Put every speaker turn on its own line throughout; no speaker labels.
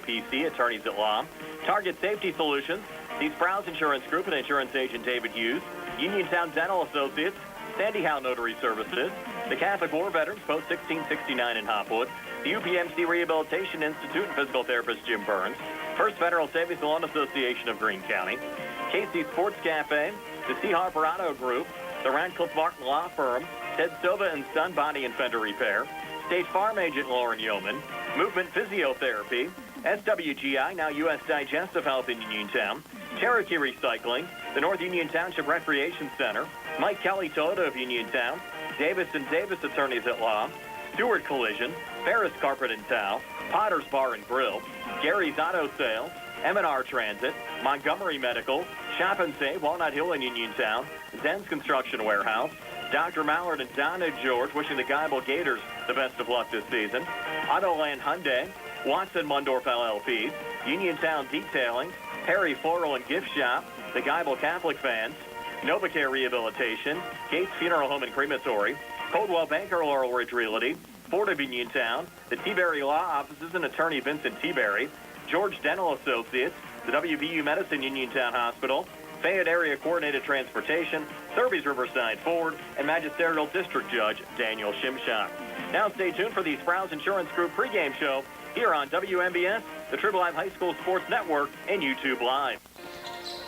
PC, attorneys at law. Target Safety Solutions, the Sprouse Insurance Group and insurance agent David Hughes. Uniontown Dental Associates, Sandy Howe Notary Services. The Catholic War Veterans, Post 1669 in Hopwood. The UPMC Rehabilitation Institute and physical therapist Jim Burns. First Federal Savings Loan Association of Greene County. Casey Sports Cafe, the C. Harper Auto Group, the Radcliffe Martin Law Firm, Ted Sova and Son Body and Fender Repair, State Farm Agent Lauren Yeoman, Movement Physiotherapy, SWGI, now U.S. Digestive Health in Uniontown, Cherokee Recycling, the North Union Township Recreation Center, Mike Kelly Toyota of Uniontown, Davis & Davis Attorneys at Law, Stewart Collision, Ferris Carpet and Towel, Potter's Bar and Grill, Gary's Auto Sales, M&R Transit, Montgomery Medical, Shop and Save, Walnut Hill in Uniontown, Zen's Construction Warehouse, Dr. Mallard and Donna George wishing the Geibel Gators the best of luck this season, Autoland Hyundai, Watson Mundorf LLP, Uniontown Detailing, Perry Floral and Gift Shop, the Geibel Catholic Fans, NovaCare Rehabilitation, Gates Funeral Home and Crematory, Coldwell Banker Laurel Ridge Realty, Ford of Uniontown, the T-Berry Law Offices and Attorney Vincent T-Berry, George Dental Associates, the WVU Medicine Uniontown Hospital, Fayette Area Coordinated Transportation, Thurby's Riverside Ford, and Magisterial District Judge Daniel Shimshak. Now stay tuned for the Sprouse Insurance Group pregame show here on WMBS, the Triple Live High School Sports Network, and YouTube Live.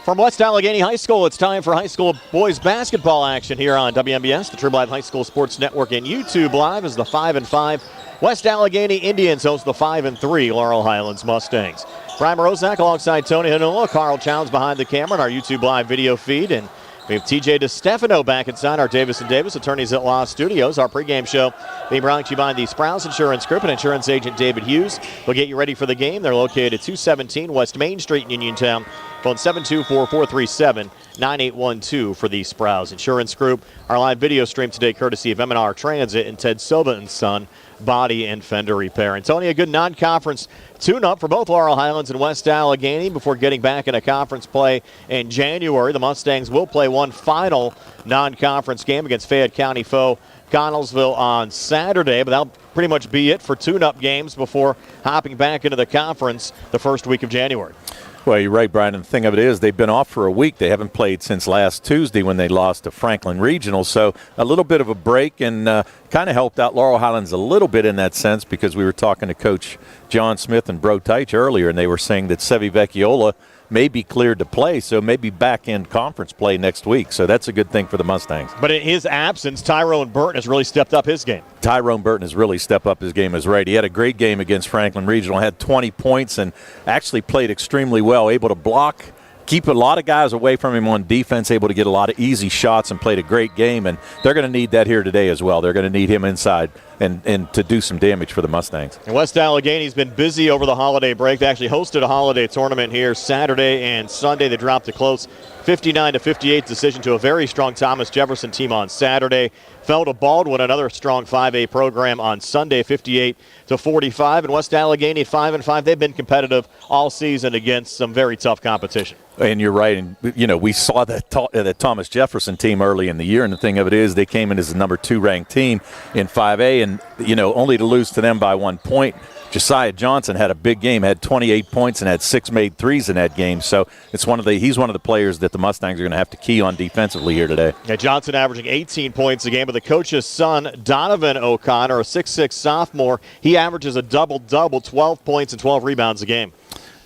From West Allegheny High School, it's time for high school boys basketball action here on WMBS, the Triple Live High School Sports Network, and YouTube Live as the 5-5 West Allegheny Indians host the 5-3 Laurel Highlands Mustangs. Brian Morozak alongside Tony Hanula, Carl Childs behind the camera in our YouTube Live video feed, and we have TJ DeStefano back inside our Davis & Davis Attorneys at Law studios. Our pregame show being brought to you by the Sprouse Insurance Group and insurance agent David Hughes. We'll get you ready for the game. They're located at 217 West Main Street in Uniontown. Phone 724-437-9812 for the Sprouse Insurance Group. Our live video stream today courtesy of M&R Transit and Ted Sova and Son Body and Fender Repair. And Tony, a good non-conference tune-up for both Laurel Highlands and West Allegheny before getting back into conference play in January. The Mustangs will play one final non-conference game against Fayette County foe Connellsville on Saturday, but that'll pretty much be it for tune-up games before hopping back into the conference the first week of January.
Well, you're right, Brian. And the thing of it is they've been off for a week. They haven't played since last Tuesday when they lost to Franklin Regional. So a little bit of a break and kind of helped out Laurel Highlands a little bit in that sense because we were talking to Coach John Smith and Bro Teich earlier, and they were saying that Sevi Vecchiola may be cleared to play, so maybe back in conference play next week. So that's a good thing for the Mustangs.
But in his absence, Tyrone Burton has really stepped up his game.
Tyrone Burton has really stepped up his game, is right. He had a great game against Franklin Regional, had 20 points, and actually played extremely well, able to block, keep a lot of guys away from him on defense, able to get a lot of easy shots, and played a great game. And they're going to need that here today as well. They're going to need him inside and to do some damage for the Mustangs.
And West Allegheny's been busy over the holiday break. They actually hosted a holiday tournament here Saturday and Sunday. They dropped a close 59-58 decision to a very strong Thomas Jefferson team on Saturday. Fell to Baldwin, another strong 5A program on Sunday, 58-45. And West Allegheny 5-5. They've been competitive all season against some very tough competition.
And you're right. And, you know, we saw that Thomas Jefferson team early in the year. And the thing of it is they came in as the number 2 ranked team in 5A. And, you know, only to lose to them by 1 point. Josiah Johnson had a big game, had 28 points and had 6 made threes in that game. So it's he's one of the players that the Mustangs are going to have to key on defensively here today.
Yeah, Johnson averaging 18 points a game, but the coach's son, Donovan O'Connor, a 6'6 sophomore, he averages a double-double, 12 points and 12 rebounds a game.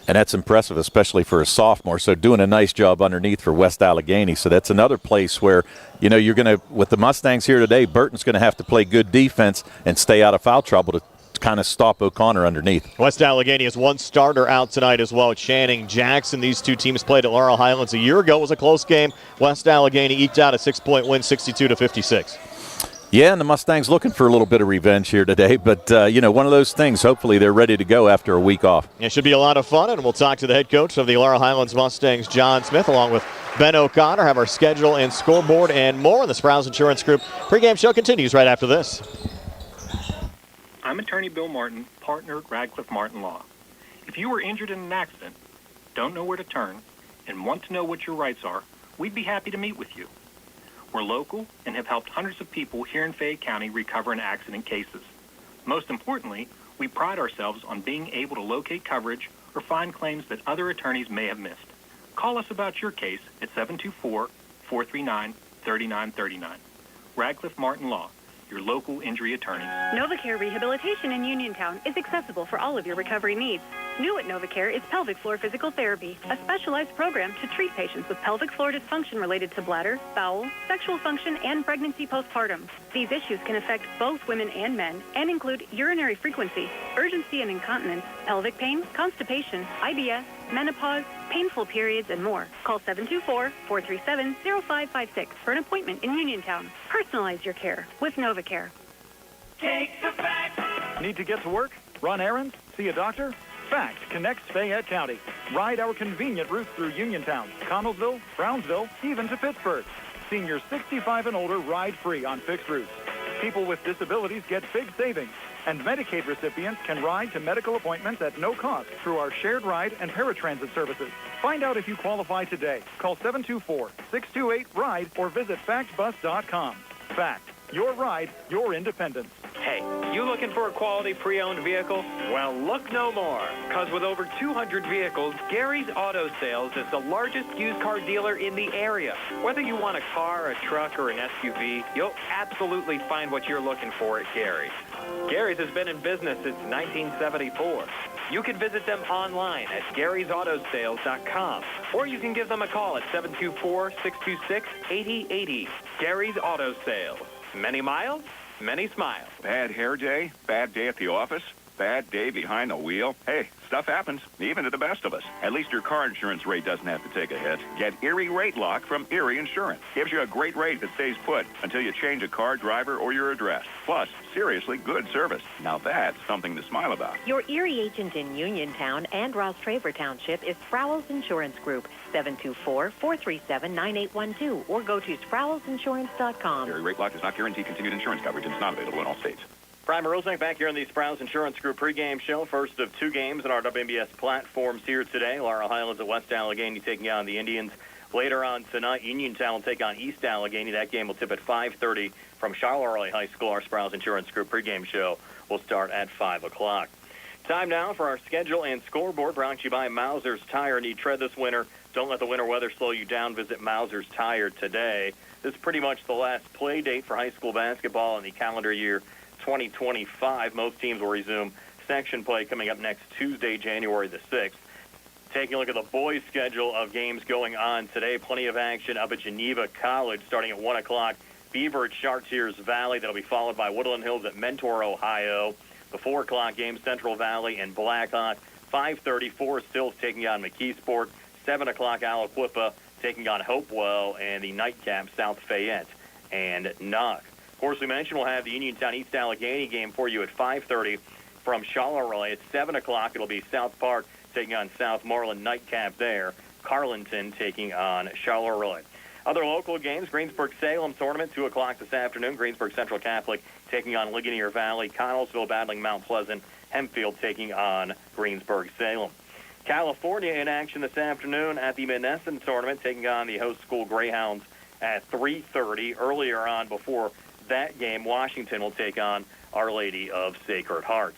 And that's impressive, especially for a sophomore. So doing a nice job underneath for West Allegheny. So that's another place where, you know, you're going to, with the Mustangs here today, Burton's going to have to play good defense and stay out of foul trouble to kind of stop O'Connor underneath.
West Allegheny has one starter out tonight as well, Channing Jackson. These two teams played at Laurel Highlands a year ago. It was a close game. West Allegheny eked out a 6-point win, 62-56.
Yeah, and the Mustangs looking for a little bit of revenge here today. But, you know, one of those things, hopefully they're ready to go after a week off.
It should be a lot of fun, and we'll talk to the head coach of the Laurel Highlands Mustangs, John Smith, along with Ben O'Connor, have our schedule and scoreboard and more on the Sprouse Insurance Group. Pre-game show continues right after this.
I'm attorney Bill Martin, partner at Radcliffe Martin Law. If you were injured in an accident, don't know where to turn, and want to know what your rights are, we'd be happy to meet with you. We're local and have helped hundreds of people here in Fayette County recover in accident cases. Most importantly, we pride ourselves on being able to locate coverage or find claims that other attorneys may have missed. Call us about your case at 724-439-3939. Radcliffe Martin Law, your local injury attorney.
NovaCare Rehabilitation in Uniontown is accessible for all of your recovery needs. New at NovaCare is pelvic floor physical therapy, a specialized program to treat patients with pelvic floor dysfunction related to bladder, bowel, sexual function, and pregnancy postpartum. These issues can affect both women and men and include urinary frequency, urgency and incontinence, pelvic pain, constipation, IBS, menopause, painful periods, and more. Call 724-437-0556 for an appointment in Uniontown. Personalize your care with NovaCare.
Take the fact.
Need to get to work? Run errands? See a doctor? Fact connects Fayette County. Ride our convenient routes through Uniontown, Connellsville, Brownsville, even to Pittsburgh. Seniors 65 and older ride free on fixed routes. People with disabilities get big savings. And Medicaid recipients can ride to medical appointments at no cost through our shared ride and paratransit services. Find out if you qualify today. Call 724-628-RIDE or visit factbus.com. Fact, your ride, your independence.
Hey, you looking for a quality pre-owned vehicle? Well, look no more, because with over 200 vehicles, Gary's Auto Sales is the largest used car dealer in the area. Whether you want a car, a truck, or an SUV, you'll absolutely find what you're looking for at Gary's. Gary's has been in business since 1974. You can visit them online at Gary'sAutoSales.com, or you can give them a call at 724-626-8080. Gary's Auto Sales. Many miles, many smiles.
Bad hair day, bad day at the office, bad day behind the wheel. Hey, stuff happens, even to the best of us. At least your car insurance rate doesn't have to take a hit. Get Erie Rate Lock from Erie Insurance. Gives you a great rate that stays put until you change a car, driver, or your address. Plus, seriously good service. Now that's something to smile about.
Your Erie agent in Uniontown and Ross Traver Township is Sprowell's Insurance Group, 724-437-9812, or go to SprowellsInsurance.com.
Erie Rate Lock does not guarantee continued insurance coverage and is not available in all states.
Brian Rosnick back here in the Sprouse Insurance Group pregame show. First of two games in our WMBS platforms here today. Laurel Highlands at West Allegheny taking on the Indians. Later on tonight, Uniontown will take on East Allegheny. That game will tip at 5:30 from Charleroi High School. Our Sprouse Insurance Group pregame show will start at 5 o'clock. Time now for our schedule and scoreboard brought to you by Mauser's Tire. Need tread this winter? Don't let the winter weather slow you down. Visit Mauser's Tire today. This is pretty much the last play date for high school basketball in the calendar year 2025. Most teams will resume section play coming up next Tuesday, January the 6th. Taking a look at the boys' schedule of games going on today. Plenty of action up at Geneva College starting at 1 o'clock. Beaver at Chartiers Valley. That'll be followed by Woodland Hills at Mentor, Ohio. The 4 o'clock game, Central Valley and Blackhawk. 5:30, Forest Hills taking on McKeesport. 7 o'clock, Aliquippa taking on Hopewell. And the nightcap, South Fayette and Knock. Of course, we mentioned we'll have the Uniontown East Allegheny game for you at 5:30 from Charleroi. At 7 o'clock, it'll be South Park taking on Southmoreland, nightcap there. Carlinton taking on Charleroi. Other local games, Greensburg-Salem tournament, 2 o'clock this afternoon. Greensburg Central Catholic taking on Ligonier Valley. Connellsville battling Mount Pleasant. Hempfield taking on Greensburg-Salem. California in action this afternoon at the Menneson tournament, taking on the host school Greyhounds at 3:30. Earlier on, before that game, Washington will take on Our Lady of Sacred Heart.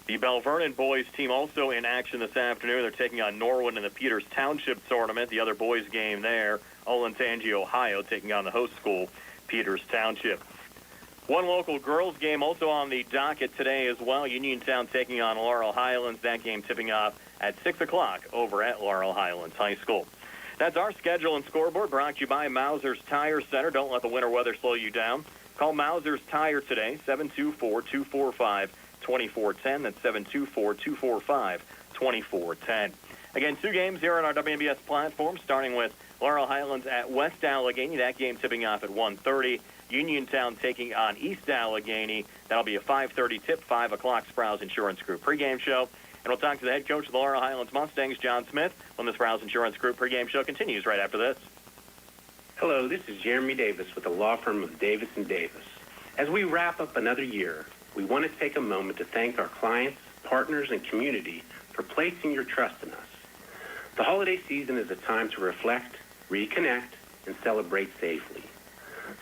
The Bell Vernon boys team also in action this afternoon. They're taking on Norwood in the Peters Township tournament. The other boys game there, Olentangy, Ohio, taking on the host school, Peters Township. One local girls game also on the docket today as well. Uniontown taking on Laurel Highlands. That game tipping off at 6 o'clock over at Laurel Highlands High School. That's our schedule and scoreboard brought to you by Mauser's Tire Center. Don't let the winter weather slow you down. Call Mauser's Tire today, 724-245-2410. That's 724-245-2410. Again, two games here on our WMBS platform, starting with Laurel Highlands at West Allegheny. That game tipping off at 1:30. Uniontown taking on East Allegheny. That'll be a 5:30 tip, 5 o'clock Sprouse Insurance Group pregame show. And we'll talk to the head coach of the Laurel Highlands Mustangs, John Smith, when the Sprouse Insurance Group pregame show continues right after this.
Hello, this is Jeremy Davis with the law firm of Davis & Davis. As we wrap up another year, we want to take a moment to thank our clients, partners, and community for placing your trust in us. The holiday season is a time to reflect, reconnect, and celebrate safely.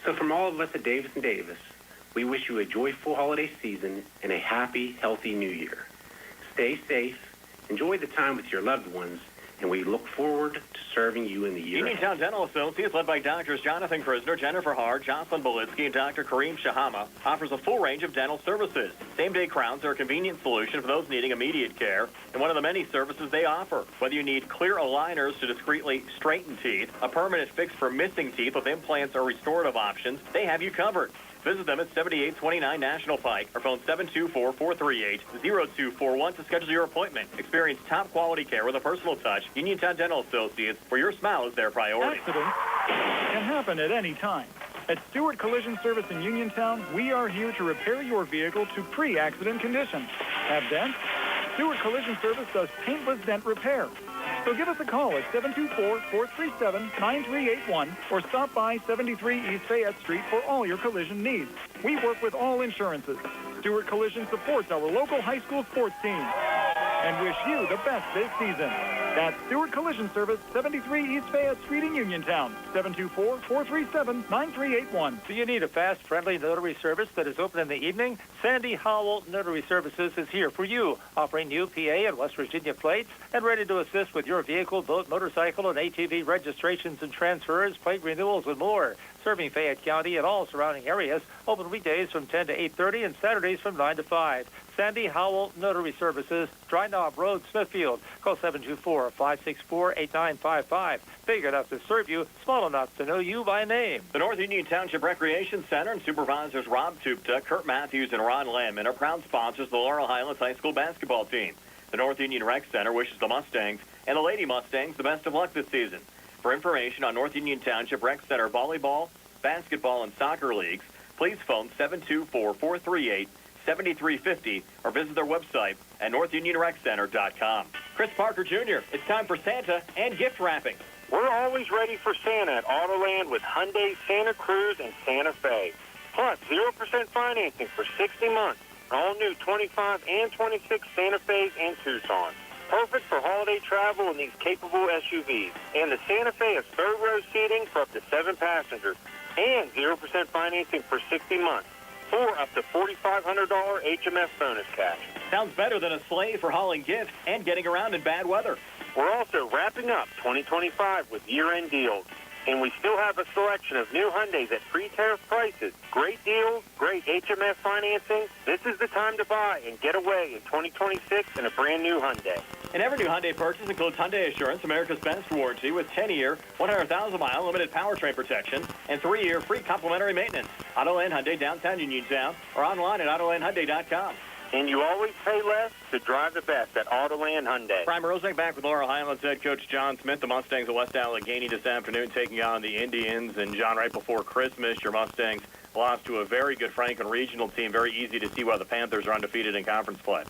So from all of us at Davis & Davis, we wish you a joyful holiday season and a happy, healthy new year. Stay safe Enjoy the time with your loved ones, and we look forward to serving you in the year ahead.
Uniontown Dental Associates, led by Doctors Jonathan Krisner, Jennifer Hart, Jocelyn Belitsky, and Dr. Kareem Shahama, offers a full range of dental services. Same-day crowns are a convenient solution for those needing immediate care, and one of the many services they offer. Whether you need clear aligners to discreetly straighten teeth, a permanent fix for missing teeth with implants or restorative options, they have you covered. Visit them at 7829 National Pike or phone 724-438-0241 to schedule your appointment. Experience top quality care with a personal touch. Uniontown Dental Associates, where your smile is their priority.
Accidents can happen at any time. At Stewart Collision Service in Uniontown, we are here to repair your vehicle to pre-accident condition. Have dents? Stewart Collision Service does paintless dent repair. So give us a call at 724-437-9381 or stop by 73 East Fayette Street for all your collision needs. We work with all insurances. Stewart Collision supports our local high school sports team and wish you the best this season. That's Stewart Collision Service, 73 East Fayette Street in Uniontown, 724-437-9381.
Do you need a fast, friendly notary service that is open in the evening? Sandy Howell Notary Services is here for you, offering new PA and West Virginia plates and ready to assist with your vehicle, boat, motorcycle, and ATV registrations and transfers, plate renewals, and more. Serving Fayette County and all surrounding areas, open weekdays from 10 to 8:30 and Saturdays from 9 to 5. Sandy Howell Notary Services, Dry Knob Road, Smithfield. Call 724-564-8955. Big enough to serve you, small enough to know you by name.
The North Union Township Recreation Center and supervisors Rob Tupta, Kurt Matthews, and Ron Landman are proud sponsors of the Laurel Highlands High School basketball team. The North Union Rec Center wishes the Mustangs and the Lady Mustangs the best of luck this season. For information on North Union Township Rec Center volleyball, basketball, and soccer leagues, please phone 724-438-7350 or visit their website at NorthUnionRecCenter.com. Chris Parker Jr., it's time for Santa and gift wrapping.
We're always ready for Santa at Autoland with Hyundai Santa Cruz and Santa Fe. Plus 0% financing for 60 months. All new 25 and 26 Santa Fe's and Tucsons. Perfect for holiday travel in these capable SUVs. And the Santa Fe has third row seating for up to 7 passengers. And 0% financing for 60 months. Or up to $4,500 HMS bonus cash.
Sounds better than a sleigh for hauling gifts and getting around in bad weather.
We're also wrapping up 2025 with year-end deals. And we still have a selection of new Hyundais at pre-tariff prices. Great deals, great HMS financing. This is the time to buy and get away in 2026 in a brand new Hyundai.
And every new Hyundai purchase includes Hyundai Assurance, America's best warranty with 10-year, 100,000-mile limited powertrain protection and 3-year free complimentary maintenance. Autoland Hyundai, downtown Uniontown, or online at AutolandHyundai.com.
And you always pay less to drive the best at Autoland Hyundai.
Brian Rosek back with Laurel Highlands head coach John Smith. The Mustangs of West Allegheny this afternoon taking on the Indians. And, John, right before Christmas, your Mustangs lost to a very good Franklin Regional team. Very easy to see why the Panthers are undefeated in conference play.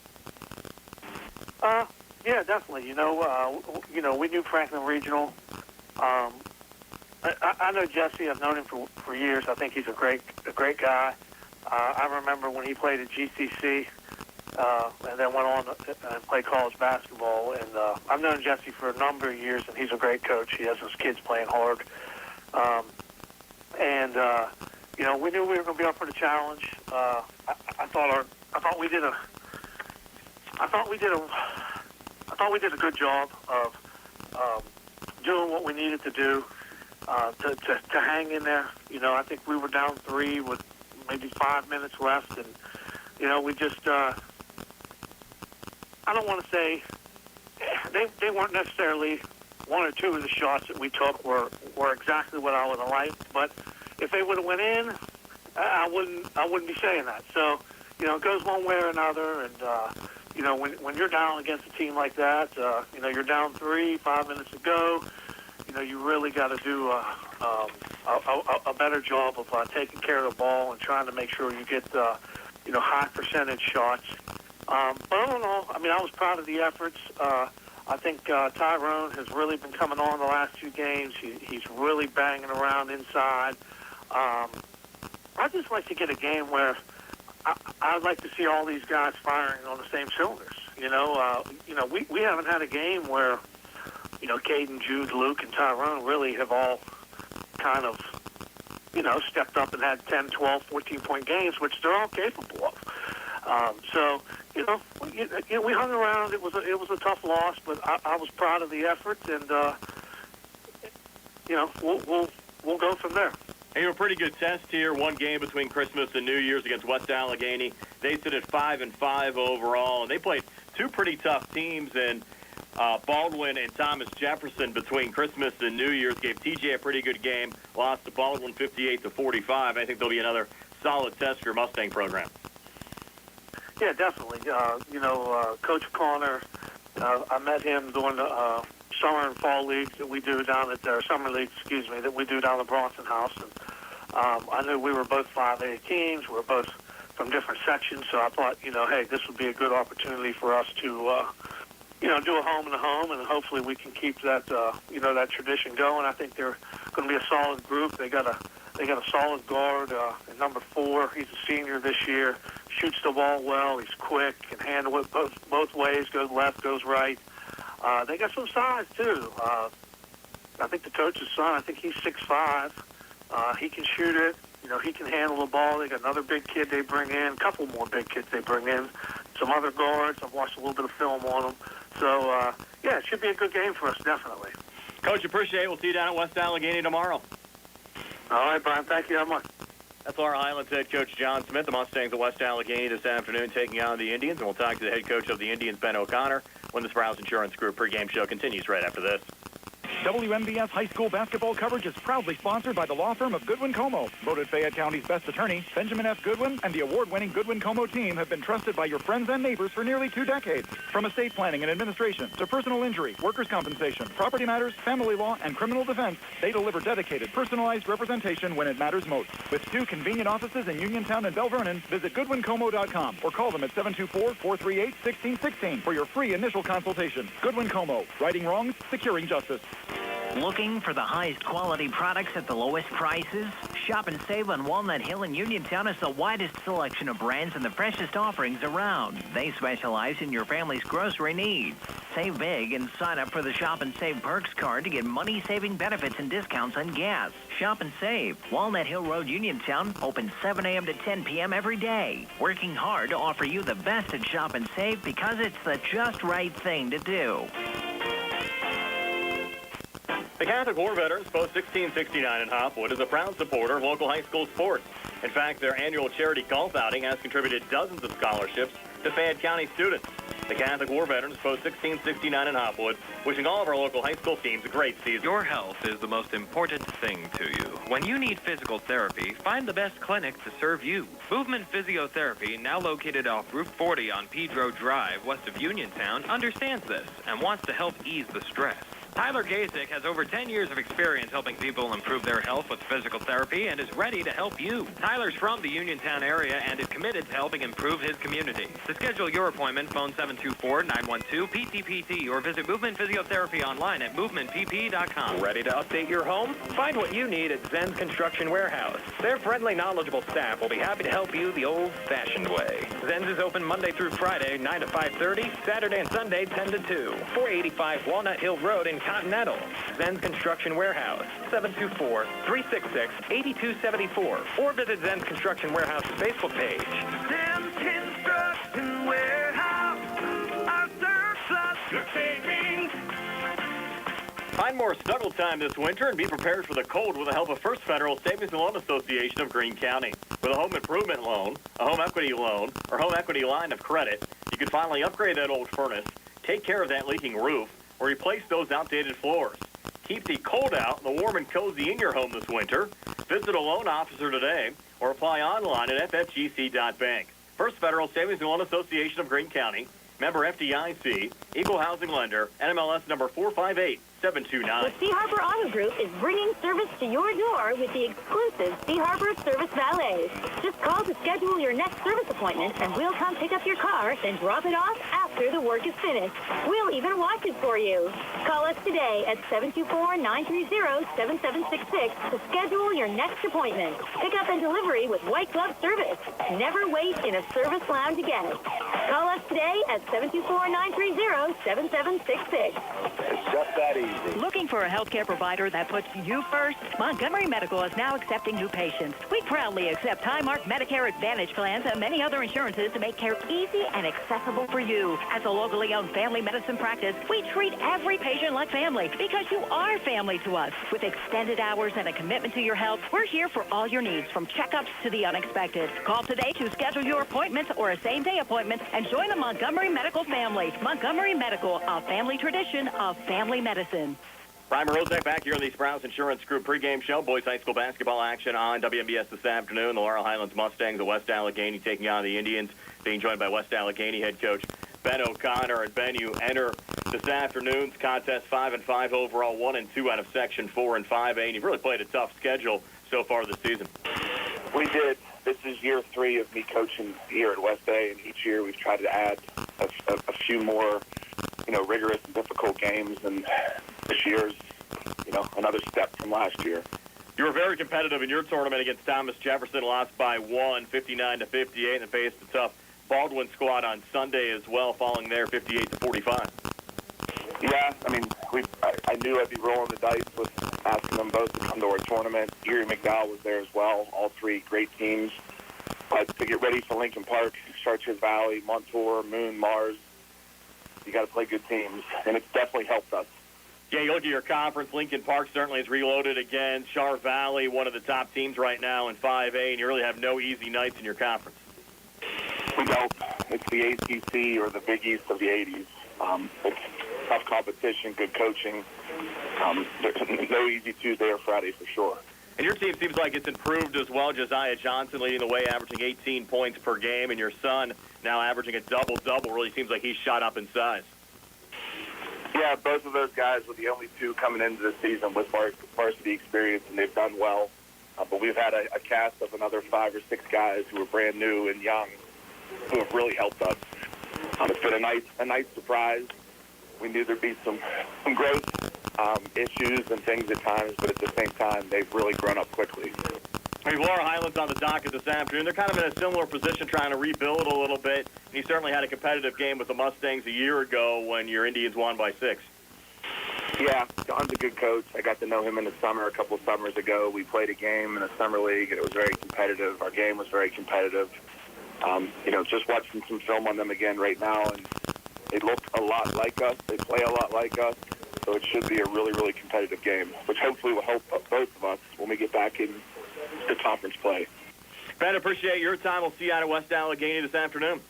Yeah, definitely. You know, we knew Franklin Regional. I know Jesse. I've known him for years. I think he's a great guy. I remember when he played at GCC. And then went on and played college basketball. And I've known Jesse for a number of years, and he's a great coach. He has his kids playing hard. We knew we were going to be up for the challenge. I thought we did a good job of doing what we needed to do to hang in there. You know, I think we were down 3 with maybe 5 minutes left, and we just. I don't want to say they weren't necessarily 1 or 2 of the shots that we took were exactly what I would have liked, but if they would have went in, I wouldn't be saying that. So, it goes one way or another, and when you're down against a team like that, you're down 3, 5 minutes to go, you really got to do a better job of taking care of the ball and trying to make sure you get high percentage shots. But all in all, I was proud of the efforts. I think Tyrone has really been coming on the last 2 games. He's really banging around inside. I'd just like to get a game where I'd like to see all these guys firing on the same cylinders. We haven't had a game where, Caden, Jude, Luke, and Tyrone really have all kind of, stepped up and had 10, 12, 14-point games, which they're all capable of. So, you know, we hung around. It was a tough loss, but I was proud of the effort, and you know, we'll go from there.
Hey, a pretty good test here. One game between Christmas and New Year's against West Allegheny. They sit at 5-5 overall, and they played two pretty tough teams. And Baldwin and Thomas Jefferson between Christmas and New Year's gave TJ a pretty good game. Lost to Baldwin 58-45. I think there'll be another solid test for your Mustang program.
Yeah, definitely. You know, Coach Connor, I met him during the summer and fall leagues that we do down at their summer leagues, that we do down at Bronson House. And I knew we were both 5A teams. We were both from different sections, so I thought, you know, hey, this would be a good opportunity for us to, you know, do a home and a home, and hopefully we can keep that, you know, that tradition going. I think they're going to be a solid group. They got a solid guard at number 4. He's a senior this year. Shoots the ball well. He's quick, can handle it both ways. Goes left, goes right. They got some size too. I think the coach's son, I think he's 6'5". He can shoot it. You know, he can handle the ball. They got another big kid they bring in. A couple more big kids they bring in. Some other guards. I've watched a little bit of film on them. So yeah, it should be a good game for us, definitely.
Coach, appreciate it. We'll see you down at West Allegheny tomorrow.
All right, Brian. Thank you very much.
That's Laurel Highlands head coach John Smith. The Mustangs at West Allegheny this afternoon taking on the Indians. And we'll talk to the head coach of the Indians, Ben O'Connor, when the Sprouse Insurance Group pregame show continues right after this.
WMBS high school basketball coverage is proudly sponsored by the law firm of Goodwin Como. Voted Fayette County's best attorney, Benjamin F. Goodwin, and the award-winning Goodwin Como team have been trusted by your friends and neighbors for nearly 2 decades. From estate planning and administration to personal injury, workers' compensation, property matters, family law, and criminal defense, they deliver dedicated, personalized representation when it matters most. With 2 convenient offices in Uniontown and Bell Vernon, visit GoodwinComo.com or call them at 724-438-1616 for your free initial consultation. Goodwin Como, righting wrongs, securing justice.
Looking for the highest quality products at the lowest prices? Shop and save on Walnut Hill in Uniontown has the widest selection of brands and the freshest offerings around. They specialize in your family's grocery needs. Save big and sign up for the Shop and Save Perks card to get money-saving benefits and discounts on gas. Shop and save. Walnut Hill Road, Uniontown, open 7 a.m. to 10 p.m. every day. Working hard to offer you the best at Shop and Save because it's the just right thing to do.
The Catholic War Veterans Post 1669 in Hopwood is a proud supporter of local high school sports. In fact, their annual charity golf outing has contributed dozens of scholarships to Fayette County students. The Catholic War Veterans Post 1669 in Hopwood, wishing all of our local high school teams a great season.
Your health is the most important thing to you. When you need physical therapy, find the best clinic to serve you. Movement Physiotherapy, now located off Route 40 on Pedro Drive, west of Uniontown, understands this and wants to help ease the stress. Tyler Gasick has over 10 years of experience helping people improve their health with physical therapy and is ready to help you. Tyler's from the Uniontown area and is committed to helping improve his community. To schedule your appointment, phone 724-912-PTPT or visit Movement Physiotherapy online at movementpp.com.
Ready to update your home? Find what you need at Zen's Construction Warehouse. Their friendly, knowledgeable staff will be happy to help you the old-fashioned way. Zen's is open Monday through Friday, 9 to 5:30, Saturday and Sunday, 10 to 2. 485 Walnut Hill Road in Continental. Zen's Construction Warehouse, 724-366-8274. Or visit Zen's Construction Warehouse's Facebook page.
Zen's Construction Warehouse, our surplus savings.
Find more snuggle time this winter and be prepared for the cold with the help of First Federal Savings and Loan Association of Greene County. With a home improvement loan, a home equity loan, or home equity line of credit, you can finally upgrade that old furnace, take care of that leaking roof, or replace those outdated floors. Keep the cold out and the warm and cozy in your home this winter. Visit a loan officer today or apply online at ffgc.bank. First Federal Savings and Loan Association of Greene County, member FDIC, equal housing lender, NMLS number 458729.
The Sea Harbor Auto Group is bringing service to your door with the exclusive Sea Harbor Service Valets. Just call to schedule your next service appointment, and we'll come pick up your car, then drop it off after the work is finished. We'll even wash it for you. Call us today at 724-930-7766 to schedule your next appointment. Pickup and delivery with white glove service. Never wait in a service lounge again. Call us today at 724-930-7766.
It's just that easy.
Looking for a healthcare provider that puts you first? Montgomery Medical is now accepting new patients. We proudly accept Highmark Medicare Advantage plans and many other insurances to make care easy and accessible for you. As a locally owned family medicine practice, we treat every patient like family because you are family to us. With extended hours and a commitment to your health, we're here for all your needs, from checkups to the unexpected. Call today to schedule your appointment or a same-day appointment and join the Montgomery Medical family. Montgomery Medical, a family tradition of family medicine.
Brian Rozek back here on the Sprouse Insurance Group pregame show. Boys high school basketball action on WMBS this afternoon. The Laurel Highlands Mustangs of West Allegheny taking on the Indians, being joined by West Allegheny head coach Ben O'Connor. And Ben, you enter this afternoon's contest 5-5 overall, 1-2 out of Section 4 and 5A. And you've really played a tough schedule so far this season.
We did. This is year 3 of me coaching here at West A, and each year we've tried to add a few more, rigorous and difficult games, and this year's, another step from last year.
You were very competitive in your tournament against Thomas Jefferson, lost by 1, 59-58, and faced a tough Baldwin squad on Sunday as well, falling there 58-45.
Yeah, I knew I'd be rolling the dice with asking them both to come to our tournament. Erie McDowell was there as well, all 3 great teams. But to get ready for Lincoln Park, Chartiers Valley, Montour, Moon, Mars, you got to play good teams, and it's definitely helped us.
Yeah, you look at your conference, Lincoln Park certainly is reloaded again. Char Valley, one of the top teams right now in 5A, and you really have no easy nights in your conference.
We don't. It's the ACC or the Big East of the 80s. It's tough competition, good coaching. There's no easy Tuesday or Friday for sure.
And your team seems like it's improved as well. Josiah Johnson leading the way, averaging 18 points per game, and your son now averaging a double-double. Really seems like he's shot up in size.
Yeah, both of those guys were the only 2 coming into the season with varsity experience, and they've done well. But we've had a cast of another 5 or 6 guys who are brand new and young who have really helped us. It's been a nice surprise. We knew there'd be some growth issues and things at times, but at the same time, they've really grown up quickly.
Laurel Highlands on the docket this afternoon. They're kind of in a similar position, trying to rebuild a little bit. And you certainly had a competitive game with the Mustangs a year ago when your Indians won by 6.
Yeah, John's a good coach. I got to know him in the summer a couple of summers ago. We played a game in a summer league, and it was very competitive. Our game was very competitive. Just watching some film on them again right now, and they look a lot like us. They play a lot like us. So it should be a really, really competitive game, which hopefully will help both of us when we get back in the conference play.
Ben, appreciate your time. We'll see you out at West Allegheny this afternoon.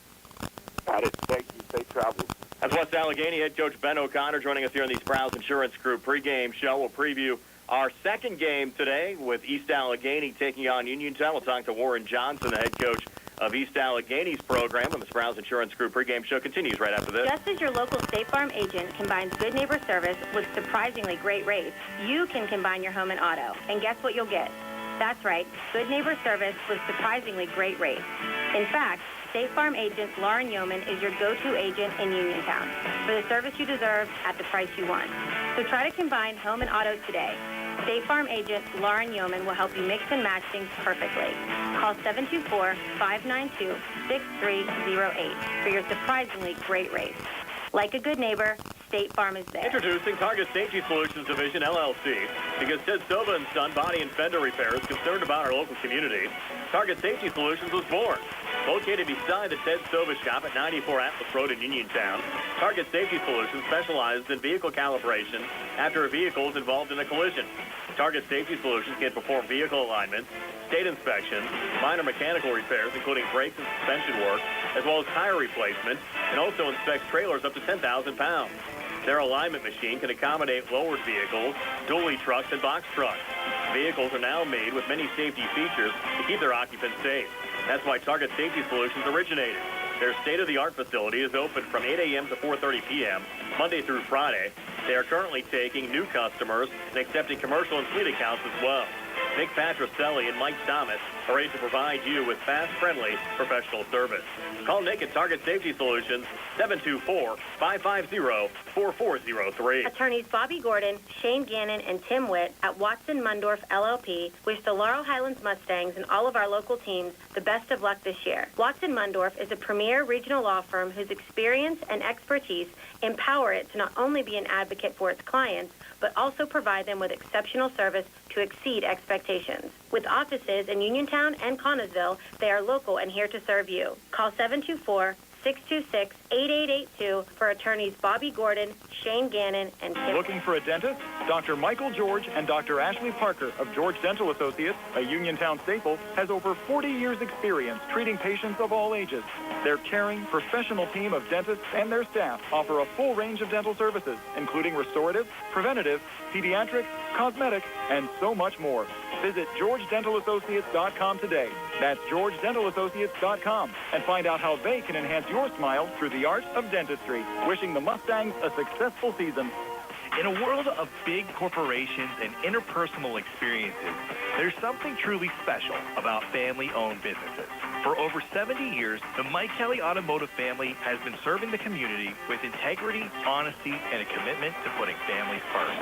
Got it. Thank you. Safe travels.
That's West Allegheny head coach Ben O'Connor joining us here on the Sprouse Insurance Group pregame show. We'll preview our second game today with East Allegheny taking on Uniontown. We'll talk to Warren Johnson, the head coach of East Allegheny's program, and the Sprouse Insurance Group pregame show continues right after this.
Just as your local State Farm agent combines good neighbor service with surprisingly great rates, you can combine your home and auto. And guess what you'll get? That's right, good neighbor service with surprisingly great rates. In fact, State Farm agent Lauren Yeoman is your go-to agent in Uniontown for the service you deserve at the price you want. So try to combine home and auto today. State Farm agent Lauren Yeoman will help you mix and match things perfectly. Call 724-592-6308 for your surprisingly great rates. Like a good neighbor, State Farm is there.
Introducing Target Safety Solutions Division, LLC. Because Ted Sova and Son Body and Fender Repair is concerned about our local community, Target Safety Solutions was born. Located beside the Ted Sova shop at 94 Atlas Road in Uniontown, Target Safety Solutions specializes in vehicle calibration after a vehicle is involved in a collision. Target Safety Solutions can perform vehicle alignments, state inspections, minor mechanical repairs, including brakes and suspension work, as well as tire replacement, and also inspects trailers up to 10,000 pounds. Their alignment machine can accommodate lowered vehicles, dually trucks, and box trucks. Vehicles are now made with many safety features to keep their occupants safe. That's why Target Safety Solutions originated. Their state-of-the-art facility is open from 8 a.m. to 4:30 p.m., Monday through Friday. They are currently taking new customers and accepting commercial and fleet accounts as well. Nick Patricelli and Mike Thomas are ready to provide you with fast, friendly, professional service. Call Nick at Target Safety Solutions, 724-550-4403.
Attorneys Bobby Gordon, Shane Gannon, and Tim Witt at Watson Mundorf LLP wish the Laurel Highlands Mustangs and all of our local teams the best of luck this year. Watson Mundorf is a premier regional law firm whose experience and expertise empower it to not only be an advocate for its clients, but also provide them with exceptional service to exceed expectations. With offices in Uniontown and Connellsville, they are local and here to serve you. Call 724-626-8882 for attorneys Bobby Gordon, Shane Gannon, and Tim.
Looking for a dentist? Dr. Michael George and Dr. Ashley Parker of George Dental Associates, a Uniontown staple, has over 40 years' experience treating patients of all ages. Their caring, professional team of dentists and their staff offer a full range of dental services, including restorative, preventative, pediatric, cosmetic, and so much more. Visit GeorgeDentalAssociates.com today. That's GeorgeDentalAssociates.com, and find out how they can enhance your smile through the art of dentistry. Wishing the Mustangs a successful season.
In a world of big corporations and interpersonal experiences, there's something truly special about family-owned businesses. For over 70 years, the Mike Kelly Automotive family has been serving the community with integrity, honesty, and a commitment to putting families first.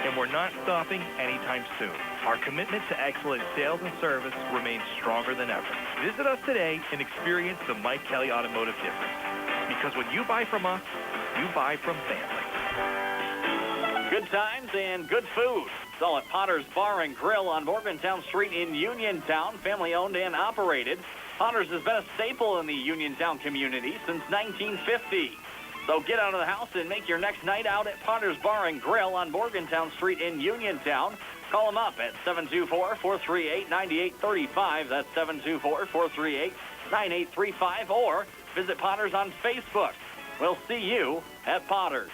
And we're not stopping anytime soon. Our commitment to excellent sales and service remains stronger than ever. Visit us today and experience the Mike Kelly Automotive difference. Because when you buy from us, you buy from family.
Good times and good food. It's all at Potter's Bar and Grill on Morgantown Street in Uniontown, family-owned and operated. Potter's has been a staple in the Uniontown community since 1950. So get out of the house and make your next night out at Potter's Bar and Grill on Morgantown Street in Uniontown. Call them up at 724-438-9835. That's 724-438-9835. Or visit Potter's on Facebook. We'll see you at Potter's.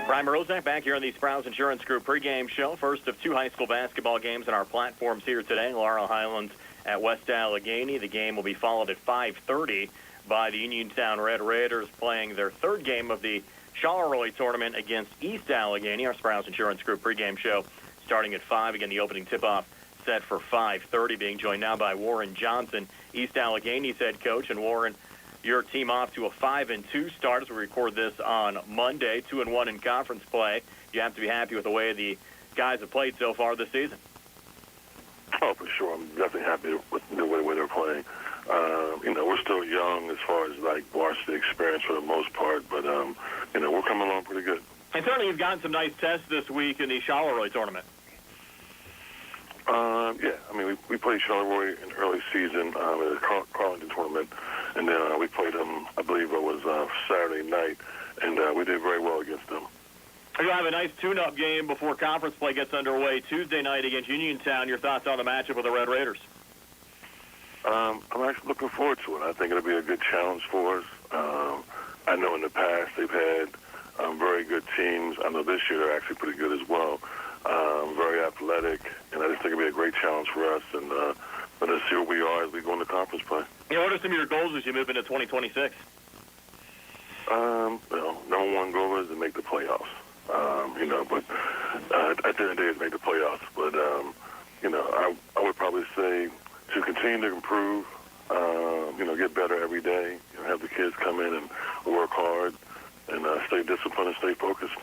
Brian Rozak back here on the Sprouse Insurance Group pregame show. First of two high school basketball games on our platforms here today. Laurel Highlands at West Allegheny. The game will be followed at 5:30 by the Uniontown Red Raiders playing their third game of the Charleroi tournament against East Allegheny. Our Sprouse Insurance Group pregame show starting at 5. Again, the opening tip-off set for 5:30. Being joined now by Warren Johnson, East Allegheny's head coach. And Warren, your team off to a 5-2 start as we record this on Monday, 2-1 in conference play. You have to be happy with the way the guys have played so far this season.
Oh, for sure. I'm definitely happy with the way they're playing. We're still young as far as like varsity experience for the most part, but we're coming along pretty good.
And certainly you've gotten some nice tests this week in the Charleroi tournament.
Yeah, we played Charleroi in early season in the Carlington tournament, and then we played them, I believe it was Saturday night, and we did very well against them.
You'll have a nice tune-up game before conference play gets underway Tuesday night against Uniontown. Your thoughts on the matchup with the Red Raiders?
I'm actually looking forward to it. I think it'll be a good challenge for us. I know in the past they've had very good teams. I know this year they're actually pretty good as well. Very athletic, and I just think it'll be a great challenge for us. And let us see where we are as we go into conference play.
What are some of your goals as you move into 2026?
Number one goal is to make the playoffs. But at the end of the day, it's make the playoffs. But I would probably say to continue to improve, get better every day. Have the kids come in and work hard and stay disciplined and stay focused.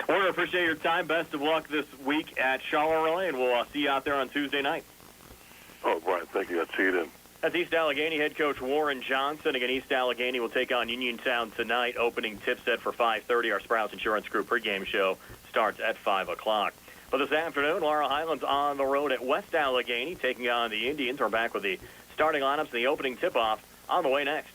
Warren, I appreciate your time. Best of luck this week at Charleroi, and we'll see you out there on Tuesday night.
Oh, Brian, thank you. I'll see you then.
That's East Allegheny head coach Warren Johnson. Again, East Allegheny will take on Uniontown tonight. Opening tip set for 5:30. Our Sprouse Insurance Group pregame show starts at 5 o'clock. But this afternoon, Laurel Highlands on the road at West Allegheny, taking on the Indians. We're back with the starting lineups and the opening tip-off on the way next.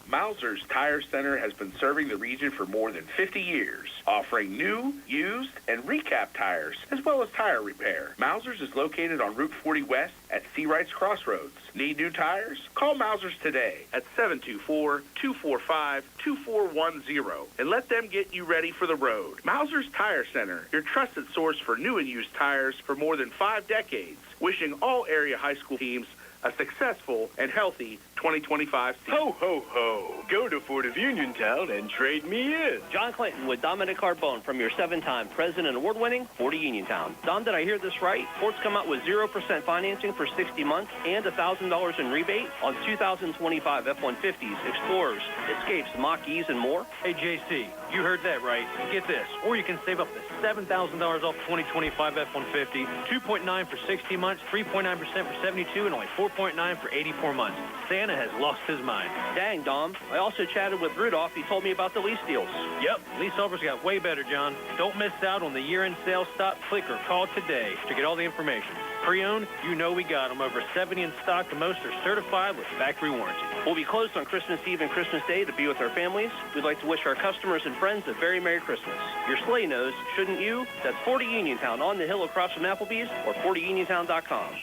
Mauser's Tire Center has been serving the region for more than 50 years, offering new, used, and recap tires, as well as tire repair. Mauser's is located on Route 40 West at Seawrights Crossroads. Need new tires? Call Mauser's today at 724-245-2410 and let them get you ready for the road. Mauser's Tire Center, your trusted source for new and used tires for more than 5 decades. Wishing all area high school teams a successful and healthy 2025 season.
Ho, ho, ho. Go to Ford of Uniontown and trade me in.
John Clinton with Dominic Carbone from your 7-time President Award-winning Ford of Uniontown. Dom, did I hear this right? Ford's come out with 0% financing for 60 months and $1,000 in rebate on 2025 F-150s, Explorers, Escapes, Mach-E's, and more?
Hey, JC, you heard that right. Get this. Or you can save up to $7,000 off 2025 F-150, 2.9 for 60 months, 3.9% for 72, and only 4.9 for 84 months. Santa has lost his mind.
Dang, Dom. I also chatted with Rudolph. He told me about the lease deals.
Yep, lease offers got way better, John. Don't miss out on the year-end sales. Stop, click, or call today to get all the information. Pre-owned, you know we got them. Over 70 in stock. The most are certified with factory warranty.
We'll be closed on Christmas Eve and Christmas Day to be with our families. We'd like to wish our customers and friends a very Merry Christmas. Your sleigh knows, shouldn't you? That's 40 Uniontown on the hill across from Applebee's or 40uniontown.com.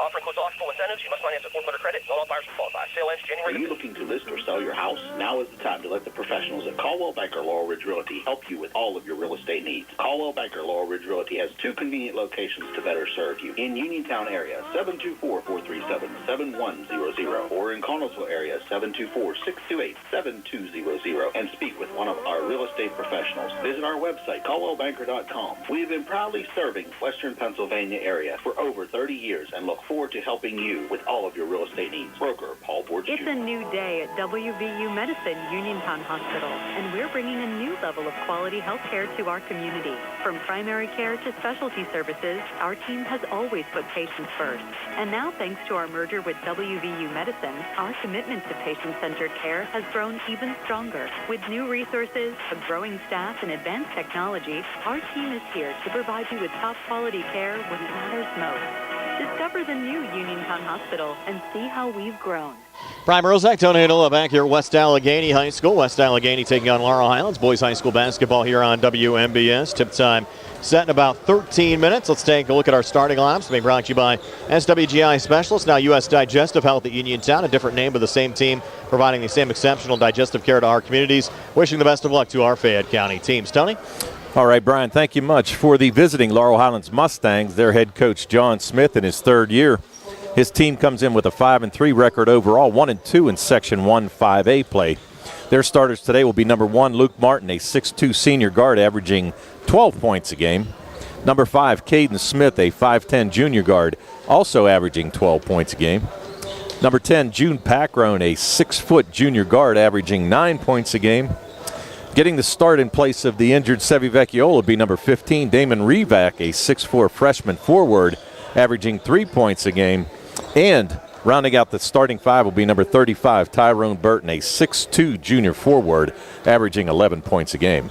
Offer includes all incentives. You must finance at 4 credit. All buyers will qualify. Sale ends January.
Are you looking to list or sell your house? Now is the time to let the professionals at Caldwell Banker Laurel Ridge Realty help you with all of your real estate needs. Caldwell Banker Laurel Ridge Realty has 2 convenient locations to better serve you. In Uniontown area, 724-437-7100, or in Connellsville area, 724-628-7200, and speak with one of our real estate professionals. Visit our website, caldwellbanker.com. We have been proudly serving Western Pennsylvania area for over 30 years and look forward to helping you with all of your real estate needs. Broker Paul Borges.
It's a new day at WVU Medicine Uniontown Hospital, and we're bringing a new level of quality health care to our community. From primary care to specialty services, our team has always put patients first. And now, thanks to our merger with WVU Medicine, our commitment to patient-centered care has grown even stronger. With new resources, a growing staff, and advanced technology, our team is here to provide you with top-quality care when it matters most. Discover the new Uniontown Hospital and see how we've grown.
Brian Rozak, Tony Hanola back here at West Allegheny High School. West Allegheny taking on Laurel Highlands. Boys high school basketball here on WMBS. Tip time set in about 13 minutes. Let's take a look at our starting lineups. Being brought to you by SWGI Specialists, now U.S. Digestive Health at Uniontown. A different name, but the same team providing the same exceptional digestive care to our communities. Wishing the best of luck to our Fayette County teams. Tony?
All right, Brian, thank you much. For the visiting Laurel Highlands Mustangs, their head coach John Smith in his 3rd year. His team comes in with a 5-3 record overall, 1-2 in Section 1 5A play. Their starters today will be number 1, Luke Martin, a 6'2 senior guard averaging 12 points a game. Number 5, Caden Smith, a 5'10 junior guard, also averaging 12 points a game. Number 10, June Packrone, a 6-foot junior guard averaging 9 points a game. Getting the start in place of the injured Sevi Vecchiola will be number 15, Damon Revac, a 6'4 freshman forward, averaging 3 points a game. And rounding out the starting 5 will be number 35, Tyrone Burton, a 6'2 junior forward, averaging 11 points a game.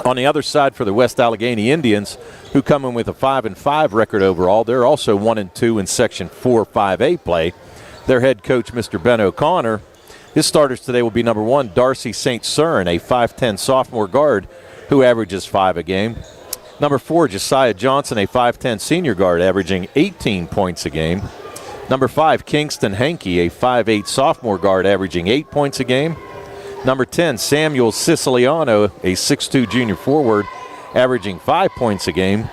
On the other side for the West Allegheny Indians, who come in with a 5-5 record overall, they're also 1-2 in Section 4 5A play. Their head coach, Mr. Ben O'Connor, his starters today will be number 1, Darcy St. Cyrin, a 5'10 sophomore guard who averages 5 a game. Number 4, Josiah Johnson, a 5'10 senior guard averaging 18 points a game. Number 5, Kingston Hankey, a 5'8 sophomore guard averaging 8 points a game. Number 10, Samuel Siciliano, a 6'2 junior forward averaging 5 points a game.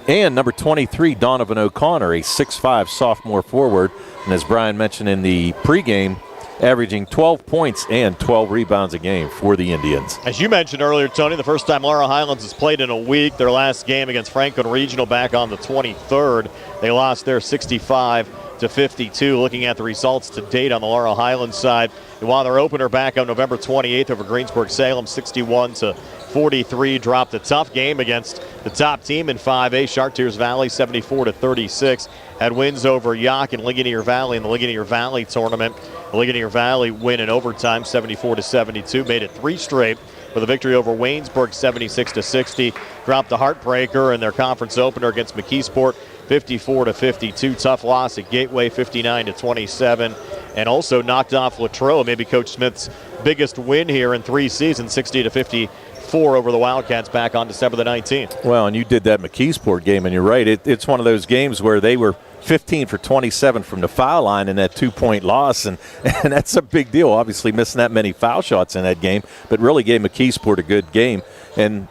And number 23, Donovan O'Connor, a 6'5 sophomore forward, and as Brian mentioned in the pregame, averaging 12 points and 12 rebounds a game for the Indians.
As you mentioned earlier, Tony, the first time Laurel Highlands has played in a week. Their last game against Franklin Regional back on the 23rd. They lost their 65-52. Looking at the results to date on the Laurel Highlands side, and while their opener back on November 28th over Greensburg-Salem, 61-43, dropped a tough game against the top team in 5A, Chartiers Valley, 74-36. Had wins over Yock and Ligonier Valley in the Ligonier Valley tournament. The Ligonier Valley win in overtime, 74-72. Made it 3 straight with a victory over Waynesburg, 76-60. Dropped the heartbreaker in their conference opener against McKeesport, 54-52. Tough loss at Gateway, 59-27. And also knocked off Latrobe, maybe Coach Smith's biggest win here in 3 seasons, 60-54 over the Wildcats back on December the 19th.
Well, and you did that McKeesport game, and you're right. It's one of those games where they were 15 for 27 from the foul line in that 2-point loss, and that's a big deal. Obviously missing that many foul shots in that game, but really gave McKeesport a good game. And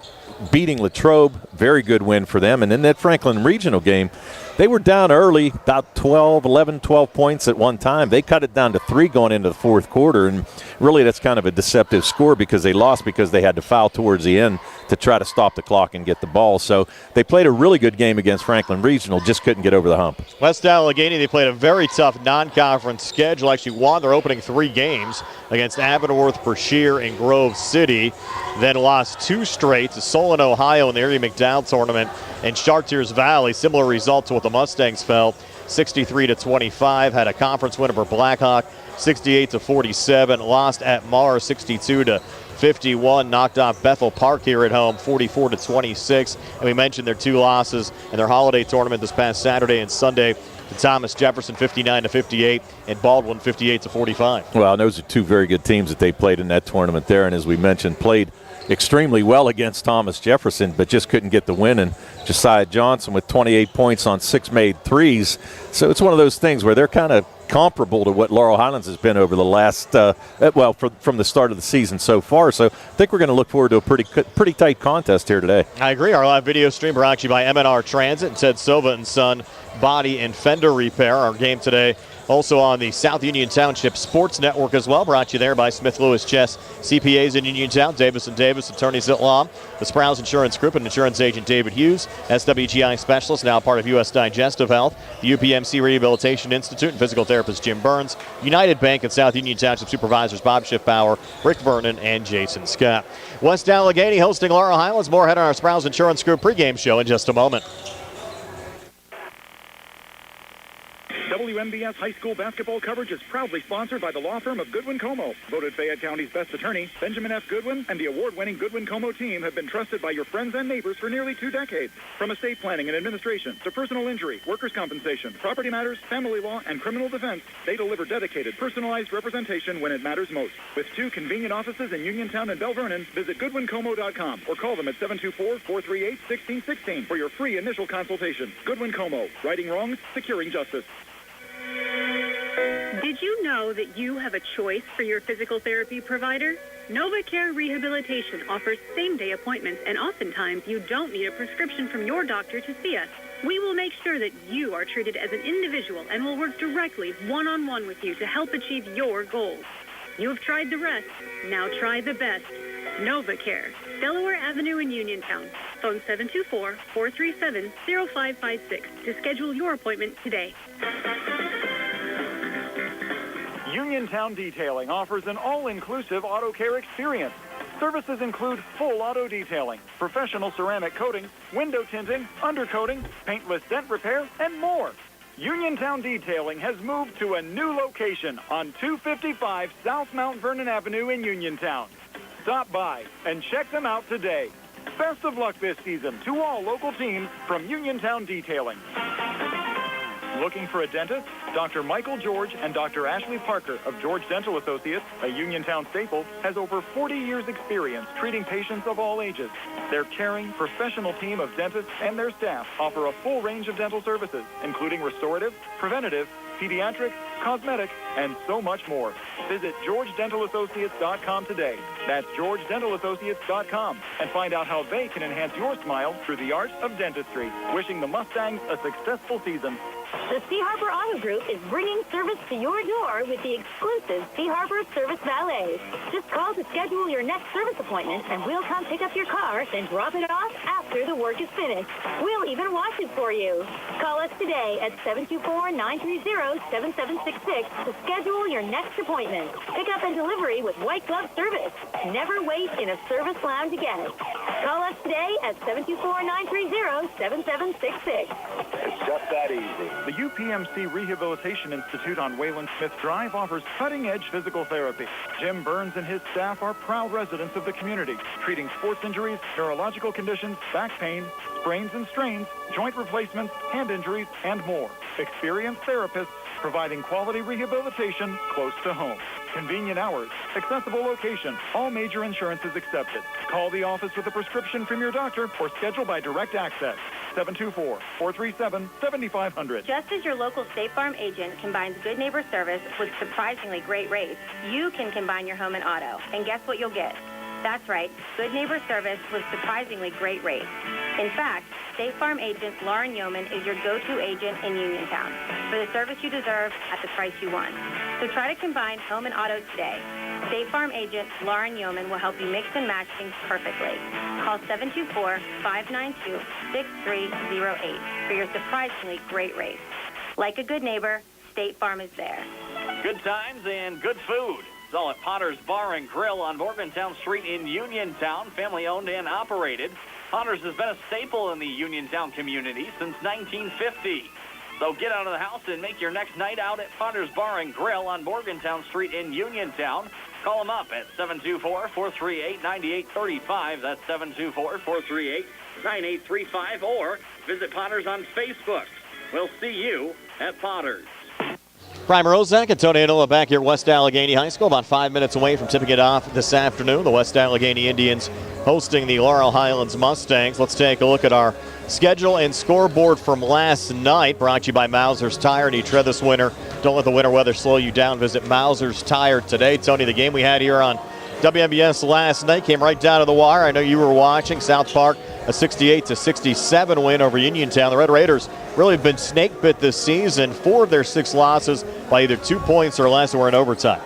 beating Latrobe, Very good win for them. And in that Franklin Regional game, they were down early, about 12 points at one time. They cut it down to 3 going into the fourth quarter, and really that's kind of a deceptive score because they lost because they had to foul towards the end to try to stop the clock and get the ball. So they played a really good game against Franklin Regional, just couldn't get over the hump.
West Allegheny, they played a very tough non-conference schedule. Actually won their opening 3 games against Abernworth, Brashear, and Grove City. Then lost 2 straight to Solon, Ohio in the Erie McDowell tournament and Chartiers Valley. Similar result to what the Mustangs fell, 63-25. Had a conference win over Blackhawk, 68-47. Lost at Mars, 62-51. Knocked off Bethel Park here at home, 44-26. And we mentioned their 2 losses in their holiday tournament this past Saturday and Sunday to Thomas Jefferson, 59-58, and Baldwin, 58-45.
Well, those are 2 very good teams that they played in that tournament there, and as we mentioned, played extremely well against Thomas Jefferson, but just couldn't get the win. And Josiah Johnson with 28 points on 6 made threes. So it's one of those things where they're kind of comparable to what Laurel Highlands has been over the last, from the start of the season so far. So I think we're going to look forward to a pretty tight contest here today.
I agree. Our live video stream brought to you by M&R Transit and Ted Sova and Son Body and Fender Repair. Our game today also on the South Union Township Sports Network as well, brought to you there by Smith Lewis Chess CPAs in Uniontown, Davis & Davis, attorneys at law, the Sprouse Insurance Group and insurance agent David Hughes, SWGI specialist, now part of U.S. Digestive Health, the UPMC Rehabilitation Institute and physical therapist Jim Burns, United Bank and South Union Township supervisors Bob Schiffbauer, Rick Vernon, and Jason Scott. West Allegheny hosting Laurel Highlands. More ahead on our Sprouse Insurance Group pregame show in just a moment.
WMBS high school basketball coverage is proudly sponsored by the law firm of Goodwin Como. Voted Fayette County's best attorney, Benjamin F. Goodwin and the award-winning Goodwin Como team have been trusted by your friends and neighbors for nearly 2 decades. From estate planning and administration to personal injury, workers' compensation, property matters, family law, and criminal defense, they deliver dedicated, personalized representation when it matters most. With 2 convenient offices in Uniontown and Bell Vernon, visit GoodwinComo.com or call them at 724-438-1616 for your free initial consultation. Goodwin Como, righting wrongs, securing justice.
Did you know that you have a choice for your physical therapy provider? NovaCare Rehabilitation offers same-day appointments, and oftentimes you don't need a prescription from your doctor to see us. We will make sure that you are treated as an individual and will work directly one-on-one with you to help achieve your goals. You have tried the rest. Now try the best. NovaCare, Delaware Avenue in Uniontown. Phone 724-437-0556 to schedule your appointment today.
Uniontown Detailing offers an all-inclusive auto care experience. Services include full auto detailing, professional ceramic coatings, window tinting, undercoating, paintless dent repair, and more. Uniontown Detailing has moved to a new location on 255 South Mount Vernon Avenue in Uniontown. Stop by and check them out today. Best of luck this season to all local teams from Uniontown Detailing. Looking for a dentist? Dr. Michael George and Dr. Ashley Parker of George Dental Associates, a Uniontown staple, has over 40 years' experience treating patients of all ages. Their caring, professional team of dentists and their staff offer a full range of dental services, including restorative, preventative, pediatric, cosmetic, and so much more. Visit GeorgeDentalAssociates.com today. That's GeorgeDentalAssociates.com and find out how they can enhance your smile through the art of dentistry. Wishing the Mustangs a successful season.
The Sea Harbor Auto Group is bringing service to your door with the exclusive Sea Harbor Service Valets. Just call to schedule your next service appointment, and we'll come pick up your car, then drop it off after the work is finished. We'll even wash it for you. Call us today at 724-930-7766 to schedule your next appointment. Pickup and delivery with white glove service. Never wait in a service lounge again. Call us today at 724-930-7766.
It's just that easy.
The UPMC Rehabilitation Institute on Wayland Smith Drive offers cutting-edge physical therapy. Jim Burns and his staff are proud residents of the community, treating sports injuries, neurological conditions, back pain, sprains and strains, joint replacements, hand injuries, and more. Experienced therapists providing quality rehabilitation close to home. Convenient hours, accessible location, all major insurances accepted. Call the office with a prescription from your doctor or schedule by direct access. 724-437-7500.
Just as your local State Farm agent combines good neighbor service with surprisingly great rates, you can combine your home and auto. And guess what you'll get? That's right. Good Neighbor Service with surprisingly great rates. In fact, State Farm agent Lauren Yeoman is your go-to agent in Uniontown for the service you deserve at the price you want. So try to combine home and auto today. State Farm agent Lauren Yeoman will help you mix and match things perfectly. Call 724-592-6308 for your surprisingly great rates. Like a good neighbor, State Farm is there.
Good times and good food. It's all at Potter's Bar and Grill on Morgantown Street in Uniontown, family-owned and operated. Potter's has been a staple in the Uniontown community since 1950. So get out of the house and make your next night out at Potter's Bar and Grill on Morgantown Street in Uniontown. Call them up at 724-438-9835. That's 724-438-9835. Or visit Potter's on Facebook. We'll see you at Potter's.
Prime Rozak and Tony Anola back here at West Allegheny High School, about 5 minutes away from tipping it off this afternoon. The West Allegheny Indians hosting the Laurel Highlands Mustangs. Let's take a look at our schedule and scoreboard from last night. Brought to you by Mauser's Tire. Need tread this winter. Don't let the winter weather slow you down. Visit Mauser's Tire today. Tony, the game we had here on WMBS last night came right down to the wire. I know you were watching. South Park, a 68-67 win over Uniontown. The Red Raiders really have been snake bit this season. 4 of their 6 losses by either 2 points or less, or in overtime.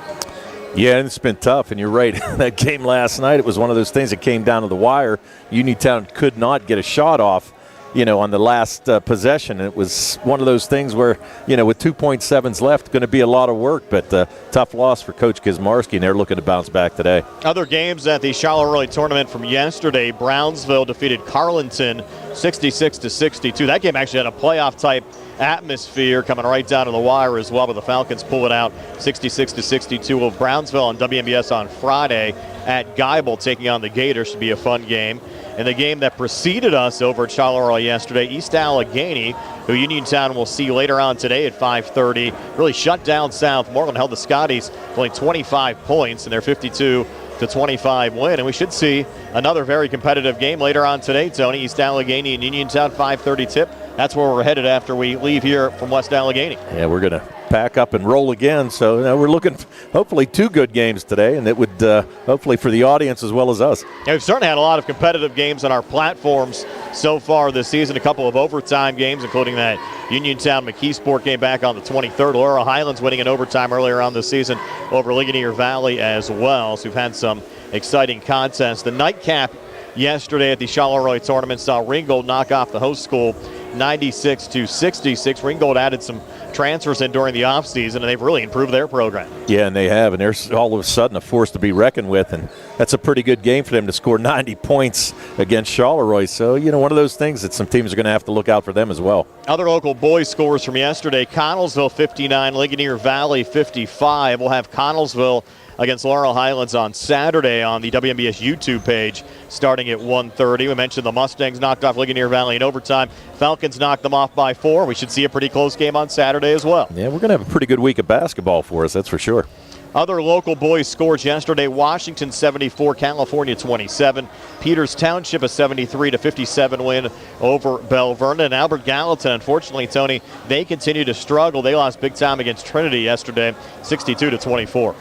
Yeah, and it's been tough, and you're right. That game last night, it was one of those things that came down to the wire. Uniontown could not get a shot off, on the last possession. It was one of those things where, with 2.7s left, going to be a lot of work, but tough loss for Coach Kizmarski, and they're looking to bounce back today.
Other games at the Charleroi tournament from yesterday, Brownsville defeated Carlinton 66-62. That game actually had a playoff-type atmosphere coming right down to the wire as well, but the Falcons pull it out 66-62 of Brownsville on WMBS on Friday at Geibel taking on the Gators. Should be a fun game. And the game that preceded us over at Charleroi yesterday, East Allegheny, who Uniontown will see later on today at 5:30, really shut down South Moreland, held the Scotties only 25 points in their 52-25 win. And we should see another very competitive game later on today, Tony. East Allegheny and Uniontown, 5:30 tip. That's where we're headed after we leave here from West Allegheny.
Yeah, we're going to pack up and roll again. So we're looking, hopefully, 2 good games today, and it would hopefully for the audience as well as us.
Yeah, we've certainly had a lot of competitive games on our platforms so far this season. A couple of overtime games, including that Uniontown McKeesport game back on the 23rd. Laurel Highlands winning in overtime earlier on this season over Ligonier Valley as well. So we've had some exciting contests. The nightcap yesterday at the Charleroi tournament saw Ringgold knock off the host school 96-66. Ringgold added some transfers in during the offseason, and they've really improved their program.
Yeah, and they have, and they're all of a sudden a force to be reckoned with, and that's a pretty good game for them to score 90 points against Charleroi. So, one of those things that some teams are going to have to look out for them as well.
Other local boys scores from yesterday, Connellsville 59, Ligonier Valley 55. We'll have Connellsville against Laurel Highlands on Saturday on the WMBS YouTube page starting at 1:30. We mentioned the Mustangs knocked off Ligonier Valley in overtime. Falcons knocked them off by 4. We should see a pretty close game on Saturday as well.
Yeah, we're going to have a pretty good week of basketball for us, that's for sure.
Other local boys scores yesterday, Washington 74, California 27. Peters Township a 73-57 win over Bell Vernon. And Albert Gallatin, unfortunately, Tony, they continue to struggle. They lost big time against Trinity yesterday, 62-24.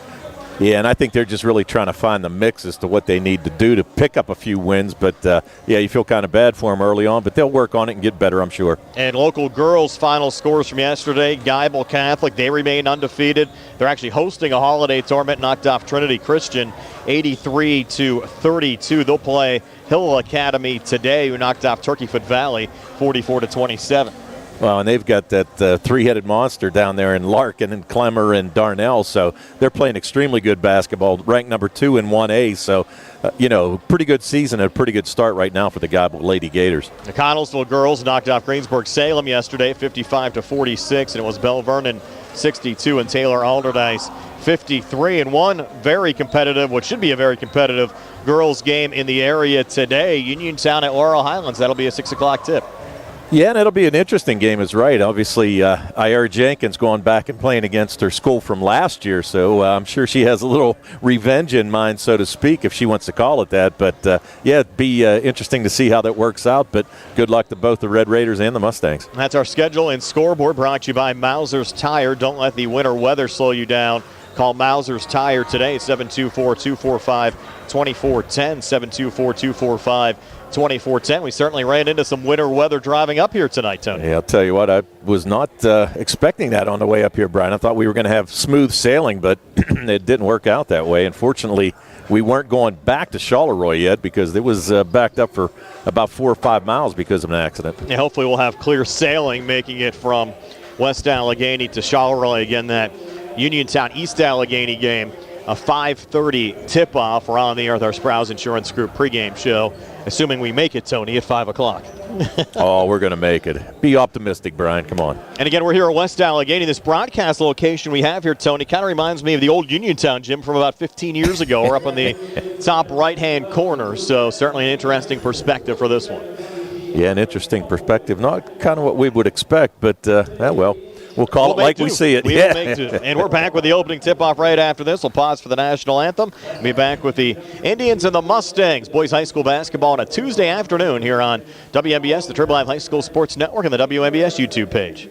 Yeah, and I think they're just really trying to find the mix as to what they need to do to pick up a few wins. But, you feel kind of bad for them early on, but they'll work on it and get better, I'm sure.
And local girls' final scores from yesterday, Geibel Catholic, they remain undefeated. They're actually hosting a holiday tournament, knocked off Trinity Christian 83-32. They'll play Hill Academy today, who knocked off Turkeyfoot Valley 44-27.
Well, and they've got that three-headed monster down there in Larkin and Clemmer and Darnell, so they're playing extremely good basketball, ranked number 2 in 1A. So, pretty good season, a pretty good start right now for the Geibel Lady Gators.
The Connellsville girls knocked off Greensburg-Salem yesterday, 55-46, and it was Bell Vernon 62 and Taylor Alderdice 53. And one very competitive, what should be a very competitive girls game in the area today, Uniontown at Laurel Highlands. That'll be a 6 o'clock tip.
Yeah, and it'll be an interesting game, is right. Obviously, Ira Jenkins going back and playing against her school from last year, so I'm sure she has a little revenge in mind, so to speak, if she wants to call it that. But, it'd be interesting to see how that works out, but good luck to both the Red Raiders and the Mustangs.
That's our schedule and scoreboard brought to you by Mauser's Tire. Don't let the winter weather slow you down. Call Mauser's Tire today, 724-245-2410, 724-245-2410. We certainly ran into some winter weather driving up here tonight, Tony.
Yeah, I'll tell you what, I was not expecting that on the way up here, Brian. I thought we were going to have smooth sailing, but it didn't work out that way. Unfortunately, we weren't going back to Charleroi yet because it was backed up for about 4 or 5 miles because of an accident.
Yeah, hopefully we'll have clear sailing making it from West Allegheny to Charleroi. Again, that Uniontown East Allegheny game, a 5:30 tip-off. We're on the air with our Sprouse Insurance Group pregame show, assuming we make it, Tony, at 5 o'clock.
Oh, we're going to make it. Be optimistic, Brian. Come on.
And again, we're here at West Allegheny. This broadcast location we have here, Tony, kind of reminds me of the old Uniontown gym from about 15 years ago. We're up on the top right-hand corner, so certainly an interesting perspective for this one.
Yeah, an interesting perspective. Not kind of what we would expect, but, well. We'll call it like we see it.
We will make two. And we're back with the opening tip-off right after this. We'll pause for the national anthem. We'll be back with the Indians and the Mustangs. Boys high school basketball on a Tuesday afternoon here on WMBS, the Triple Live High School Sports Network, and the WMBS YouTube page.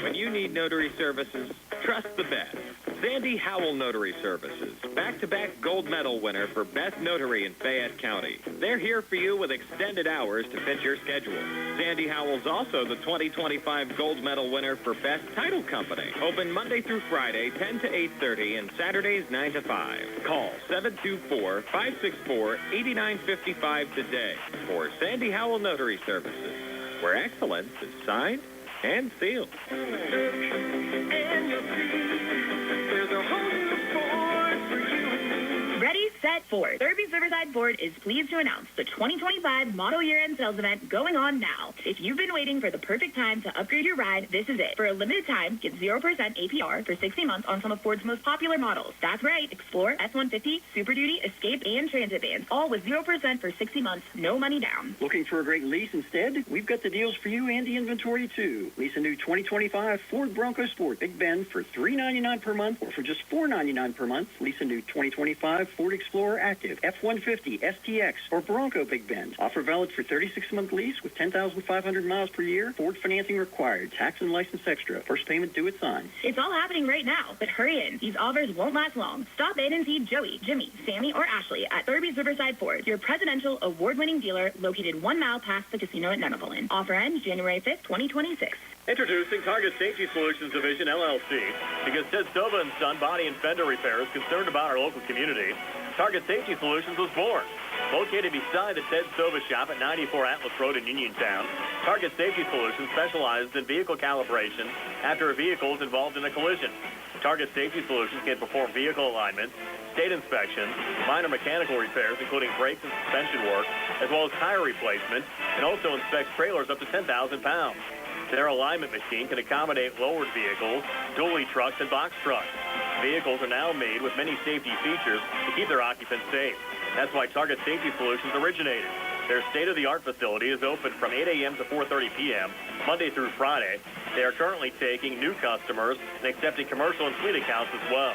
When you need notary services, trust the best. Sandy Howell Notary Services, back-to-back gold medal winner for Best Notary in Fayette County. They're here for you with extended hours to fit your schedule. Sandy Howell's also the 2025 gold medal winner for Best Title Company. Open Monday through Friday, 10 to 8:30, and Saturdays, 9 to 5. Call 724-564-8955 today for Sandy Howell Notary Services, where excellence is signed and sealed.
Ready, set, Ford. Derby's Riverside Ford is pleased to announce the 2025 model year-end sales event going on now. If you've been waiting for the perfect time to upgrade your ride, this is it. For a limited time, get 0% APR for 60 months on some of Ford's most popular models. That's right, Explorer, F-150, Super Duty, Escape, and Transit vans, all with 0% for 60 months, no money down.
Looking for a great lease instead? We've got the deals for you and the inventory too. Lease a new 2025 Ford Bronco Sport Big Bend for $399 per month, or for just $499 per month. Lease a new 2025 Ford Explorer Active, F-150, STX, or Bronco Big Bend. Offer valid for 36-month lease with 10,500 miles per year. Ford financing required. Tax and license extra. First payment due at sign.
It's all happening right now, but hurry in. These offers won't last long. Stop in and see Joey, Jimmy, Sammy, or Ashley at Derby's Riverside Ford, your presidential award-winning dealer located 1 mile past the casino at Nemacolin. Offer ends January 5th, 2026.
Introducing Target Safety Solutions Division, LLC. Because Ted Sova and Son Body and Fender Repair is concerned about our local community, Target Safety Solutions was born. Located beside the Ted Sova shop at 94 Atlas Road in Uniontown, Target Safety Solutions specializes in vehicle calibration after a vehicle is involved in a collision. Target Safety Solutions can perform vehicle alignment, state inspections, minor mechanical repairs, including brakes and suspension work, as well as tire replacement, and also inspects trailers up to 10,000 pounds. Their alignment machine can accommodate lowered vehicles, dually trucks, and box trucks. Vehicles are now made with many safety features to keep their occupants safe. That's why Target Safety Solutions originated. Their state-of-the-art facility is open from 8 a.m. to 4:30 p.m., Monday through Friday. They are currently taking new customers and accepting commercial and fleet accounts as well.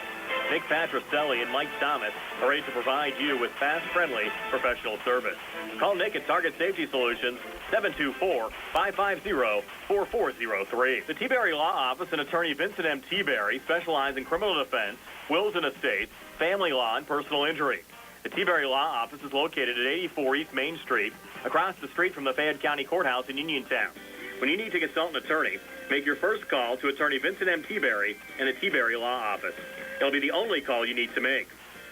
Nick Patricelli and Mike Thomas are ready to provide you with fast, friendly, professional service. Call Nick at Target Safety Solutions, 724-550-4403. The T-Berry Law Office and attorney Vincent M. T-Berry specialize in criminal defense, wills and estates, family law, and personal injury. The T-Berry Law Office is located at 84 East Main Street, across the street from the Fayette County Courthouse in Uniontown. When you need to consult an attorney, make your first call to attorney Vincent M. T-Berry and the T-Berry Law Office. It'll be the only call you need to make.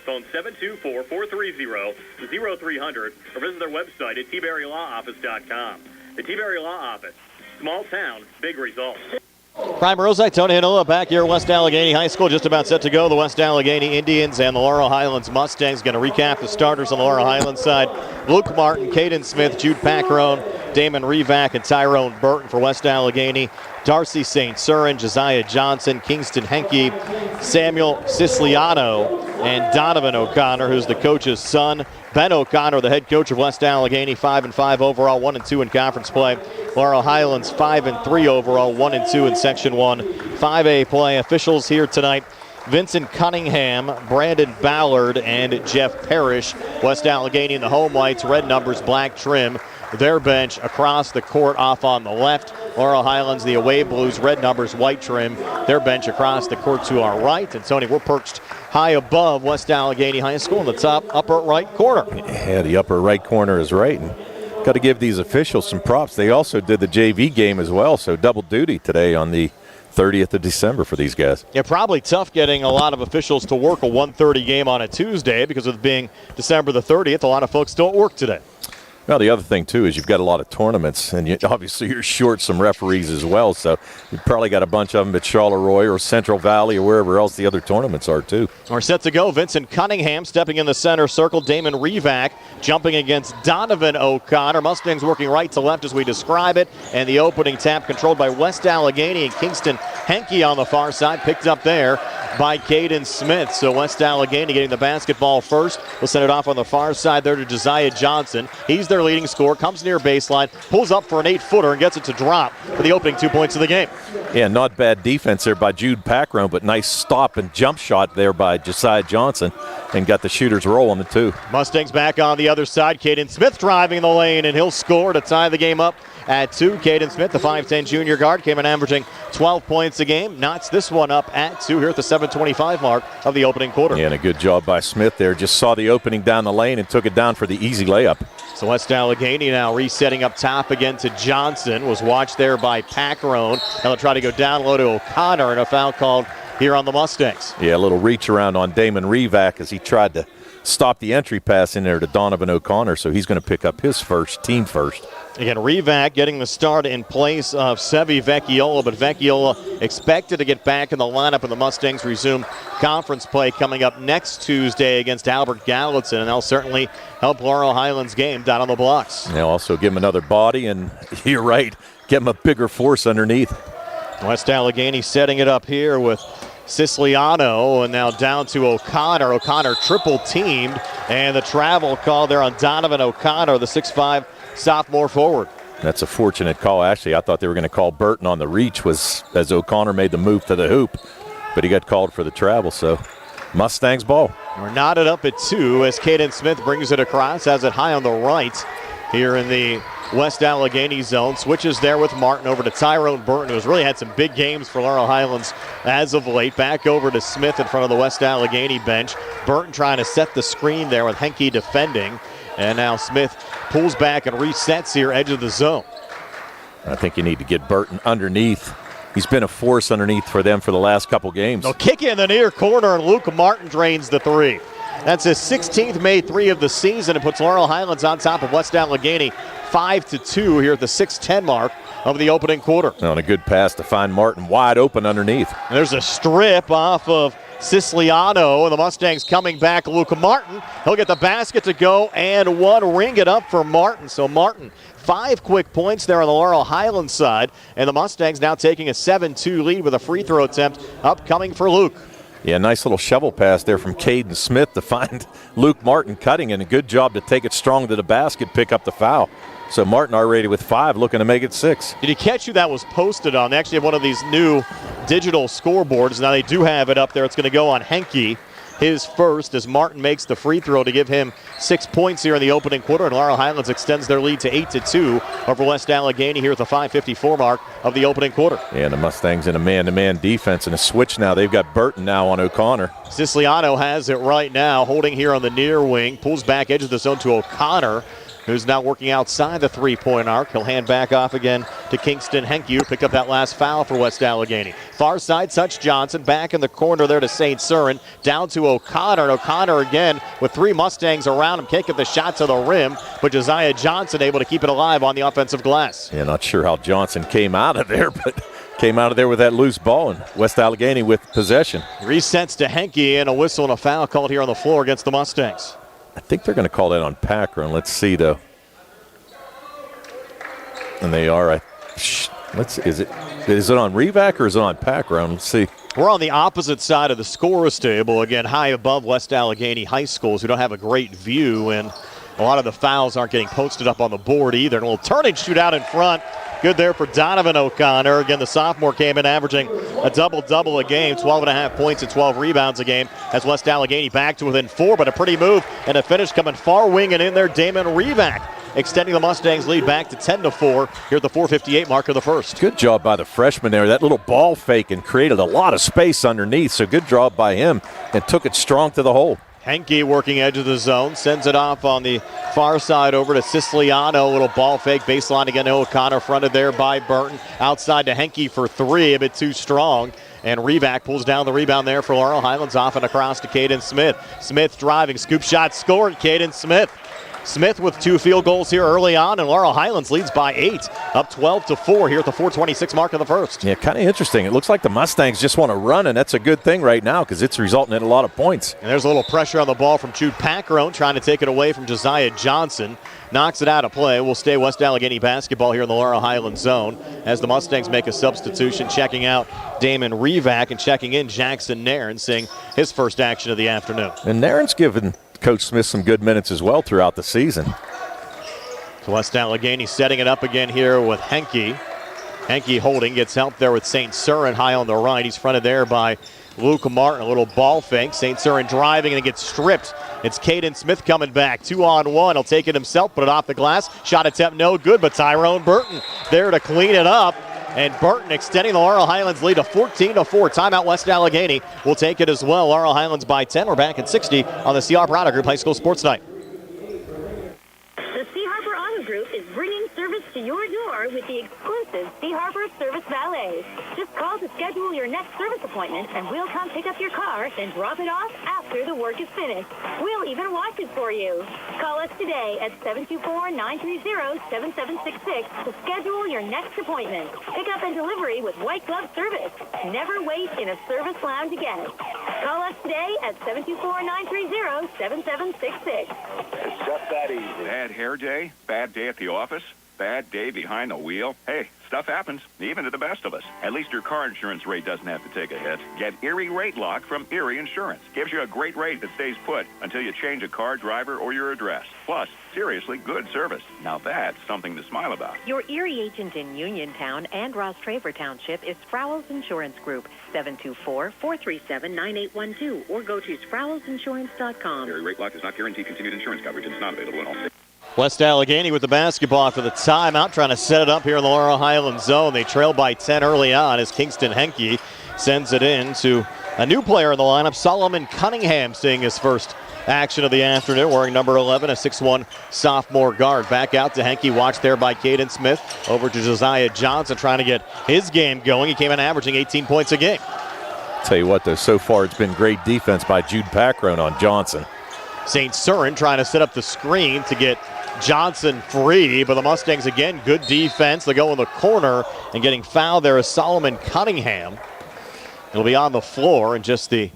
Phone 724-430-0300 or visit their website at tberrylawoffice.com. The T-Berry Law Office. Small town, big results.
Prime Rosite, Tony Hanola back here at West Allegheny High School, just about set to go. The West Allegheny Indians and the Laurel Highlands Mustangs. Going to recap the starters on the Laurel Highlands side. Luke Martin, Caden Smith, Jude Paccarone, Damon Revac, and Tyrone Burton for West Allegheny. Darcy St. Surin, Josiah Johnson, Kingston Henke, Samuel Siciliano, and Donovan O'Connor, who's the coach's son. Ben O'Connor, the head coach of West Allegheny, 5-5 overall, 1-2 in conference play. Laurel Highlands 5-3 overall, 1-2 in Section 1 5A play. Officials here tonight: Vincent Cunningham, Brandon Ballard, and Jeff Parrish. West Allegheny in the home whites, red numbers, black trim. their bench across the court off on the left. Laurel Highlands, the away blues, red numbers, white trim, their bench across the court to our right. And Tony, we're perched high above West Allegheny High School in the top upper right corner.
Yeah, the upper right corner is right. And got to give these officials some props. They also did the JV game as well, so double duty today on the 30th of December for these guys.
Yeah, probably tough getting a lot of officials to work a 1:30 game on a Tuesday because of it being December the 30th. A lot of folks don't work today.
Well, the other thing, too, is you've got a lot of tournaments, and obviously you're short some referees as well, so you've probably got a bunch of them at Charleroi or Central Valley or wherever else the other tournaments are, too.
We're set to go. Vincent Cunningham stepping in the center circle. Damon Revac jumping against Donovan O'Connor. Mustangs working right to left as we describe it, and the opening tap controlled by West Allegheny and Kingston Henke on the far side, picked up there by Caden Smith. So West Allegheny getting the basketball first. We'll send it off on the far side there to Josiah Johnson. He's their leading scorer, comes near baseline, pulls up for an 8-footer and gets it to drop for the opening 2 points of the game.
Yeah, not bad defense there by Jude Packrone, but nice stop and jump shot there by Josiah Johnson and got the shooters rolling the two.
Mustangs back on the other side. Caden Smith driving the lane, and he'll score to tie the game up at 2. Caden Smith, the 5'10 junior guard, came in averaging 12 points a game. Knots this one up at 2 here at the 7:25 mark of the opening quarter.
Yeah, and a good job by Smith there. Just saw the opening down the lane and took it down for the easy layup.
So West Allegheny now resetting up top again to Johnson. Was watched there by Packrone. Now they'll try to go down low to O'Connor, and a foul called here on the Mustangs.
Yeah, a little reach around on Damon Revac as he tried to stop the entry pass in there to Donovan O'Connor, so he's going to pick up his first, team first.
Again, Revac getting the start in place of Sevi Vecchiola, but Vecchiola expected to get back in the lineup, and the Mustangs resume conference play coming up next Tuesday against Albert Gallatin, and they'll certainly help Laurel Highlands' game down on the blocks.
They'll also give him another body, and you're right, get him a bigger force underneath.
West Allegheny setting it up here with Siciliano, and now down to O'Connor. O'Connor triple teamed, and the travel call there on Donovan O'Connor, the 6'5 sophomore forward.
That's a fortunate call. Actually, I thought they were going to call Burton on the reach as O'Connor made the move to the hoop, but he got called for the travel, so Mustangs ball.
We're knotted up at 2 as Caden Smith brings it across, has it high on the right here in the West Allegheny zone. Switches there with Martin over to Tyrone Burton, who's really had some big games for Laurel Highlands as of late. Back over to Smith in front of the West Allegheny bench. Burton trying to set the screen there with Henke defending. And now Smith pulls back and resets here, edge of the zone.
I think you need to get Burton underneath. He's been a force underneath for them for the last couple games.
They'll kick in the near corner, and Luke Martin drains the 3. That's his 16th made 3 of the season. It puts Laurel Highlands on top of West Allegheny 5-2 here at the 6:10 mark of the opening quarter.
And a good pass to find Martin wide open underneath.
And there's a strip off of Siciliano, and the Mustangs coming back. Luke Martin, he'll get the basket to go, and one, ring it up for Martin. So Martin, 5 quick points there on the Laurel Highlands side, and the Mustangs now taking a 7-2 lead with a free throw attempt upcoming for Luke.
Yeah, nice little shovel pass there from Caden Smith to find Luke Martin cutting, and a good job to take it strong to the basket, pick up the foul. So Martin already with 5, looking to make it 6.
Did you catch who that was posted on? They actually have one of these new digital scoreboards. Now they do have it up there. It's going to go on Henke, his first, as Martin makes the free throw to give him 6 points here in the opening quarter. And Laurel Highlands extends their lead to 8-2 over West Allegheny here at the 5:54 mark of the opening quarter.
Yeah, and the Mustangs in a man-to-man defense and a switch now. They've got Burton now on O'Connor.
Siciliano has it right now, holding here on the near wing, pulls back edge of the zone to O'Connor, who's now working outside the three-point arc. He'll hand back off again to Kingston Henke, who picked up that last foul for West Allegheny. Far side, Such Johnson back in the corner there to St. Cyrin. Down to O'Connor, and O'Connor again with 3 Mustangs around him. Can't get the shot to the rim, but Josiah Johnson able to keep it alive on the offensive glass.
Yeah, not sure how Johnson came out of there, but came out of there with that loose ball, and West Allegheny with possession.
Resets to Henke, and a whistle and a foul called here on the floor against the Mustangs.
I think they're going to call that on Packer, and let's see though. And they are. Is it on Revac or is it on Packer? Let's see.
We're on the opposite side of the scorers table, again high above West Allegheny High Schools, who don't have a great view, and a lot of the fouls aren't getting posted up on the board either. And a little turn and shoot out in front. Good there for Donovan O'Connor. Again, the sophomore came in averaging a double-double a game, 12.5 points and 12 rebounds a game, as West Allegheny back to within 4, but a pretty move and a finish coming far wing and in there. Damon Revac extending the Mustangs' lead back to 10-4 here at the 4:58 mark of the first.
Good job by the freshman there. That little ball fake and created a lot of space underneath, so good job by him and took it strong to the hole.
Henke working edge of the zone, sends it off on the far side over to Siciliano. Little ball fake, baseline again to O'Connor, fronted there by Burton. Outside to Henke for three, a bit too strong. And Revac pulls down the rebound there for Laurel Highlands, off and across to Caden Smith. Smith driving, scoop shot scored, Caden Smith. Smith with 2 field goals here early on, and Laurel Highlands leads by 8, up 12-4 here at the 4:26 mark of the first.
Yeah, kind of interesting. It looks like the Mustangs just want to run, and that's a good thing right now because it's resulting in a lot of points.
And there's a little pressure on the ball from Jude Packrone, trying to take it away from Josiah Johnson. Knocks it out of play. We'll stay West Allegheny basketball here in the Laurel Highlands zone as the Mustangs make a substitution, checking out Damon Revac and checking in Jackson Nairn, seeing his first action of the afternoon.
And Nairn's given Coach Smith some good minutes as well throughout the season.
So West Allegheny setting it up again here with Henke. Henke holding, gets help there with St. Cyrin high on the right. He's fronted there by Luke Martin, a little ball fake. St. Cyrin driving and it gets stripped. It's Caden Smith coming back, 2-on-1. He'll take it himself, put it off the glass. Shot attempt no good, but Tyrone Burton there to clean it up. And Burton extending the Laurel Highlands lead to 14-4. Timeout West Allegheny will take it as well. Laurel Highlands by 10. We're back at 60 on the C.R. Prada Group High School Sports Night.
The C. Harbor Auto Group is bringing service to your door with the exclusive C. Harbor Service Valet. Just call to schedule your next service appointment, and we'll come pick up your car, then drop it off after the work is finished. We'll even wash it for you. Call us today at 724-930-7766 to schedule your next appointment. Pickup and delivery with white glove service. Never wait in a service lounge again. Call us today at 724-930-7766.
It's just that easy. Bad hair day? Bad day at the office? Bad day behind the wheel? Hey, stuff happens, even to the best of us. At least your car insurance rate doesn't have to take a hit. Get Erie Rate Lock from Erie Insurance. Gives you a great rate that stays put until you change a car, driver, or your address. Plus, seriously good service. Now that's something to smile about.
Your Erie agent in Uniontown and Ross Traver Township is Sprowell's Insurance Group, 724-437-9812, or go to sprowellsinsurance.com.
Erie Rate Lock does not guarantee continued insurance coverage and is not available in all states.
West Allegheny with the basketball for the timeout, trying to set it up here in the Laurel Highlands zone. They trail by 10 early on as Kingston Henke sends it in to a new player in the lineup, Solomon Cunningham, seeing his first action of the afternoon, wearing number 11, a 6'1 sophomore guard. Back out to Henke, watched there by Caden Smith. Over to Josiah Johnson, trying to get his game going. He came in averaging 18 points a game.
Tell you what, though, so far it's been great defense by Jude Packrone on Johnson.
St. Cyrin trying to set up the screen to get Johnson free, but the Mustangs again, good defense. They go in the corner, and getting fouled there is Solomon Cunningham. He'll be on the floor, and just the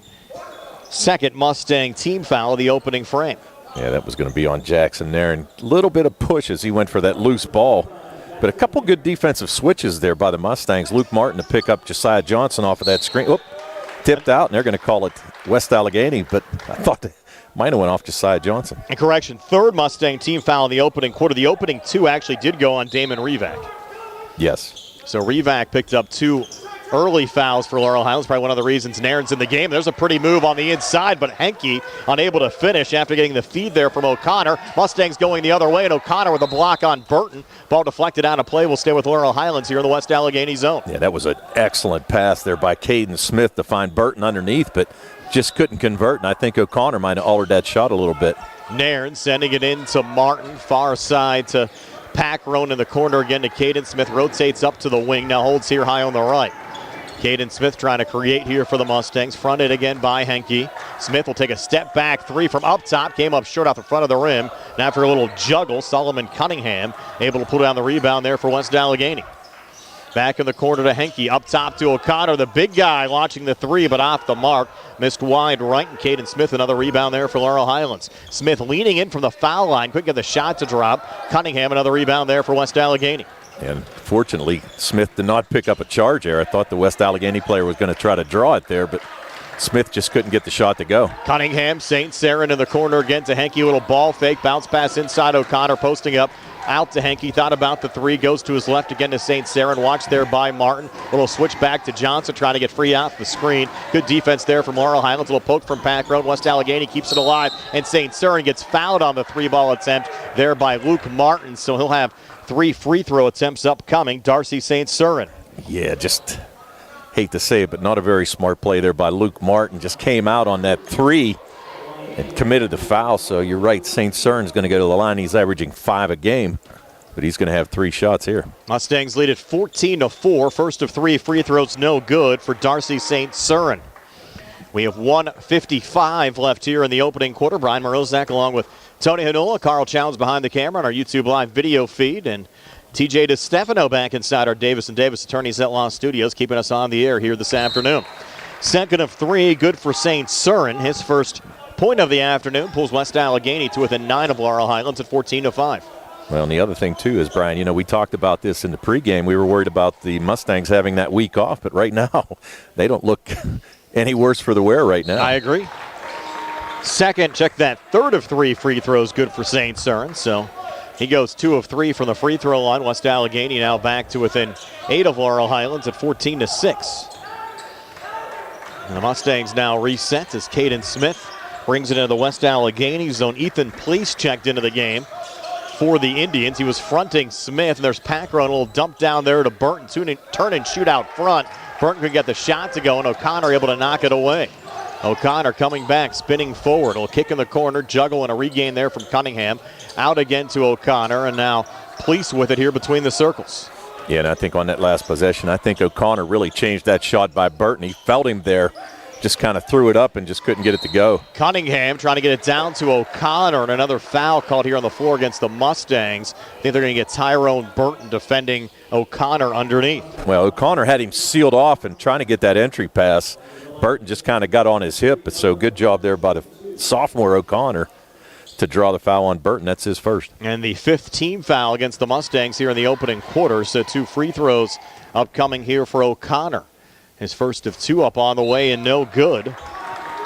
second Mustang team foul of the opening frame.
Yeah, that was going to be on Jackson there, and a little bit of push as he went for that loose ball. But a couple good defensive switches there by the Mustangs. Luke Martin to pick up Josiah Johnson off of that screen. Oop, tipped out, and they're going to call it West Allegheny, but I thought that might have went off Josiah Johnson.
And correction, third Mustang team foul in the opening quarter. The opening two actually did go on Damon Revac.
Yes.
So Revac picked up 2 early fouls for Laurel Highlands. Probably one of the reasons Nairn's in the game. There's a pretty move on the inside, but Henke unable to finish after getting the feed there from O'Connor. Mustangs going the other way, and O'Connor with a block on Burton. Ball deflected out of play. We'll stay with Laurel Highlands here in the West Allegheny zone.
Yeah, that was an excellent pass there by Caden Smith to find Burton underneath, but just couldn't convert, and I think O'Connor might have altered that shot a little bit.
Nairn sending it in to Martin, far side to Packrone in the corner again to Caden Smith. Rotates up to the wing, now holds here high on the right. Caden Smith trying to create here for the Mustangs. Fronted again by Henke. Smith will take a step back 3 from up top. Came up short off the front of the rim. And after a little juggle, Solomon Cunningham able to pull down the rebound there for West Allegheny. Back in the corner to Henke. Up top to O'Connor. The big guy launching the 3, but off the mark. Missed wide right, and Caden Smith another rebound there for Laurel Highlands. Smith leaning in from the foul line. Couldn't get the shot to drop. Cunningham another rebound there for West Allegheny.
And fortunately, Smith did not pick up a charge there. I thought the West Allegheny player was going to try to draw it there, but Smith just couldn't get the shot to go.
Cunningham, St. Cyrin in the corner again to Henke. Little ball fake, bounce pass inside. O'Connor posting up. Out to Henke, thought about the three, goes to his left again to St. Cyran. Watched there by Martin. Little switch back to Johnson, trying to get free off the screen. Good defense there from Laurel Highlands. Little poke from Pack Road. West Allegheny keeps it alive, and St. Cyran gets fouled on the three-ball attempt there by Luke Martin. So he'll have 3 free throw attempts upcoming. Darcy St. Cyran.
Yeah, just hate to say it, but not a very smart play there by Luke Martin. Just came out on that three and committed the foul. So you're right, St. Cyran's going to go to the line. He's averaging 5 a game, but he's going to have 3 shots here.
Mustangs lead at 14-4. First of 3 free throws, no good for Darcy St. Cyran. We have 1:55 left here in the opening quarter. Brian Morozak along with Tony Hanula, Carl Chowns behind the camera on our YouTube Live video feed, and TJ DeStefano back inside our Davis & Davis Attorneys at Law Studios, keeping us on the air here this afternoon. Second of 3, good for St. Cyran. His first point of the afternoon pulls West Allegheny to within 9 of Laurel Highlands at 14-5.
Well, and the other thing, too, is, Brian, we talked about this in the pregame. We were worried about the Mustangs having that week off, but right now they don't look any worse for the wear right now.
I agree. Second, check that, third of 3 free throws, good for St. Cyran. So he goes 2 of 3 from the free throw line. West Allegheny now back to within 8 of Laurel Highlands at 14-6. And the Mustangs now reset as Caden Smith brings it into the West Allegheny zone. Ethan Please checked into the game for the Indians. He was fronting Smith, and there's Packer on a little dump down there to Burton. Turn and shoot out front. Burton can get the shot to go, and O'Connor able to knock it away. O'Connor coming back, spinning forward. A kick in the corner, juggle, and a regain there from Cunningham. Out again to O'Connor, and now Please with it here between the circles.
Yeah, and I think on that last possession, I think O'Connor really changed that shot by Burton. He felt him there, just kind of threw it up and just couldn't get it to go.
Cunningham trying to get it down to O'Connor, and another foul called here on the floor against the Mustangs. I think they're going to get Tyrone Burton defending O'Connor underneath.
Well, O'Connor had him sealed off and trying to get that entry pass. Burton just kind of got on his hip, so good job there by the sophomore O'Connor to draw the foul on Burton. That's his first.
And the 5th team foul against the Mustangs here in the opening quarter, so 2 free throws upcoming here for O'Connor. His first of 2 up on the way and no good.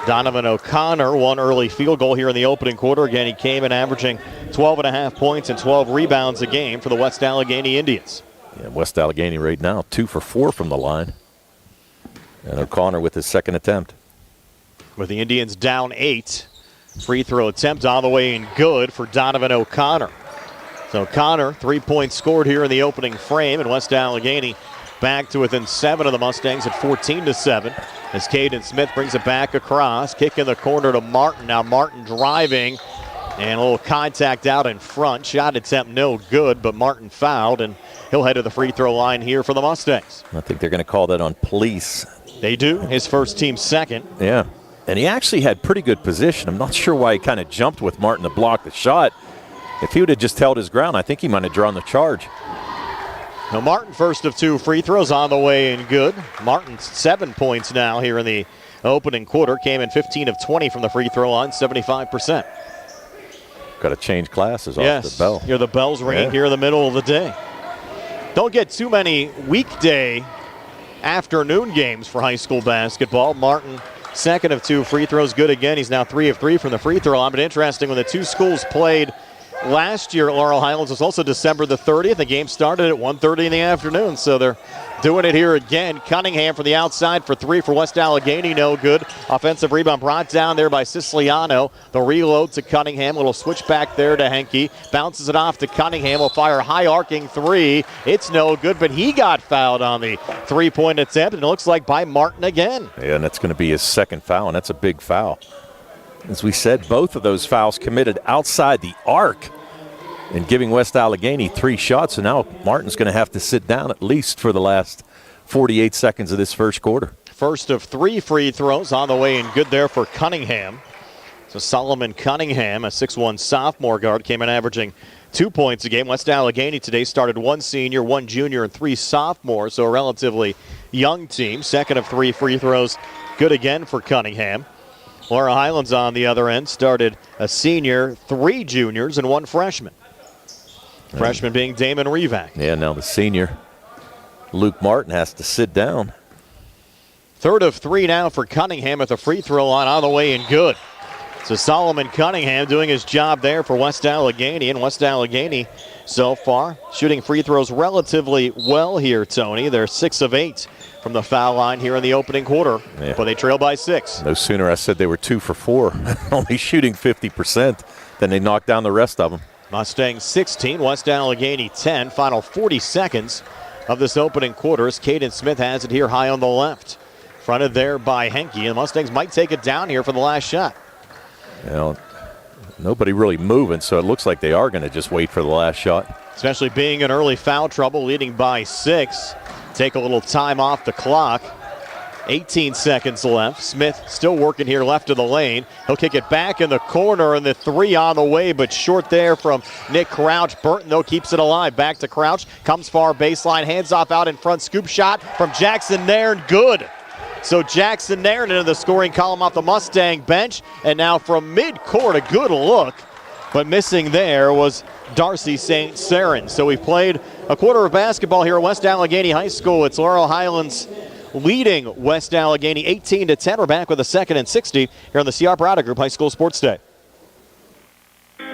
Donovan O'Connor, 1 early field goal here in the opening quarter. Again, he came in averaging 12.5 points and 12 rebounds a game for the West Allegheny Indians.
Yeah, West Allegheny right now, 2 for 4 from the line. And O'Connor with his second attempt.
With the Indians down 8. Free throw attempt all the way and good for Donovan O'Connor. So O'Connor, 3 points scored here in the opening frame, and West Allegheny back to within 7 of the Mustangs at 14-7. As Caden Smith brings it back across. Kick in the corner to Martin. Now Martin driving, and a little contact out in front. Shot attempt no good, but Martin fouled, and he'll head to the free throw line here for the Mustangs.
I think they're going to call that on Police.
They do. His first team second.
Yeah. And he actually had pretty good position. I'm not sure why he kind of jumped with Martin to block the shot. If he would have just held his ground, I think he might have drawn the charge.
Now Martin, first of 2 free throws on the way and good. Martin's 7 points now here in the opening quarter. Came in 15 of 20 from the free throw line, 75%.
Got to change classes off
yes,
the bell.
Hear the bells ringing here in the middle of the day. Don't get too many weekday afternoon games for high school basketball. Martin, second of 2 free throws, good again. He's now 3 of 3 from the free throw line. But interesting, when the 2 schools played last year at Laurel Highlands, was also December the 30th. The game started at 1:30 in the afternoon, so they're doing it here again. Cunningham from the outside for 3 for West Allegheny, no good. Offensive rebound brought down there by Siciliano. The reload to Cunningham, little switch back there to Henke. Bounces it off to Cunningham, will fire a high arcing 3. It's no good, but he got fouled on the 3-point attempt, and it looks like by Martin again.
Yeah, and that's going to be his second foul, and that's a big foul. As we said, both of those fouls committed outside the arc and giving West Allegheny 3 shots. So now Martin's going to have to sit down at least for the last 48 seconds of this first quarter.
First of 3 free throws on the way and good there for Cunningham. So Solomon Cunningham, a 6'1 sophomore guard, came in averaging 2 points a game. West Allegheny today started 1 senior, 1 junior, and 3 sophomores, so a relatively young team. Second of 3 free throws, good again for Cunningham. Laurel Highlands on the other end started a senior, 3 juniors, and 1 freshman. Freshman being Damon Revac.
Yeah, now the senior, Luke Martin, has to sit down.
Third of 3 now for Cunningham at the free throw line on the way and good. So Solomon Cunningham doing his job there for West Allegheny. And West Allegheny so far shooting free throws relatively well here, Tony. They're 6 of 8 from the foul line here in the opening quarter, but they trail by 6.
No sooner I said they were 2 for 4, only shooting 50%, than they knocked down the rest of them.
Mustangs 16, West Allegheny 10. Final 40 seconds of this opening quarter as Caden Smith has it here high on the left. Fronted there by Henke, and the Mustangs might take it down here for the last shot.
Well, nobody really moving, so it looks like they are going to just wait for the last shot.
Especially being in early foul trouble, leading by 6. Take a little time off the clock. 18 seconds left. Smith still working here left of the lane. He'll kick it back in the corner, and the 3 on the way, but short there from Nick Crouch. Burton, though, keeps it alive. Back to Crouch. Comes far baseline. Hands off out in front. Scoop shot from Jackson Nairn. Good. So Jackson Nairn into the scoring column off the Mustang bench. And now from mid-court, a good look. But missing there was Darcy St. Saren. So we've played a quarter of basketball here at West Allegheny High School. It's Laurel Highlands leading West Allegheny 18-10. We're back with a 2nd and 60 here on the C.R. Browder Group High School Sports Day.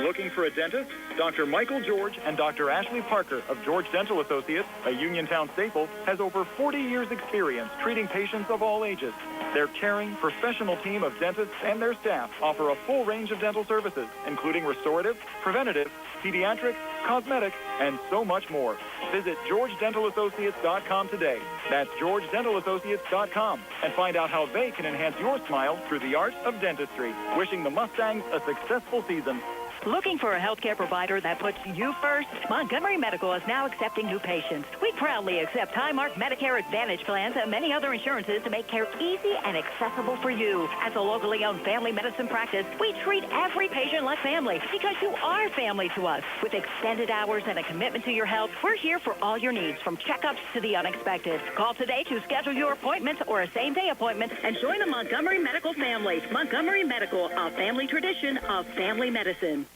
Looking for a dentist? Dr. Michael George and Dr. Ashley Parker of George Dental Associates, a Uniontown staple, has over 40 years experience treating patients of all ages. Their caring, professional team of dentists and their staff offer a full range of dental services, including restorative, preventative, pediatric, cosmetic, and so much more. Visit GeorgeDentalAssociates.com today. That's GeorgeDentalAssociates.com, and find out how they can enhance your smile through the art of dentistry. Wishing the Mustangs a successful season.
Looking for a healthcare provider that puts you first? Montgomery Medical is now accepting new patients. We proudly accept Highmark Medicare Advantage plans and many other insurances to make care easy and accessible for you. As a locally owned family medicine practice, we treat every patient like family because you are family to us. With extended hours and a commitment to your health, we're here for all your needs, from checkups to the unexpected. Call today to schedule your appointment or a same-day appointment and join the Montgomery Medical family. Montgomery Medical, a family tradition of family medicine.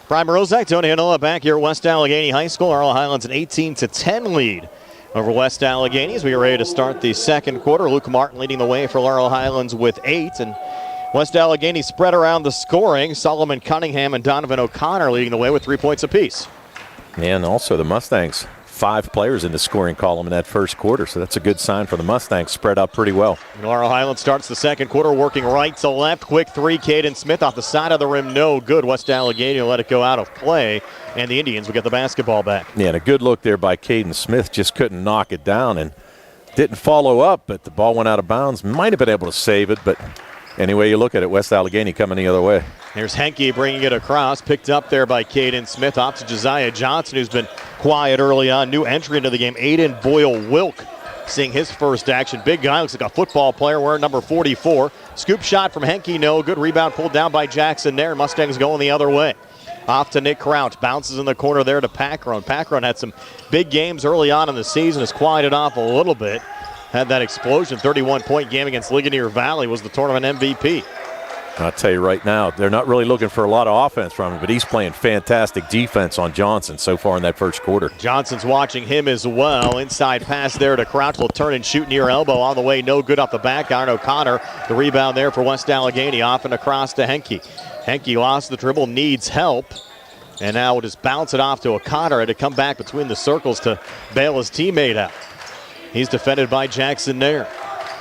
Brian Morozak, Tony Hanola back here at West Allegheny High School. Laurel Highlands an 18-10 lead over West Allegheny as we are ready to start the second quarter. Luke Martin leading the way for Laurel Highlands with 8. And West Allegheny spread around the scoring. Solomon Cunningham and Donovan O'Connor leading the way with 3 points apiece.
And also the Mustangs, 5 players in the scoring column in that first quarter, so that's a good sign for the Mustangs, spread out pretty well.
Laurel Highlands starts the second quarter working right to left. Quick 3, Caden Smith off the side of the rim, no good. West Allegheny will let it go out of play, and the Indians will get the basketball back.
Yeah, and a good look there by Caden Smith, just couldn't knock it down and didn't follow up, but the ball went out of bounds. Might have been able to save it, but anyway you look at it, West Allegheny coming the other way.
Here's Henke bringing it across, picked up there by Caden Smith, off to Josiah Johnson, who's been quiet early on. New entry into the game, Aiden Boyle-Wilk, seeing his first action. Big guy, looks like a football player wearing number 44. Scoop shot from Henke, no good. Rebound pulled down by Jackson there. Mustangs going the other way. Off to Nick Crouch, bounces in the corner there to Packron. Packron had some big games early on in the season, has quieted off a little bit. Had that explosion, 31-point game against Ligonier Valley, was the tournament MVP.
I'll tell you right now, they're not really looking for a lot of offense from him, but he's playing fantastic defense on Johnson so far in that first quarter.
Johnson's watching him as well. Inside pass there to Crouch. Will turn and shoot near elbow on the way. No good off the back iron. O'Connor, the rebound there for West Allegheny. Off and across to Henke. Henke lost the dribble, needs help. And now will just bounce it off to O'Connor. Had to come back between the circles to bail his teammate out. He's defended by Jackson Nairn.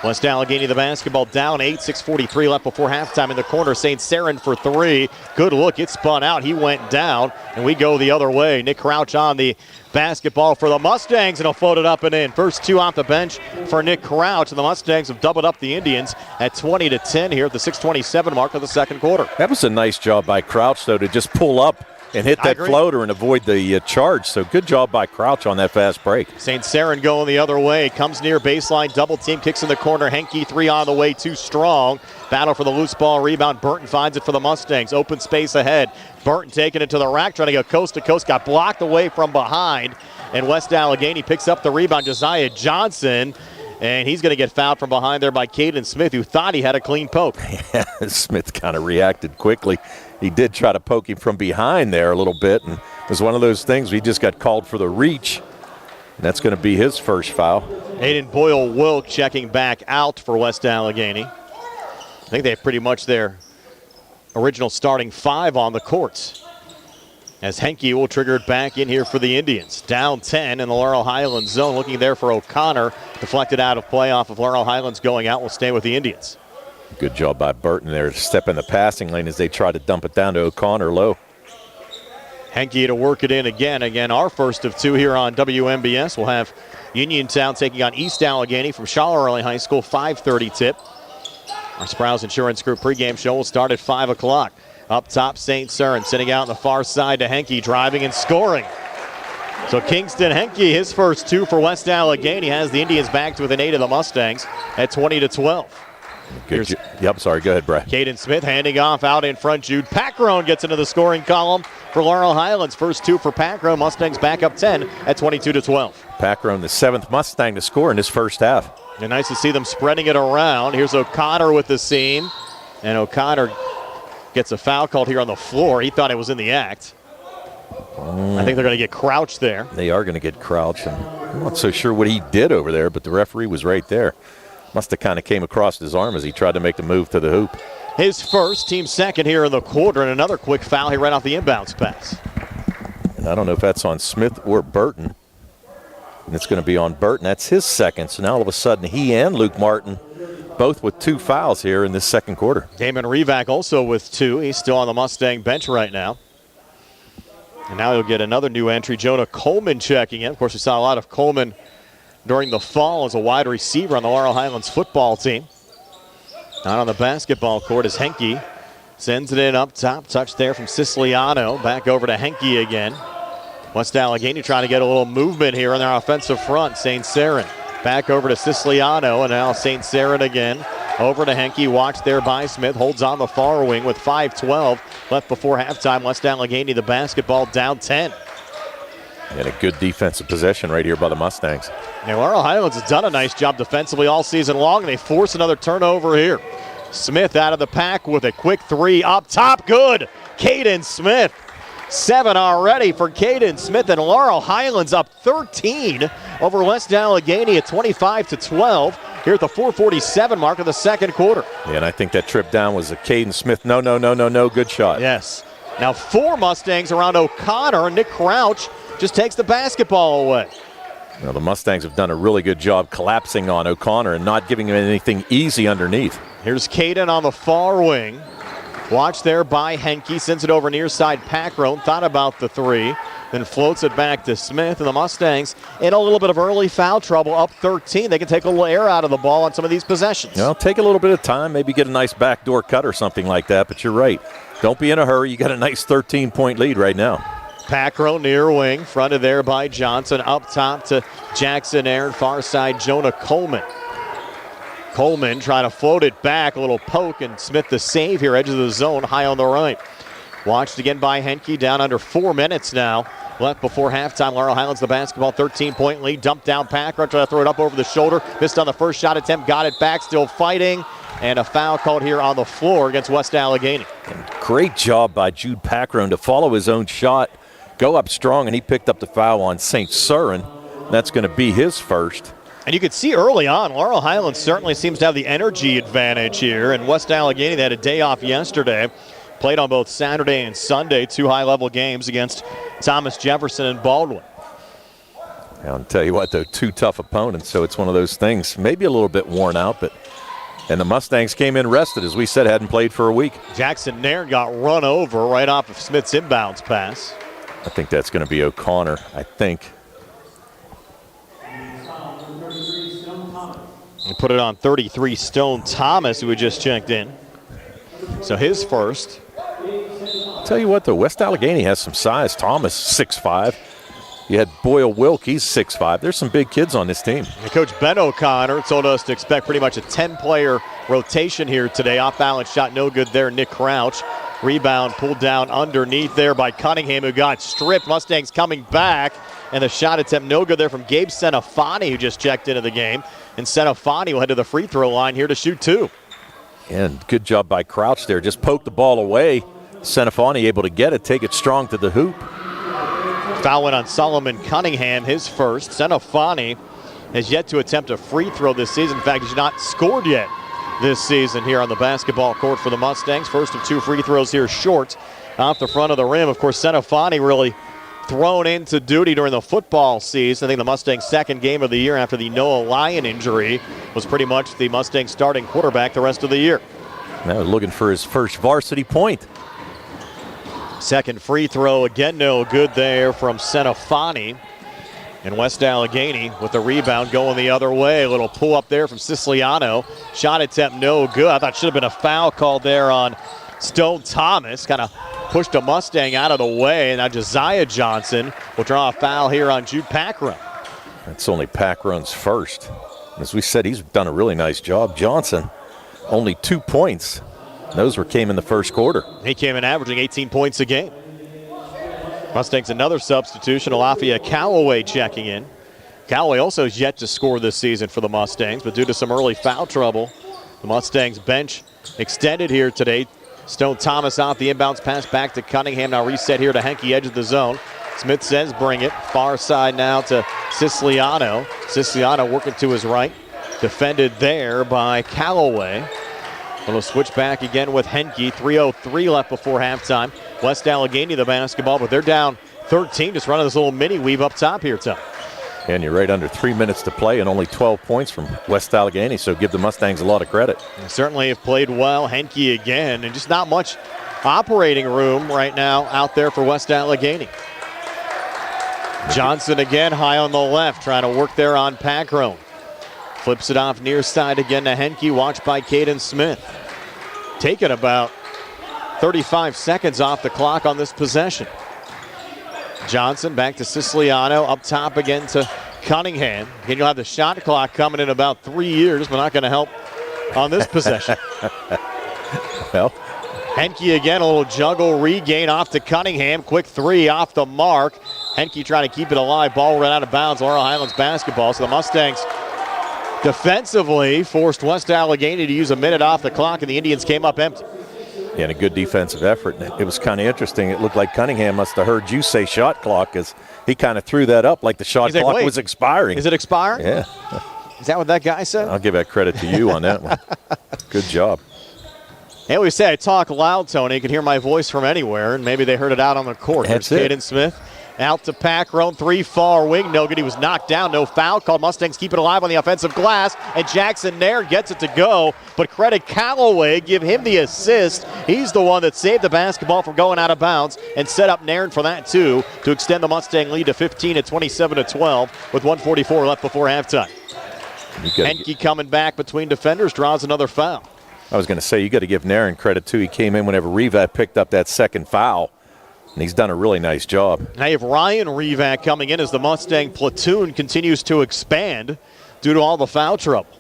West Allegheny the basketball down 8, 6:43 left before halftime in the corner. St. Saren for 3. Good look. It spun out. He went down, and we go the other way. Nick Crouch on the basketball for the Mustangs, and he'll float it up and in. First 2 off the bench for Nick Crouch, and the Mustangs have doubled up the Indians at 20-10 here at the 6:27 mark of the second quarter.
That was a nice job by Crouch, though, to just pull up and hit that floater and avoid the charge. So good job by Crouch on that fast break.
St. Saren going the other way. Comes near baseline. Double team. Kicks in the corner. Henke 3 on the way. Too strong. Battle for the loose ball rebound. Burton finds it for the Mustangs. Open space ahead. Burton taking it to the rack. Trying to go coast to coast. Got blocked away from behind. And West Allegheny picks up the rebound. Josiah Johnson. And he's going to get fouled from behind there by Caden Smith, who thought he had a clean poke.
Yeah, Smith kind of reacted quickly. He did try to poke him from behind there a little bit, and it was one of those things where he just got called for the reach. And that's going to be his first foul.
Aiden Boyle-Wilk checking back out for West Allegheny. I think they have pretty much their original starting 5 on the court. As Henke will trigger it back in here for the Indians. Down 10 in the Laurel Highlands zone. Looking there for O'Connor. Deflected out of play off of Laurel Highlands going out. Will stay with the Indians.
Good job by Burton there to step in the passing lane as they try to dump it down to O'Connor low.
Henke to work it in again. Again, our first of 2 here on WMBS. We'll have Uniontown taking on East Allegheny from Charlotte High School. 5:30 tip. Our Sprouse Insurance Group pregame show will start at 5 o'clock. Up top, St. Cyrin sitting out on the far side to Henke, driving and scoring. So Kingston Henke, his first 2 for West Allegheny, has the Indians backed with an 8 of the Mustangs at 20-12.
Yep, sorry, go ahead, Brett.
Caden Smith handing off out in front. Jude Packrone gets into the scoring column for Laurel Highlands. First 2 for Packrone. Mustangs back up 10 at 22-12.
Packrone, the 7th Mustang to score in his first half.
And nice to see them spreading it around. Here's O'Connor with the seam. And O'Connor gets a foul called here on the floor. He thought it was in the act. I think they're going to get Crouch there.
They are going to get Crouch. And I'm not so sure what he did over there, but the referee was right there. Must have kind of came across his arm as he tried to make the move to the hoop.
His first, team second here in the quarter, and another quick foul here right off the inbounds pass.
And I don't know if that's on Smith or Burton. And it's going to be on Burton. That's his second. So now all of a sudden he and Luke Martin both with 2 fouls here in this second quarter.
Damon Revac also with 2. He's still on the Mustang bench right now. And now he'll get another new entry. Jonah Coleman checking in. Of course, we saw a lot of Coleman during the fall as a wide receiver on the Laurel Highlands football team. Out on the basketball court is Henke. Sends it in up top. Touch there from Siciliano. Back over to Henke again. West Allegheny trying to get a little movement here on their offensive front. St. Cyrin. Back over to Siciliano, and now St. Cyrin again. Over to Henke, watched there by Smith. Holds on the far wing with 5:12 left before halftime. West Allegheny, the basketball down 10.
And a good defensive possession right here by the Mustangs.
Now, Laurel Highlands has done a nice job defensively all season long, and they force another turnover here. Smith out of the pack with a quick 3 up top. Good. Caden Smith. 7 already for Caden Smith, and Laurel Highlands up 13 over West Allegheny at 25-12 here at the 4:47 mark of the second quarter.
Yeah, and I think that trip down was a Caden Smith. No, good shot.
Yes. Now 4 Mustangs around O'Connor, and Nick Crouch just takes the basketball away.
Well, the Mustangs have done a really good job collapsing on O'Connor and not giving him anything easy underneath.
Here's Caden on the far wing. Watched there by Henke, sends it over near side Packrone, thought about the 3, then floats it back to Smith, and the Mustangs in a little bit of early foul trouble, up 13. They can take a little air out of the ball on some of these possessions.
Well, take a little bit of time, maybe get a nice backdoor cut or something like that, but you're right. Don't be in a hurry. You got a nice 13-point lead right now.
Packrone near wing, fronted there by Johnson, up top to Jackson Aaron, far side Jonah Coleman. Coleman trying to float it back, a little poke, and Smith the save here, edge of the zone, high on the right. Watched again by Henke, down under 4 minutes now left before halftime. Laurel Highlands the basketball, 13-point lead, dumped down Packrone, trying to throw it up over the shoulder, missed on the first shot attempt, got it back, still fighting, and a foul called here on the floor against West Allegheny.
And great job by Jude Packrone to follow his own shot, go up strong, and he picked up the foul on St. Cyrin. That's going to be his first.
And you could see early on, Laurel Highlands certainly seems to have the energy advantage here. And West Allegheny, they had a day off yesterday. Played on both Saturday and Sunday, 2 high-level games against Thomas Jefferson and Baldwin.
I'll tell you what, though, 2 tough opponents, so it's one of those things. Maybe a little bit worn out, but and the Mustangs came in rested, as we said, hadn't played for a week.
Jackson Nairn got run over right off of Smith's inbounds pass.
I think that's going to be O'Connor, I think.
And put it on 33, Stone Thomas, who had just checked in. So his first.
Tell you what, though, West Allegheny has some size. Thomas, 6'5". You had Boyle Wilk, he's 6'5". There's some big kids on this team.
And Coach Ben O'Connor told us to expect pretty much a 10-player rotation here today. Off-balance shot, no good there. Nick Crouch. Rebound pulled down underneath there by Cunningham, who got stripped. Mustangs coming back. And the shot attempt no good there from Gabe Senafani, who just checked into the game. And Senafani will head to the free throw line here to shoot 2.
And good job by Crouch there. Just poked the ball away. Senafani able to get it, take it strong to the hoop.
Foul went on Solomon Cunningham, his first. Senafani has yet to attempt a free throw this season. In fact, he's not scored yet this season here on the basketball court for the Mustangs. First of 2 free throws here short off the front of the rim. Of course, Senafani really thrown into duty during the football season. I think the Mustangs' second game of the year after the Noah Lyon injury was pretty much the Mustangs' starting quarterback the rest of the year.
Now looking for his first varsity point.
Second free throw, again no good there from Senafani. And West Allegheny with the rebound going the other way. A little pull up there from Siciliano. Shot attempt no good. I thought it should have been a foul called there on Stone Thomas. Kind of pushed a Mustang out of the way. And now Josiah Johnson will draw a foul here on Jude Packrun.
That's only Packrun's first. As we said, he's done a really nice job. Johnson, only 2 points. Those came in the first quarter.
He came in averaging 18 points a game. Mustangs another substitution. Alafia Callaway checking in. Callaway also has yet to score this season for the Mustangs, but due to some early foul trouble, the Mustangs bench extended here today. Stone Thomas out the inbounds pass back to Cunningham. Now reset here to Henke, edge of the zone. Smith says bring it. Far side now to Siciliano. Siciliano working to his right. Defended there by Callaway. Little switch back again with Henke. 3:03 left before halftime. West Allegheny the basketball, but they're down 13. Just running this little mini weave up top here, Tom.
And you're right under 3 minutes to play and only 12 points from West Allegheny, so give the Mustangs a lot of credit.
They certainly have played well. Henke again, and just not much operating room right now out there for West Allegheny. Johnson again high on the left, trying to work there on Packrone. Flips it off near side again to Henke, watched by Caden Smith. Taking about 35 seconds off the clock on this possession. Johnson back to Siciliano, up top again to Cunningham. Again, you'll have the shot clock coming in about 3 years, but not going to help on this possession.
Well,
Henke again, a little juggle regain off to Cunningham. Quick three off the mark. Henke trying to keep it alive. Ball ran out of bounds. Laurel Highlands basketball. So the Mustangs defensively forced West Allegheny to use a minute off the clock, and the Indians came up empty.
Yeah, and a good defensive effort. It was kind of interesting. It looked like Cunningham must have heard you say shot clock, because he kind of threw that up like the shot clock was expiring.
Is it expiring?
Yeah.
Is that what that guy said?
I'll give that credit to you on that one. Good job.
They always say I talk loud, Tony. You can hear my voice from anywhere, and maybe they heard it out on the court.
That's
There's
it.
Caden Smith out to Packrone, 3 far wing. No good. He was knocked down. No foul called. Mustangs keep it alive on the offensive glass, and Jackson Nairn gets it to go. But credit Callaway, give him the assist. He's the one that saved the basketball from going out of bounds and set up Nairn for that too to extend the Mustang lead to 15 at 27-12 with 1:44 left before halftime. Henke coming back between defenders, draws another foul.
I was going to say, you got to give Nairn credit too. He came in whenever Revat picked up that second foul, and he's done a really nice job.
Now you have Ryan Revac coming in as the Mustang platoon continues to expand due to all the foul trouble.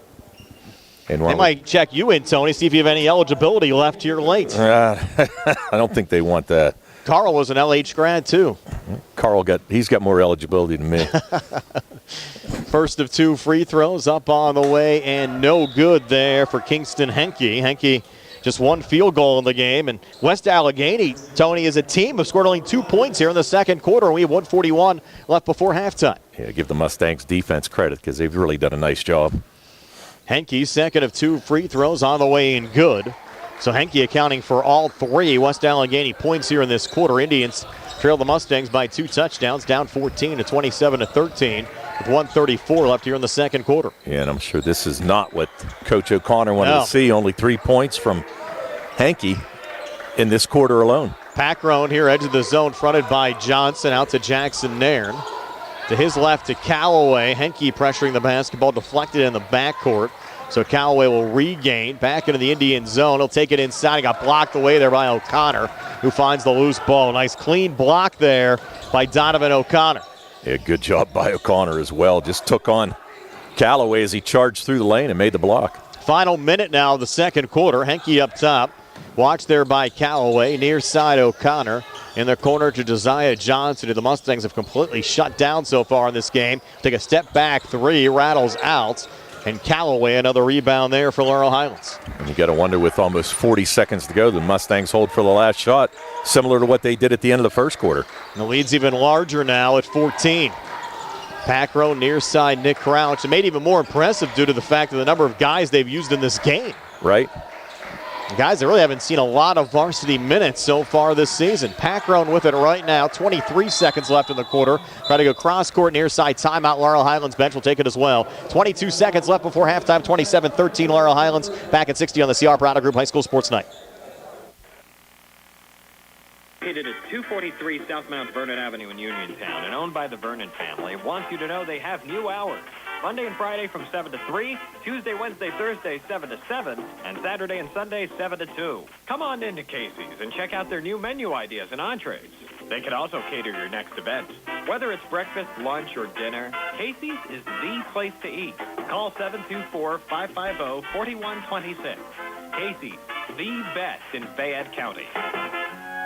And
they might check you in, Tony, see if you have any eligibility left here late.
I don't think they want that.
Carl was an LH grad too.
He's got more eligibility than me.
First of 2 free throws up on the way, and no good there for Kingston Henke. Henke just 1 field goal in the game, and West Allegheny, Tony, is a team have scored only 2 points here in the second quarter, and we have 1:41 left before halftime.
Yeah, give the Mustangs defense credit because they've really done a nice job.
Henke, second of 2 free throws on the way and good. So Henke accounting for all 3 West Allegheny points here in this quarter. Indians trail the Mustangs by 2 touchdowns, down 14 to 27-13 with 1:34 left here in the second quarter.
Yeah, and I'm sure this is not what Coach O'Connor wanted to see. Only 3 points from Henke in this quarter alone.
Packrone here, edge of the zone, fronted by Johnson, out to Jackson Nairn. To his left to Callaway. Henke pressuring the basketball, deflected in the backcourt. So Callaway will regain back into the Indian zone. He'll take it inside. He got blocked away there by O'Connor, who finds the loose ball. Nice clean block there by Donovan O'Connor.
Yeah, good job by O'Connor as well. Just took on Callaway as he charged through the lane and made the block.
Final minute now of the second quarter. Henke up top. Watched there by Callaway. Near side O'Connor. In the corner to Josiah Johnson, who the Mustangs have completely shut down so far in this game. Take a step back 3, rattles out. And Callaway, another rebound there for Laurel Highlands.
And you got to wonder, with almost 40 seconds to go, the Mustangs hold for the last shot, similar to what they did at the end of the first quarter.
And the lead's even larger now at 14. Packrone near side Nick Crouch. It made it even more impressive due to the fact of the number of guys they've used in this game.
right?
Guys, they really haven't seen a lot of varsity minutes so far this season. Packroan with it right now. 23 seconds left in the quarter. Try to go cross court near side timeout. Laurel Highlands bench will take it as well. 22 seconds left before halftime. 27-13 Laurel Highlands. Back at 60 on the CR Prada Group High School Sports Night.
Located at 243 South Mount Vernon Avenue in Uniontown and owned by the Vernon family, wants you to know they have new hours. Monday and Friday from 7 to 3, Tuesday, Wednesday, Thursday 7 to 7, and Saturday and Sunday 7 to 2. Come on into Casey's and check out their new menu ideas and entrees. They can also cater your next event. Whether it's breakfast, lunch, or dinner, Casey's is the place to eat. Call 724-550-4126. Casey's, the best in Fayette County.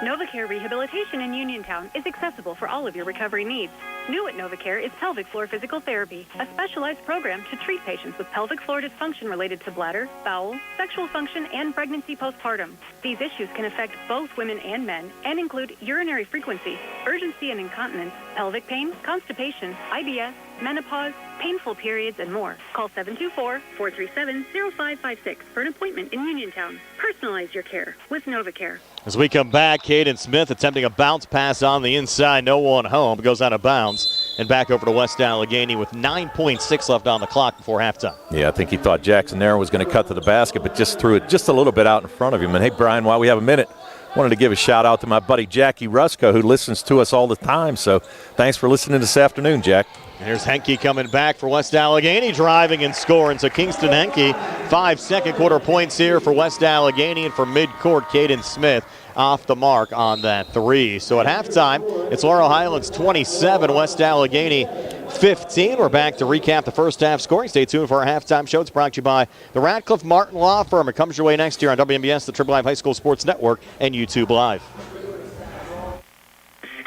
NovaCare Rehabilitation in Uniontown is accessible for all of your recovery needs. New at NovaCare is pelvic floor physical therapy, a specialized program to treat patients with pelvic floor dysfunction related to bladder, bowel, sexual function, and pregnancy postpartum. These issues can affect both women and men and include urinary frequency, urgency and incontinence, pelvic pain, constipation, IBS, menopause, painful periods, and more. Call 724-437-0556 for an appointment in Uniontown. Personalize your care with NovaCare.
As we come back, Caden Smith attempting a bounce pass on the inside. No one home. Goes out of bounds. And back over to West Allegheny with 9.6 left on the clock before halftime.
Yeah, I think he thought Jackson Narrow was going to cut to the basket, but just threw it just a little bit out in front of him. And, hey, Brian, while we have a minute, wanted to give a shout-out to my buddy Jackie Rusko, who listens to us all the time. So thanks for listening this afternoon, Jack.
And here's Henke coming back for West Allegheny, driving and scoring. So Kingston Henke, 5 second quarter points here for West Allegheny, and for midcourt, Caden Smith off the mark on that three. So at halftime, it's Laurel Highlands 27, West Allegheny 15. We're back to recap the first half scoring. Stay tuned for our halftime show. It's brought to you by the Radcliffe Martin Law Firm. It comes your way next year on WMBS, the Triple Live High School Sports Network, and YouTube Live.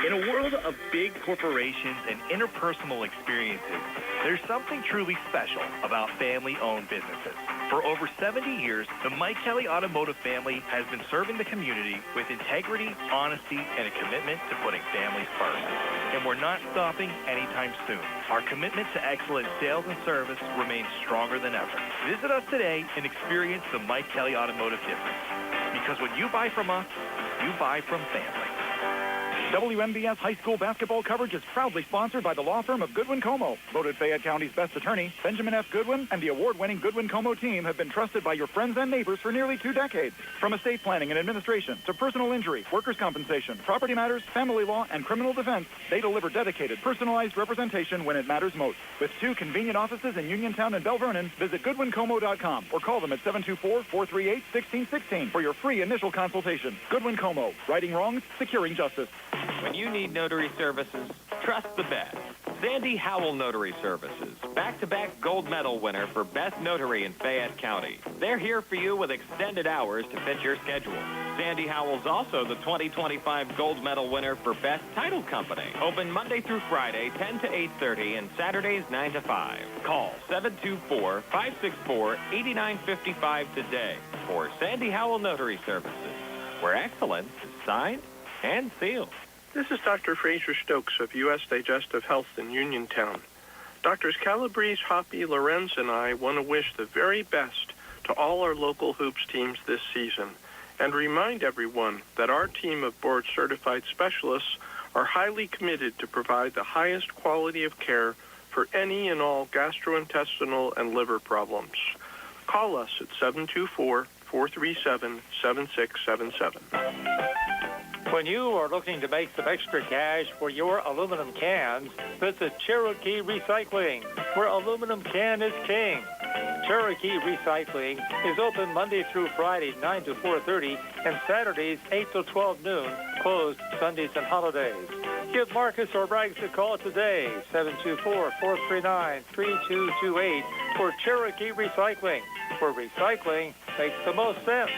In a world of big corporations and interpersonal experiences, there's something truly special about family-owned businesses. For over 70 years, the Mike Kelly Automotive family has been serving the community with integrity, honesty, and a commitment to putting families first. And we're not stopping anytime soon. Our commitment to excellent sales and service remains stronger than ever. Visit us today and experience the Mike Kelly Automotive difference. Because when you buy from us, you buy from family.
WMBS high school basketball coverage is proudly sponsored by the law firm of Goodwin Como. Voted Fayette County's best attorney, Benjamin F. Goodwin and the award-winning Goodwin Como team have been trusted by your friends and neighbors for nearly 2 decades. From estate planning and administration to personal injury, workers' compensation, property matters, family law, and criminal defense, they deliver dedicated, personalized representation when it matters most. With 2 convenient offices in Uniontown and Bell Vernon, visit GoodwinComo.com or call them at 724-438-1616 for your free initial consultation. Goodwin Como, righting wrongs, securing justice.
When you need notary services, trust the best. Sandy Howell Notary Services, back-to-back gold medal winner for Best Notary in Fayette County. They're here for you with extended hours to fit your schedule. Sandy Howell's also the 2025 gold medal winner for Best Title Company. Open Monday through Friday, 10 to 8:30, and Saturdays, 9 to 5. Call 724-564-8955 today for Sandy Howell Notary Services, where excellence is signed and sealed.
This is Dr. Fraser Stokes of U.S. Digestive Health in Uniontown. Doctors Calabrese, Hoppy, Lorenz, and I want to wish the very best to all our local hoops teams this season and remind everyone that our team of board-certified specialists are highly committed to provide the highest quality of care for any and all gastrointestinal and liver problems. Call us at 724-437-7677.
When you are looking to make some extra cash for your aluminum cans, visit Cherokee Recycling, where aluminum can is king. Cherokee Recycling is open Monday through Friday, 9 to 4:30, and Saturdays, 8 to 12 noon, closed Sundays and holidays. Give Marcus or Rags a call today, 724-439-3228, for Cherokee Recycling, where recycling makes the most sense.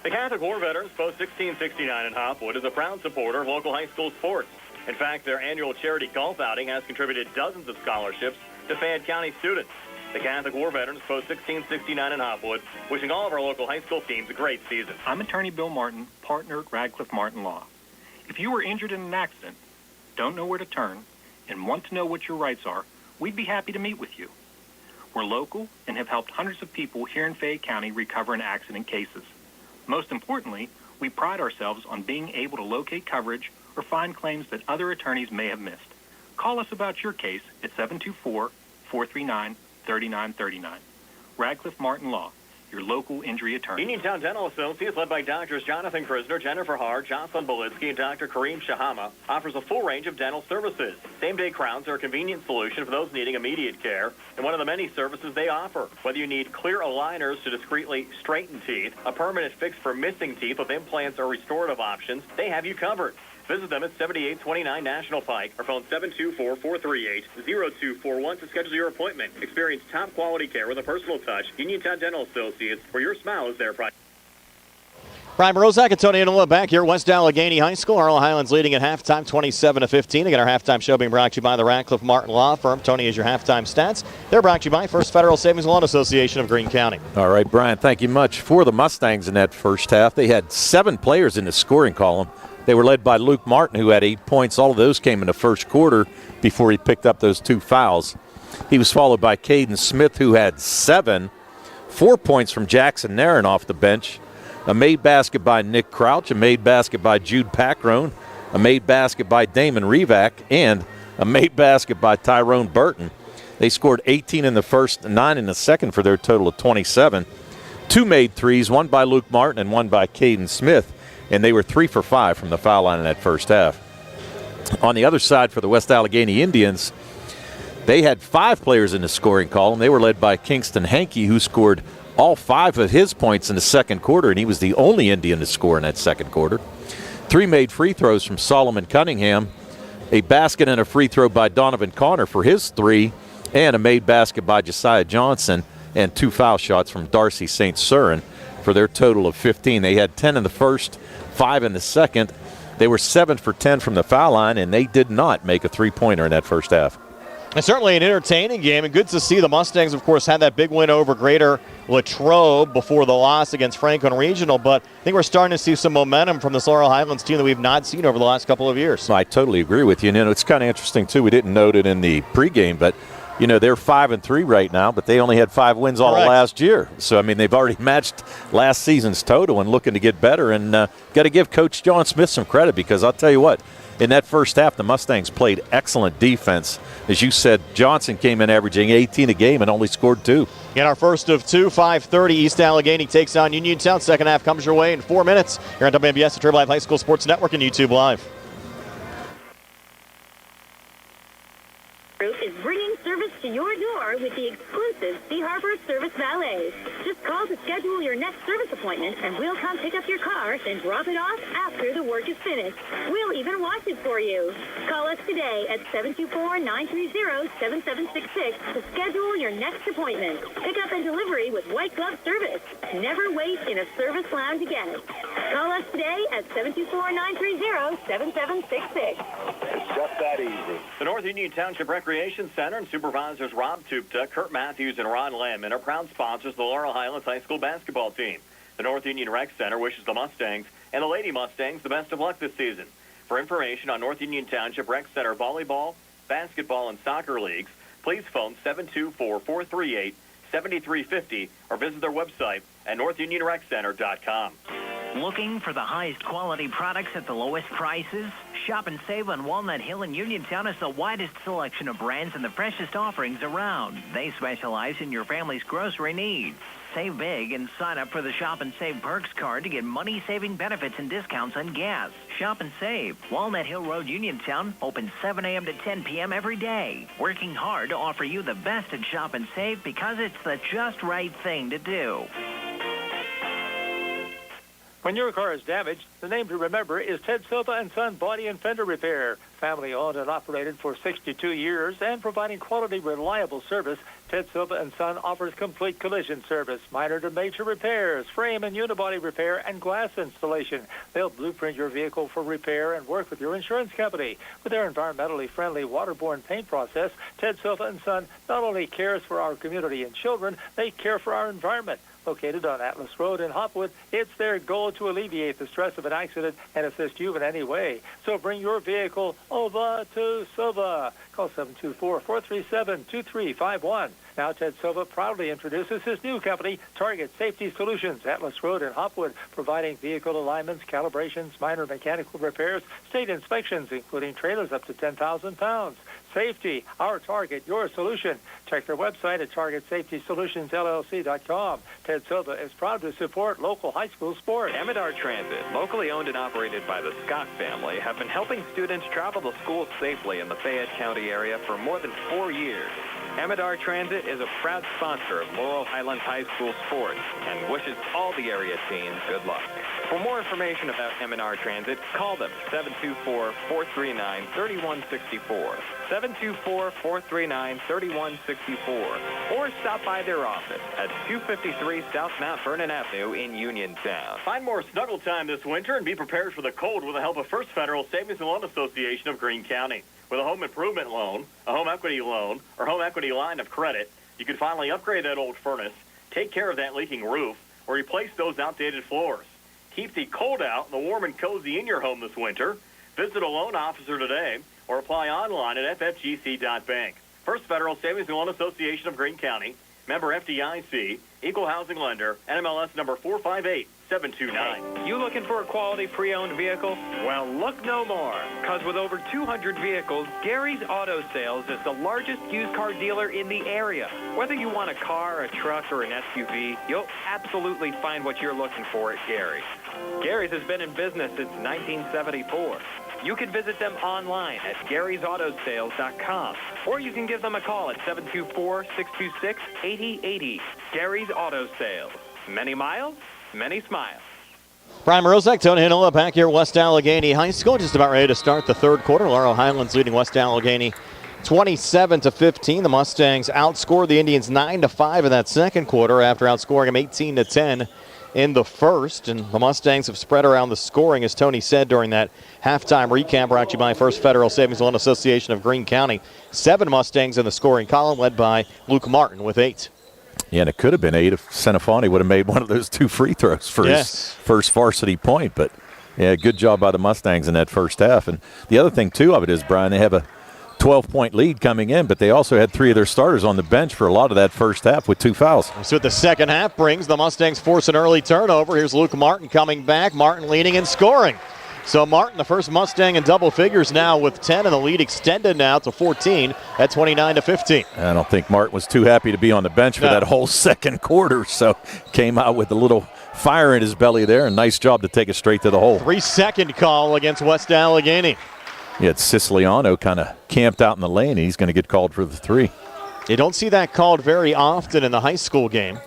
The Catholic War Veterans Post 1669 in Hopwood is a proud supporter of local high school sports. In fact, their annual charity golf outing has contributed dozens of scholarships to Fayette County students. The Catholic War Veterans Post 1669 in Hopwood, wishing all of our local high school teams a great season.
I'm attorney Bill Martin, partner at Radcliffe Martin Law. If you were injured in an accident, don't know where to turn, and want to know what your rights are, we'd be happy to meet with you. We're local and have helped hundreds of people here in Fayette County recover in accident cases. Most importantly, we pride ourselves on being able to locate coverage or find claims that other attorneys may have missed. Call us about your case at 724-439-3939. Radcliffe Martin Law, your local injury attorney.
Uniontown Dental Associates, led by Doctors Jonathan Krisner, Jennifer Hart, Jocelyn Belitsky, and Dr. Kareem Shahama, offers a full range of dental services. Same-day crowns are a convenient solution for those needing immediate care, and one of the many services they offer. Whether you need clear aligners to discreetly straighten teeth, a permanent fix for missing teeth with implants or restorative options, they have you covered. Visit them at 7829 National Pike or phone 724-438-0241 to schedule your appointment. Experience top-quality care with a personal touch. Uniontown Dental Associates, where your smile is their pride.
Brian Rozak and Tony Inola back here at West Allegheny High School. Laurel Highlands leading at halftime, 27-15. Again, our halftime show being brought to you by the Radcliffe Martin Law Firm. Tony is your halftime stats. They're brought to you by First Federal Savings Loan Association of Greene County.
All right, Brian, thank you much. For the Mustangs in that first half, they had 7 players in the scoring column. They were led by Luke Martin, who had 8 points. All of those came in the first quarter before he picked up those 2 fouls. He was followed by Caden Smith, who had 7. 4 points from Jackson Nairn off the bench. A made basket by Nick Crouch, a made basket by Jude Packrone, a made basket by Damon Revac, and a made basket by Tyrone Burton. They scored 18 in the first, 9 in the second for their total of 27. 2 made threes, one by Luke Martin and one by Caden Smith, and they were 3 for 5 from the foul line in that first half. On the other side for the West Allegheny Indians, they had 5 players in the scoring column. They were led by Kingston Hankey, who scored all 5 of his points in the second quarter, and he was the only Indian to score in that second quarter. 3 made free throws from Solomon Cunningham, a basket and a free throw by Donovan Connor for his 3, and a made basket by Josiah Johnson, and 2 foul shots from Darcy St. Cyrin for their total of 15. They had 10 in the first, 5 in the second. They were 7 for 10 from the foul line, and they did not make a three-pointer in that first half.
And certainly an entertaining game, and good to see the Mustangs, of course, had that big win over Greater Latrobe before the loss against Franklin Regional, but I think we're starting to see some momentum from this Laurel Highlands team that we've not seen over the last couple of years.
I totally agree with you. And, it's kind of interesting, too. We didn't note it in the pregame, but, they're 5-3 right now, but they only had 5 wins all last year. So, they've already matched last season's total and looking to get better. And got to give Coach John Smith some credit, because I'll tell you what, in that first half, the Mustangs played excellent defense. As you said, Johnson came in averaging 18 a game and only scored 2.
In our first of 2, 5:30, East Allegheny takes on Uniontown. Second half comes your way in 4 minutes here on WMBS, the Triple Live High School Sports Network, and YouTube Live.
Group is bringing service to your door with the exclusive Sea Harbor Service Valet. Just call to schedule your next service appointment, and we'll come pick up your car, then drop it off after the work is finished. We'll even wash it for you. Call us today at 724-930-7766 to schedule your next appointment. Pickup and delivery with white glove service. Never wait in a service lounge again. Call us today at 724-930-7766.
It's just that easy.
The North Union Township Recreation Center and Supervisors Rob Tupta, Kurt Matthews, and Ron Landman are proud sponsors of the Laurel Highlands High School basketball team. The North Union Rec Center wishes the Mustangs and the Lady Mustangs the best of luck this season. For information on North Union Township Rec Center volleyball, basketball, and soccer leagues, please phone 724-438-7350 or visit their website at northunionreccenter.com.
Looking for the highest quality products at the lowest prices? Shop and save on Walnut Hill and Uniontown has the widest selection of brands and the freshest offerings around. They specialize in your family's grocery needs. Save big and sign up for the Shop and Save Perks card to get money-saving benefits and discounts on gas. Shop and Save. Walnut Hill Road, Uniontown, open 7 a.m. to 10 p.m. every day. Working hard to offer you the best at Shop and Save because it's the just right thing to do.
When your car is damaged, the name to remember is Ted Sova and Son Body and Fender Repair. Family owned and operated for 62 years and providing quality, reliable service, Ted Sova and Son offers complete collision service, minor to major repairs, frame and unibody repair, and glass installation. They'll blueprint your vehicle for repair and work with your insurance company. With their environmentally friendly waterborne paint process, Ted Sova and Son not only cares for our community and children, they care for our environment. located on Atlas Road in Hopwood. It's their goal to alleviate the stress of an accident and assist you in any way. So bring your vehicle over to Sova. Call 724-437-2351. Now Ted Sova proudly introduces his new company, Target Safety Solutions, Atlas Road in Hopwood, providing vehicle alignments, calibrations, minor mechanical repairs, state inspections, including trailers up to 10,000 pounds. Safety, our target, your solution. Check their website at targetSafetySolutionsLLC.com. Ted Sova is proud to support local high school sports.
Amidar Transit, locally owned and operated by the Scott family, have been helping students travel to school safely in the Fayette County area for more than 4 years. Amidar Transit is a proud sponsor of Laurel Highlands High School sports and wishes all the area teams good luck. For more information about Amidar Transit, call them 724-439-3164, 724-439-3164, or stop by their office at 253 South Mount Vernon Avenue in Uniontown.
Find more snuggle time this winter and be prepared for the cold with the help of First Federal Savings and Loan Association of Greene County. With a home improvement loan, a home equity loan, or home equity line of credit, you can finally upgrade that old furnace, take care of that leaking roof, or replace those outdated floors. Keep the cold out and the warm and cozy in your home this winter. Visit a loan officer today or apply online at ffgc.bank. First Federal Savings and Loan Association of Greene County, member FDIC, equal housing lender, NMLS number 458729.
You looking for a quality pre-owned vehicle? Well, look no more, because with over 200 vehicles, Gary's Auto Sales is the largest used car dealer in the area. Whether you want a car, a truck, or an SUV, you'll absolutely find what you're looking for at Gary's. Gary's has been in business since 1974. You can visit them online at Gary'sAutoSales.com, or you can give them a call at 724-626-8080. Gary's Auto Sales. Many miles, many smiles.
Brian Morozek, Tony Hinola back here at West Allegheny High School. Just about ready to start the third quarter. Laurel Highlands leading West Allegheny 27-15. The Mustangs outscored the Indians 9-5 in that second quarter after outscoring them 18-10 in the first. And the Mustangs have spread around the scoring, as Tony said during that halftime recap brought to you by First Federal Savings Loan Association of Greene County. 7 Mustangs in the scoring column, led by Luke Martin with 8.
Yeah, and it could have been 8 if Senefani would have made one of those 2 free throws for his first varsity point. But, yeah, good job by the Mustangs in that first half. And the other thing, too, of it is, Brian, they have a 12-point lead coming in, but they also had 3 of their starters on the bench for a lot of that first half with 2 fouls.
So what the second half brings, the Mustangs force an early turnover. Here's Luke Martin coming back. Martin leading and scoring. So Martin, the first Mustang in double figures now with 10, and the lead extended now to 14 at 29-15.
I don't think Martin was too happy to be on the bench for that whole second quarter, so came out with a little fire in his belly there, and nice job to take it straight to the hole.
3-second call against West Allegheny.
Yeah, Siciliano kind of camped out in the lane. He's going to get called for the 3.
You don't see that called very often in the high school game.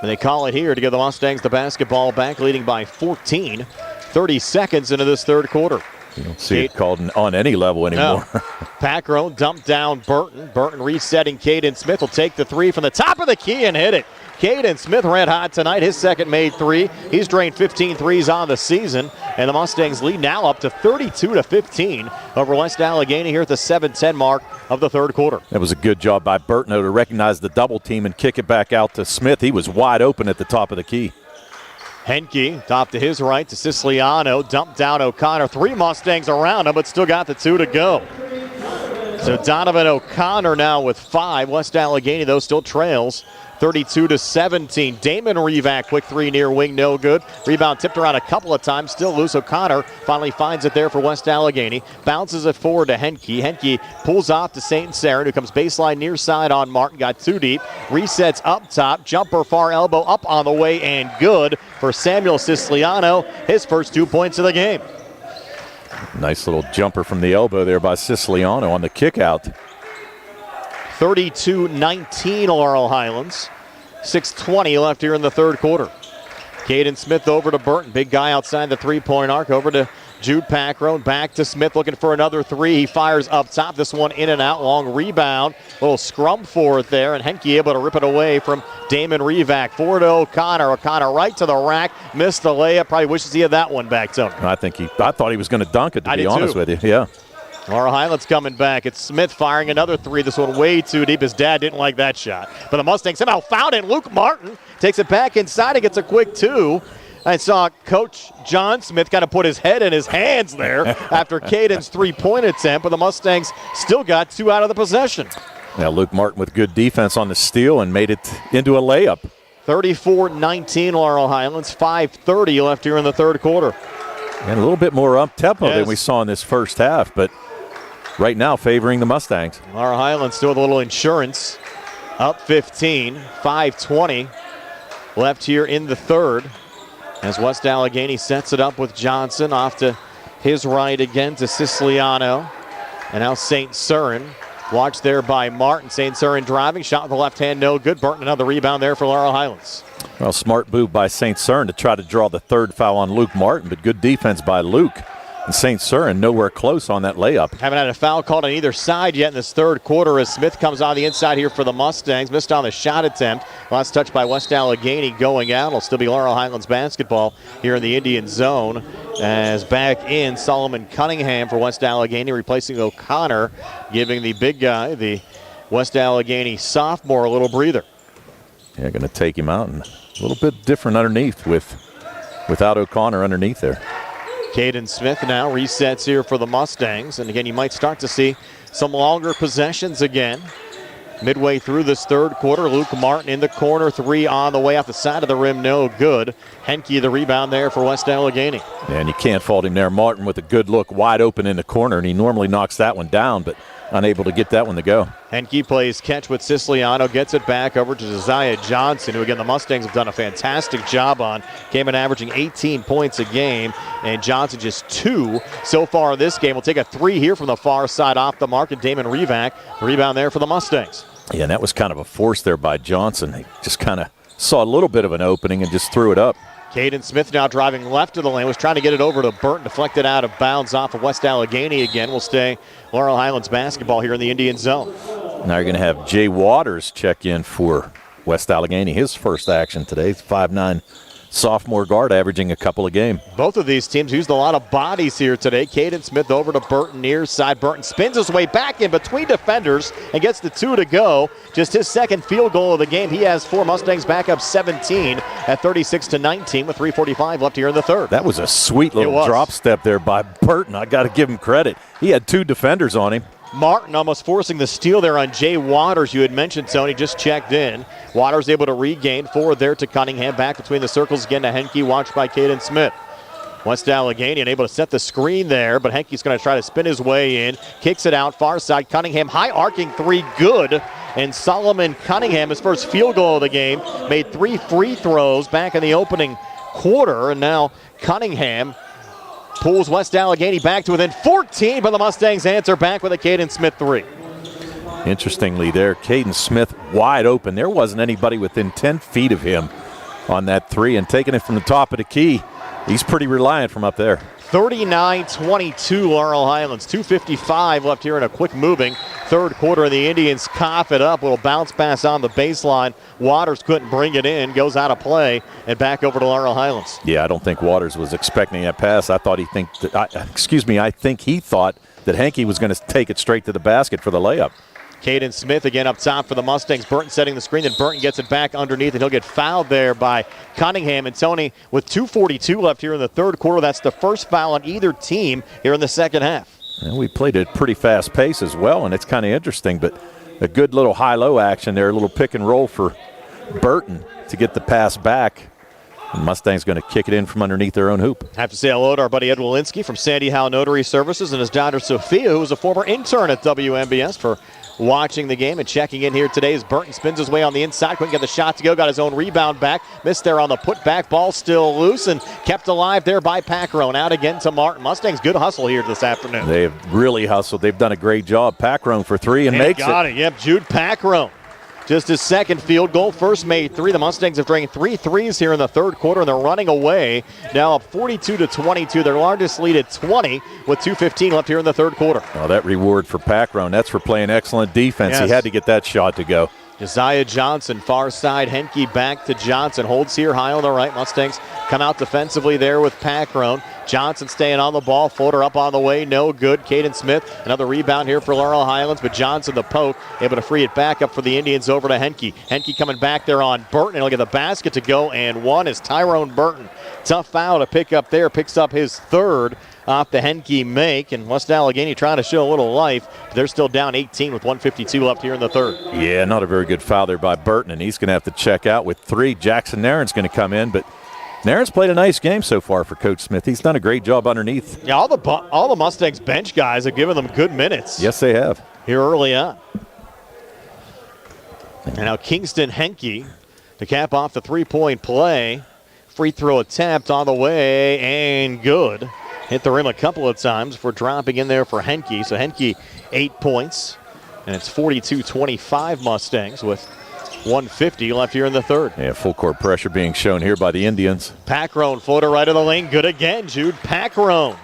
And they call it here to give the Mustangs the basketball back, leading by 14. 30 seconds into this third quarter.
You don't see it called on any level anymore.
No. Packrow dumped down Burton. Burton resetting. Caden Smith will take the 3 from the top of the key and hit it. Caden Smith red hot tonight. His second made 3. He's drained 15 threes on the season. And the Mustangs lead now up to 32-15 over West Allegheny here at the 7:10 mark of the third quarter.
That was a good job by Burton to recognize the double team and kick it back out to Smith. He was wide open at the top of the key.
Henke, top to his right to Siciliano, dumped down O'Connor. 3 Mustangs around him, but still got the 2 to go. So Donovan O'Connor now with 5. West Allegheny, though, still trails 32-17. Damon Revac, quick 3 near wing, no good. Rebound tipped around a couple of times, still loose. O'Connor finally finds it there for West Allegheny. Bounces it forward to Henke. Henke pulls off to St. Saren, who comes baseline near side on Martin. Got 2 deep. Resets up top. Jumper far elbow up on the way and good for Samuel Siciliano. His first 2 points of the game.
Nice little jumper from the elbow there by Siciliano on the kick out.
32-19 Laurel Highlands. 6:20 left here in the third quarter. Caden Smith over to Burton. Big guy outside the 3-point arc. Over to Jude Packrow. Back to Smith looking for another 3. He fires up top. This one in and out. Long rebound. Little scrum for it there. And Henke able to rip it away from Damon Revac. Forward to O'Connor. O'Connor right to the rack. Missed the layup. Probably wishes he had that one back, Tony.
I thought he was going to dunk it, to be honest with you. Yeah.
Laurel Highlands coming back. It's Smith firing another three. This one way too deep. His dad didn't like that shot. But the Mustangs somehow found it. Luke Martin takes it back inside and gets a quick two. I saw Coach John Smith kind of put his head in his hands there after Caden's three-point attempt, but the Mustangs still got two out of the possession.
Now Luke Martin with good defense on the steal and made it into a layup.
34-19 Laurel Highlands, 5:30 left here in the third quarter.
And a little bit more up-tempo than we saw in this first half, but right now favoring the Mustangs.
Laurel Highlands still with a little insurance. Up 15, 5:20 left here in the third. As West Allegheny sets it up with Johnson off to his right again to Siciliano. And now St. Cyrin. Watched there by Martin. St. Cyrin driving. Shot with the left hand, no good. Burton another rebound there for Laurel Highlands.
Well, smart move by St. Cyrin to try to draw the third foul on Luke Martin, but good defense by Luke. And St. Cyrin nowhere close on that layup.
Haven't had a foul called on either side yet in this third quarter as Smith comes on the inside here for the Mustangs. Missed on the shot attempt. Last touch by West Allegheny going out. It'll still be Laurel Highlands basketball here in the Indian zone. As back in, Solomon Cunningham for West Allegheny replacing O'Connor, giving the big guy, the West Allegheny sophomore, a little breather.
Yeah, going to take him out and a little bit different underneath without O'Connor underneath there.
Caden Smith now resets here for the Mustangs. And again, you might start to see some longer possessions again. Midway through this third quarter, Luke Martin in the corner, three on the way off the side of the rim, no good. Henke the rebound there for West Allegheny.
And you can't fault him there. Martin with a good look, wide open in the corner, and he normally knocks that one down, but unable to get that one to go.
Henke plays catch with Siciliano, gets it back over to Josiah Johnson, who again the Mustangs have done a fantastic job on. Came in averaging 18 points a game, and Johnson just 2 so far in this game. We'll take a 3 here from the far side off the mark, and Damon Revac, rebound there for the Mustangs.
Yeah, and that was kind of a force there by Johnson. He just kind of saw a little bit of an opening and just threw it up.
Caden Smith now driving left of the lane, was trying to get it over to Burton, deflected out of bounds off of West Allegheny again. Will stay Laurel Highlands basketball here in the Indian zone.
Now you're going to have Jay Waters check in for West Allegheny. His first action today, 5'9" sophomore guard, averaging a couple a game.
Both of these teams used a lot of bodies here today. Caden Smith over to Burton near side. Burton spins his way back in between defenders and gets the 2 to go. Just his second field goal of the game. He has 4. Mustangs back up 17 at 36-19 with 3:45 left here in the third.
That was a sweet little drop step there by Burton. I got to give him credit. He had 2 defenders on him.
Martin almost forcing the steal there on Jay Waters. You had mentioned, Tony, just checked in. Waters able to regain forward there to Cunningham. Back between the circles again to Henke, watched by Caden Smith. West Allegheny unable to set the screen there, but Henke's going to try to spin his way in. Kicks it out, far side. Cunningham, high arcing 3, good. And Solomon Cunningham, his first field goal of the game, made 3 free throws back in the opening quarter. And now Cunningham pulls West Allegheny back to within 14, but the Mustangs answer back with a Caden Smith 3.
Interestingly there, Caden Smith wide open. There wasn't anybody within 10 feet of him on that 3, and taking it from the top of the key. He's pretty reliant from up there.
39-22 Laurel Highlands. 2:55 left here in a quick moving third quarter, and the Indians cough it up. Little bounce pass on the baseline. Waters couldn't bring it in. Goes out of play and back over to Laurel Highlands.
Yeah, I don't think Waters was expecting that pass. I think he thought that Henke was going to take it straight to the basket for the layup.
Caden Smith again up top for the Mustangs. Burton setting the screen, then Burton gets it back underneath, and he'll get fouled there by Cunningham. And Tony, with 2:42 left here in the third quarter, that's the first foul on either team here in the second half.
And we played at a pretty fast pace as well, and it's kind of interesting, but a good little high-low action there, a little pick and roll for Burton to get the pass back. And Mustang's going to kick it in from underneath their own hoop.
Have to say hello to our buddy Ed Walensky from Sandy Howe Notary Services and his daughter Sophia, who was a former intern at WMBS, for watching the game and checking in here today as Burton spins his way on the inside. Couldn't get the shot to go, got his own rebound back. Missed there on the putback. Ball still loose and kept alive there by Packrone. Out again to Martin. Mustangs good hustle here this afternoon.
They have really hustled. They've done a great job. Packrone for 3 and makes it.
Got it. Yep, Jude Packrone. Just his second field goal. First made 3. The Mustangs have drained 3 threes here in the third quarter, and they're running away. Now up 42-22. Their largest lead at 20 with 2:15 left here in the third quarter.
Oh, that reward for Packrone. That's for playing excellent defense.
Yes.
He had to get that shot to go.
Josiah Johnson, far side. Henke back to Johnson. Holds here high on the right. Mustangs come out defensively there with Packrone. Johnson staying on the ball. Floater up on the way. No good. Caden Smith, another rebound here for Laurel Highlands, but Johnson, the poke, able to free it back up for the Indians over to Henke. Henke coming back there on Burton. He'll get the basket to go, and one is Tyrone Burton. Tough foul to pick up there. Picks up his third off the Henke make, and West Allegheny trying to show a little life. They're still down 18 with 1:52 left here in the third.
Yeah, not a very good foul there by Burton, and he's going to have to check out with 3. Jackson Nairn's going to come in, but Nairn's played a nice game so far for Coach Smith. He's done a great job underneath.
Yeah, all the Mustangs bench guys have given them good minutes.
Yes, they have.
Here early on. And now Kingston Henke to cap off the three-point play. Free throw attempt on the way, and good. Hit the rim a couple of times for dropping in there for Henke. So Henke 8 points, and it's 42-25 Mustangs with 1:50 left here in the third.
Yeah, full court pressure being shown here by the Indians.
Packrone, floater right of the lane. Good again, Jude Packrone.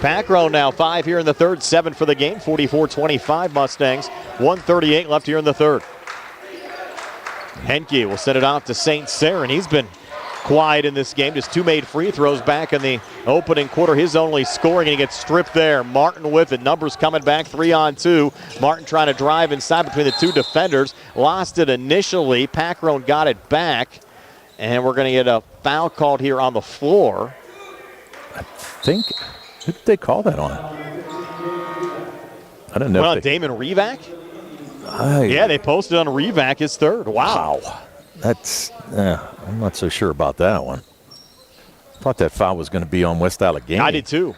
Packrone now 5 here in the third, 7 for the game. 44-25 Mustangs. 1:38 left here in the third. Henke will send it off to St. Cyr, and he's been quiet in this game. Just 2 made free throws back in the opening quarter. His only scoring, and he gets stripped there. Martin with it. Numbers coming back 3-on-2. Martin trying to drive inside between the 2 defenders. Lost it initially. Packrone got it back, and we're going to get a foul called here on the floor.
I think, who did they call that on? I don't know.
Well, Damon Revac? Yeah, they posted on Revac his third. Wow.
That's, I'm not so sure about that one. Thought that foul was going to be on West Allegheny.
I did too.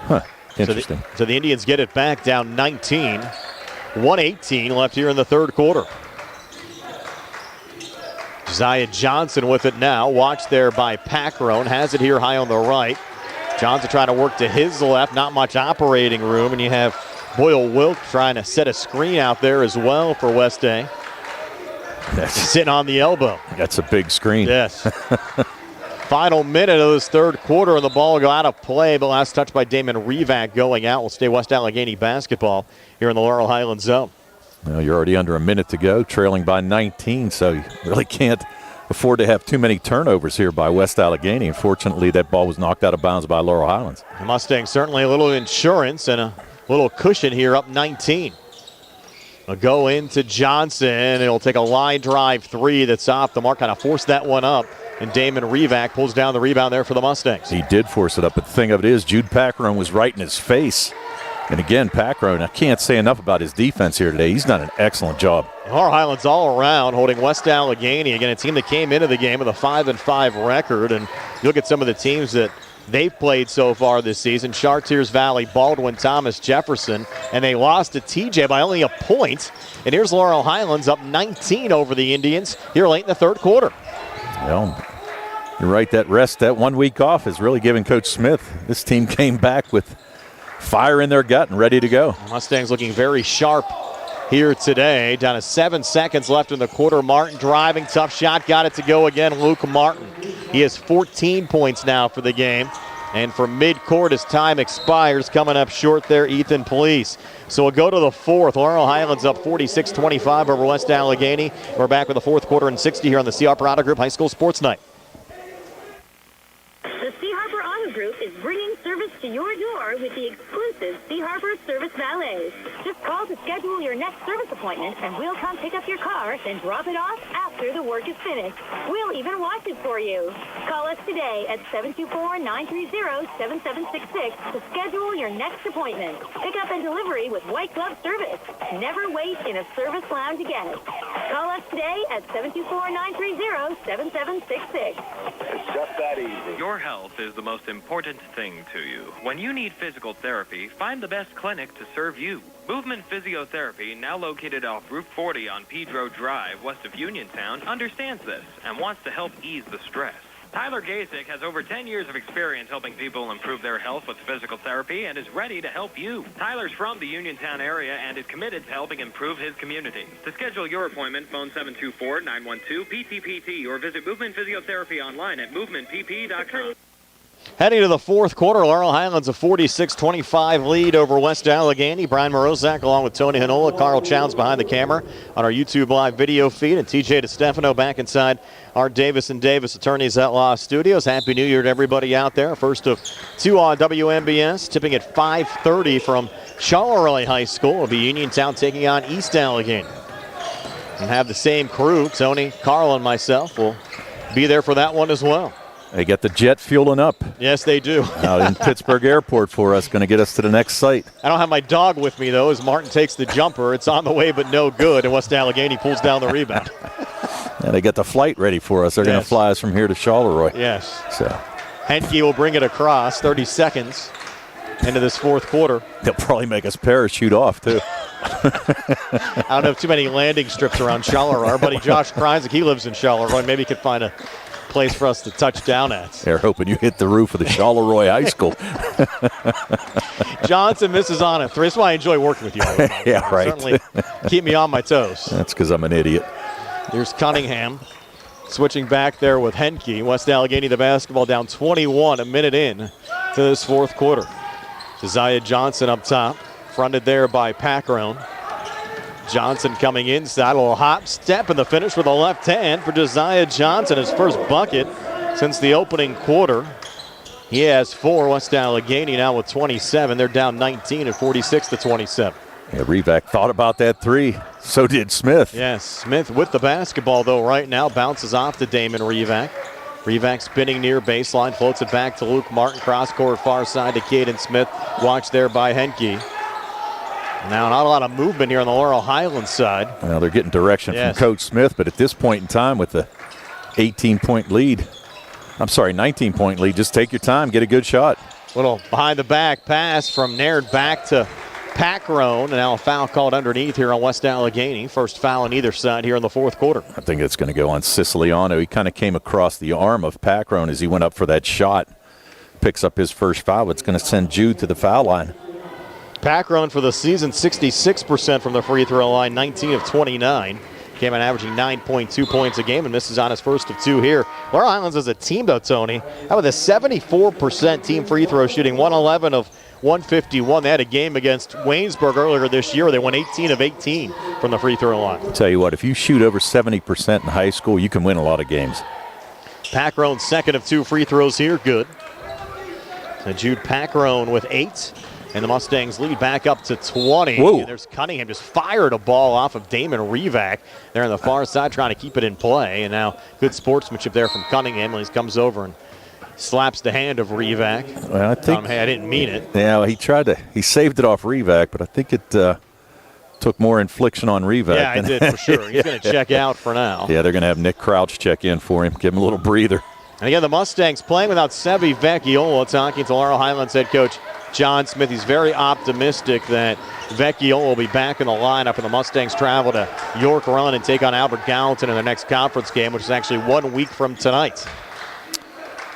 Huh, interesting.
So the Indians get it back down 19. 1:18 left here in the third quarter. Josiah Johnson with it now. Watched there by Packrone. Has it here high on the right. Johnson trying to work to his left. Not much operating room. And you have Boyle Wilk trying to set a screen out there as well for West A. That's sitting on the elbow.
That's a big screen.
Yes. Final minute of this third quarter, and the ball will go out of play. But last touch by Damon Revac going out. Will stay West Allegheny basketball here in the Laurel Highlands zone.
Well, you're already under a minute to go, trailing by 19, so you really can't afford to have too many turnovers here by West Allegheny. Unfortunately, that ball was knocked out of bounds by Laurel Highlands.
The Mustangs certainly a little insurance and a little cushion here, up 19. A go into Johnson. It'll take a line drive 3 that's off the mark. Kind of forced that one up. And Damon Revac pulls down the rebound there for the Mustangs.
He did force it up, but the thing of it is, Jude Packrone was right in his face. And again, Packrone, I can't say enough about his defense here today. He's done an excellent job.
Laurel Highlands all around holding West Allegheny. Again, a team that came into the game with a 5-5 record. And you look at some of the teams that they've played so far this season. Chartiers Valley, Baldwin, Thomas, Jefferson. And they lost to TJ by only a point. And here's Laurel Highlands up 19 over the Indians here late in the third quarter.
Well, you're right. That rest, that 1 week off is really giving Coach Smith. This team came back with fire in their gut and ready to go.
Mustangs looking very sharp here today. Down to 7 seconds left in the quarter. Martin driving, tough shot, got it to go again. Luke Martin. He has 14 points now for the game. And from midcourt as time expires, coming up short there, Ethan Police. So we'll go to the fourth. Laurel Highlands up 46-25 over West Allegheny. We're back with the fourth quarter and 60 here on the C. Harper Auto Group High School Sports Night.
The C. Harper Auto Group is bringing service to your door with the exclusive C. Harper Service Valets. Just call to schedule your next service appointment, and we'll come pick up your car, then drop it off after the work is finished. We'll even wash it for you. Call us today at 724-930-7766 to schedule your next appointment. Pick up and delivery with white glove service. Never wait in a service lounge again. Call us today at 724-930-7766.
It's just that easy.
Your health is the most important thing to you. When you need physical therapy, find the best clinic to serve you. Movement Physiotherapy, now located off Route 40 on Pedro Drive, west of Uniontown, understands this and wants to help ease the stress. Tyler Gasick has over 10 years of experience helping people improve their health with physical therapy and is ready to help you. Tyler's from the Uniontown area and is committed to helping improve his community. To schedule your appointment, phone 724-912-PTPT or visit Movement Physiotherapy online at movementpp.com.
Heading to the fourth quarter, Laurel Highlands a 46-25 lead over West Allegheny. Brian Morozak along with Tony Hanola, Carl Chowns behind the camera on our YouTube live video feed, and TJ DeStefano back inside our Davis & Davis Attorneys at Law Studios. Happy New Year to everybody out there. First of two on WMBS, tipping at 5:30 from Charleroi High School. It'll be Uniontown taking on East Allegheny. And have the same crew, Tony, Carl, and myself will be there for that one as well.
They got the jet fueling up.
Yes, they do.
Out in Pittsburgh Airport for us, going to get us to the next site.
I don't have my dog with me, though, as Martin takes the jumper. It's on the way, but no good, and West Allegheny pulls down the rebound.
Yeah, they got the flight ready for us. They're going to fly us from here to Charleroi.
Yes.
So
Henke will bring it across, 30 seconds into this fourth quarter.
They'll probably make us parachute off, too.
I don't have too many landing strips around Charleroi. Our buddy Josh Kreinzik, he lives in Charleroi. Maybe he could find a place for us to touch down at.
They're hoping you hit the roof of the Charleroi High School.
Johnson misses on a three. That's why I enjoy working with you.
Yeah, right.
Certainly keep me on my toes.
That's because I'm an idiot.
Here's Cunningham switching back there with Henke. West Allegheny, the basketball down 21 a minute in to this fourth quarter. Josiah Johnson up top, fronted there by Packrone. Johnson coming inside, a little hop step in the finish with a left hand for Josiah Johnson, his first bucket since the opening quarter. He has 4. West Allegheny now with 27. They're down 19 at 46-27.
Yeah, Revac thought about that three. So did Smith.
Yes, Smith with the basketball, though, right now. Bounces off to Damon Revac. Revac spinning near baseline, floats it back to Luke Martin. Cross-court far side to Caden Smith. Watched there by Henke. Now not a lot of movement here on the Laurel Highlands side.
Well, they're getting direction from Coach Smith, but at this point in time with the 19-point lead, 19-point lead, just take your time, get a good shot.
Little behind-the-back pass from Naird back to Packrone, and now a foul called underneath here on West Allegheny. First foul on either side here in the fourth quarter.
I think it's going to go on Siciliano. He kind of came across the arm of Packrone as he went up for that shot. Picks up his first foul. It's going to send Jude to the foul line.
Packrone for the season, 66% from the free throw line, 19 of 29. Came in averaging 9.2 points a game and misses on his first of 2 here. Laurel Highlands as a team, though, Tony, out with a 74% team free throw shooting, 111 of 151. They had a game against Waynesburg earlier this year. They won 18 of 18 from the free throw line.
I'll tell you what, if you shoot over 70% in high school, you can win a lot of games.
Packrone, second of 2 free throws here, good. So Jude Packrone with 8. And the Mustangs lead back up to 20.
Whoa.
There's Cunningham just fired a ball off of Damon Revac there on the far side trying to keep it in play. And now good sportsmanship there from Cunningham when he comes over and slaps the hand of Revac.
Well, I think
hey, I didn't mean it.
Yeah, he saved it off Revac, but I think it took more infliction on Revac.
Yeah, it did for sure. He's going to check out for now.
Yeah, they're going to have Nick Crouch check in for him, give him a little breather.
And again, the Mustangs playing without Sevi Vecchiola, talking to Laurel Highlands head coach John Smith. He's very optimistic that Vecchiola will be back in the lineup and the Mustangs travel to York Run and take on Albert Gallatin in their next conference game, which is actually 1 week from tonight.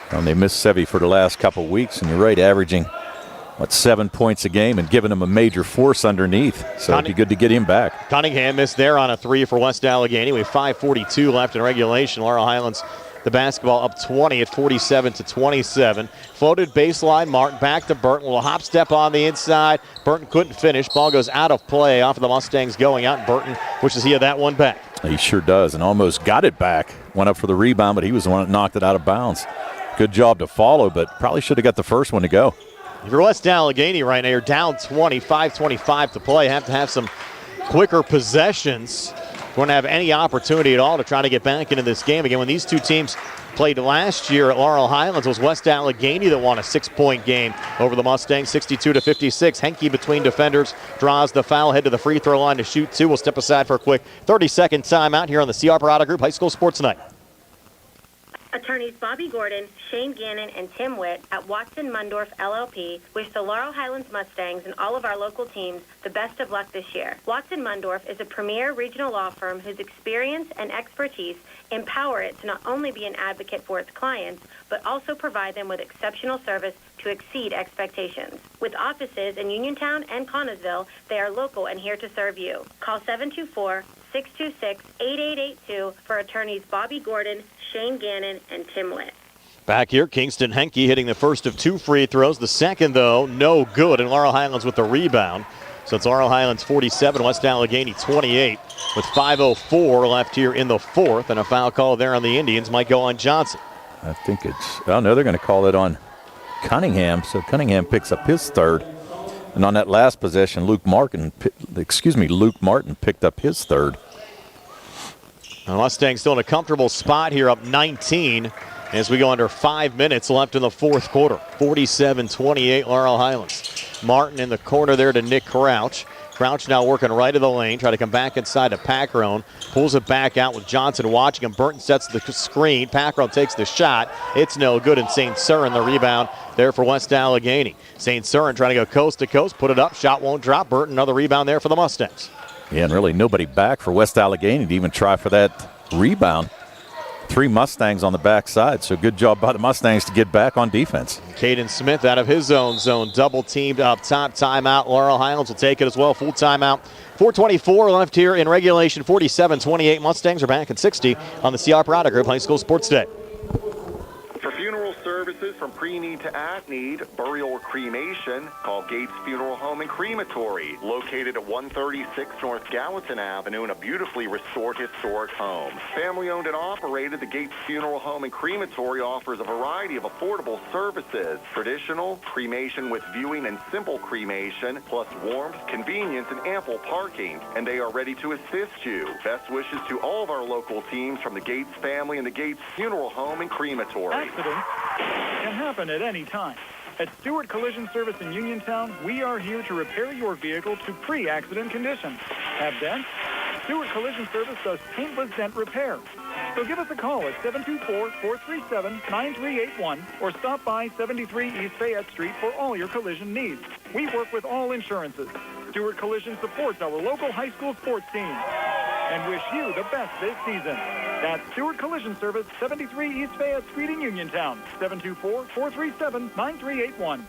And they missed Sevi for the last couple weeks, and you're right, averaging, 7 points a game and giving him a major force underneath. So it'd be good to get him back.
Cunningham missed there on a 3 for West Allegheny. We have 5:42 left in regulation. Laurel Highlands the basketball up 20 at 47-27. Floated baseline. Martin back to Burton. A little hop step on the inside. Burton couldn't finish. Ball goes out of play off of the Mustangs going out. Burton wishes he had that one back.
He sure does, and almost got it back. Went up for the rebound, but he was the one that knocked it out of bounds. Good job to follow, but probably should have got the first one to go.
If you're West Allegheny right now, you're down 20, 5:25 to play. Have to have some quicker possessions. Going to have any opportunity at all to try to get back into this game. Again, when these two teams played last year at Laurel Highlands, it was West Allegheny that won a 6-point game over the Mustangs, 62-56. Henke between defenders draws the foul, head to the free throw line to shoot 2. We'll step aside for a quick 30-second timeout here on the C. Harper Auto Group High School Sports Night.
Attorneys Bobby Gordon, Shane Gannon, and Tim Witt at Watson Mundorf LLP wish the Laurel Highlands Mustangs and all of our local teams the best of luck this year. Watson Mundorf is a premier regional law firm whose experience and expertise empower it to not only be an advocate for its clients, but also provide them with exceptional service to exceed expectations. With offices in Uniontown and Connellsville, they are local and here to serve you. Call 724-626-8882 for attorneys Bobby Gordon, Shane Gannon, and Tim Witt.
Back here, Kingston Henke hitting the first of 2 free throws. The second, though, no good, and Laurel Highlands with the rebound. So it's Laurel Highlands 47, West Allegheny 28, with 5:04 left here in the fourth, and a foul call there on the Indians might go on Johnson.
I think it's, oh no, they're going to call it on Cunningham, so Cunningham picks up his third. And on that last possession, Luke Martin picked up his third.
The Mustangs still in a comfortable spot here, up 19 as we go under 5 minutes left in the fourth quarter. 47-28 Laurel Highlands. Martin in the corner there to Nick Crouch. Crouch now working right of the lane, try to come back inside to Packrone. Pulls it back out with Johnson watching him. Burton sets the screen. Packrone takes the shot. It's no good, and St. Cyrin the rebound there for West Allegheny. St. Cyrin trying to go coast to coast, put it up, shot won't drop. Burton another rebound there for the Mustangs.
Yeah, and really nobody back for West Allegheny to even try for that rebound. 3 Mustangs on the backside, so good job by the Mustangs to get back on defense.
Caden Smith out of his own zone, double teamed up top. Timeout. Laurel Highlands will take it as well. Full timeout. 4:24 left here in regulation. 47-28 Mustangs are back at 60 on the CR Product Group High School Sports Day.
For funeral services from pre-need to at-need, burial or cremation, call Gates Funeral Home and Crematory, located at 136 North Gallatin Avenue in a beautifully restored historic home. Family-owned and operated, the Gates Funeral Home and Crematory offers a variety of affordable services, traditional, cremation with viewing and simple cremation, plus warmth, convenience, and ample parking. And they are ready to assist you. Best wishes to all of our local teams from the Gates family and the Gates Funeral Home and Crematory.
Accidents can happen at any time. At Stewart Collision Service in Uniontown, we are here to repair your vehicle to pre-accident condition. Have dents? Stewart Collision Service does paintless dent repair. So give us a call at 724-437-9381 or stop by 73 East Fayette Street for all your collision needs. We work with all insurances. Stewart Collision supports our local high school sports teams and wish you the best this season. That's Stewart Collision Service, 73 East Fayette Street in Uniontown, 724-437-9381.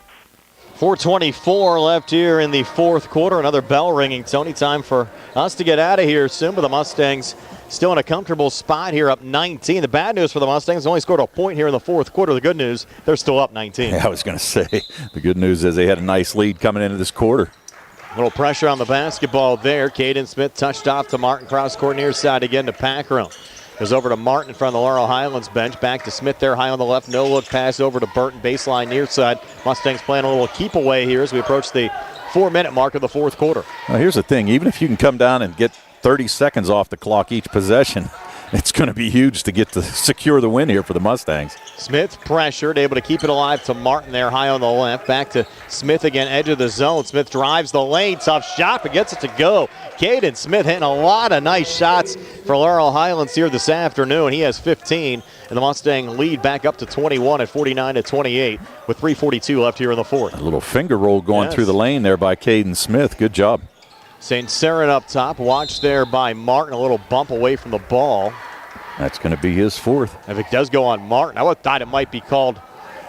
4:24 left here in the fourth quarter. Another bell ringing, Tony. Time for us to get out of here soon, but the Mustangs still in a comfortable spot here, up 19. The bad news for the Mustangs, only scored a point here in the fourth quarter. The good news, they're still up 19.
Yeah, I was going to say, the good news is they had a nice lead coming into this quarter.
A little pressure on the basketball there. Caden Smith touched off to Martin, cross court near side again to Packrone. Goes over to Martin in front of the Laurel Highlands bench. Back to Smith there, high on the left. No look pass over to Burton, baseline near side. Mustangs playing a little keep away here as we approach the 4-minute mark of the fourth quarter.
Well, here's the thing. Even if you can come down and get 30 seconds off the clock each possession, it's going to be huge to get to secure the win here for the Mustangs.
Smith pressured, able to keep it alive to Martin there, high on the left. Back to Smith again, edge of the zone. Smith drives the lane, tough shot, but gets it to go. Caden Smith hitting a lot of nice shots for Laurel Highlands here this afternoon. He has 15, and the Mustang lead back up to 21 at 49-28 with 3:42 left here in the fourth.
A little finger roll going through the lane there by Caden Smith. Good job.
St. Cyrin up top, watched there by Martin, a little bump away from the ball.
That's going to be his fourth.
If it does go on Martin, I thought it might be called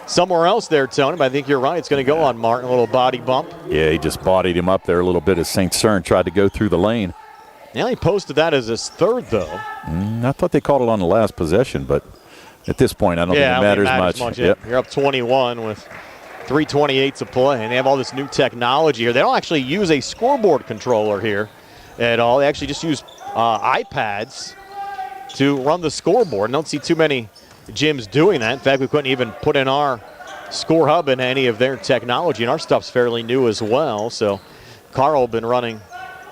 somewhere else there, Tony, but I think you're right. It's going to go on Martin, a little body bump.
Yeah, he just bodied him up there a little bit as St. Cyrin tried to go through the lane.
Now he posted that as his third, though.
I thought they called it on the last possession, but at this point, I don't think it matters much.
Yep. You're up 21 with 3:28 to play, and they have all this new technology here. They don't actually use a scoreboard controller here at all. They actually just use iPads to run the scoreboard. I don't see too many gyms doing that. In fact, we couldn't even put in our score hub in any of their technology, and our stuff's fairly new as well. So Carl been running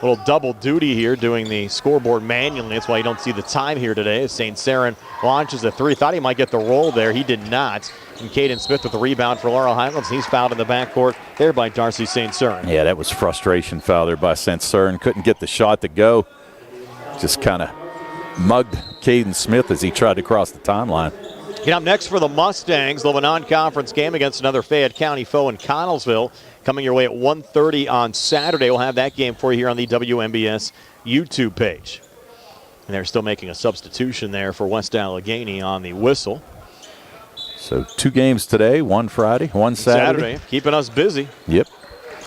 a little double duty here, doing the scoreboard manually. That's why you don't see the time here today. As St. Cyrin launches a three. Thought he might get the roll there. He did not. And Caden Smith with the rebound for Laurel Highlands. He's fouled in the backcourt there by Darcy St. Cyrin.
Yeah, that was frustration foul there by St. Cyrin. Couldn't get the shot to go. Just kind of mugged Caden Smith as he tried to cross the timeline.
Up next for the Mustangs, they'll have a non-conference game against another Fayette County foe in Connellsville. Coming your way at 1:30 on Saturday. We'll have that game for you here on the WMBS YouTube page. And they're still making a substitution there for West Allegheny on the whistle.
So 2 games today, 1 Friday, 1 Saturday.
Keeping us busy.
Yep.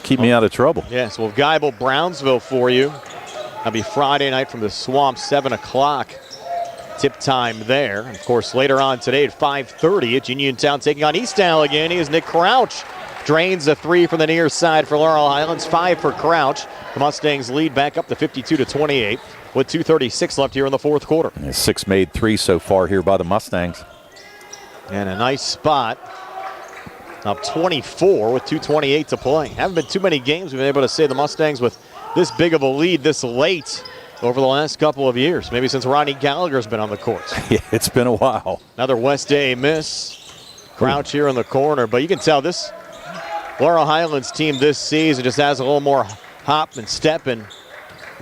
Keep me out of trouble.
Yes, we'll have Geibel Brownsville for you. That'll be Friday night from the Swamp, 7 o'clock tip time there. And of course, later on today at 5:30 at Uniontown taking on East Allegheny as Nick Crouch drains a three from the near side for Laurel Highlands. 5 for Crouch. The Mustangs lead back up to 52-28 with 2:36 left here in the fourth quarter.
And 6 made 3 so far here by the Mustangs.
And a nice spot. Up 24 with 2:28 to play. Haven't been too many games we've been able to say the Mustangs with this big of a lead this late over the last couple of years. Maybe since Ronnie Gallagher's been on the court.
Yeah, it's been a while.
Another West A miss. Crouch here in the corner. But you can tell this Laurel Highlands team this season just has a little more hop and step in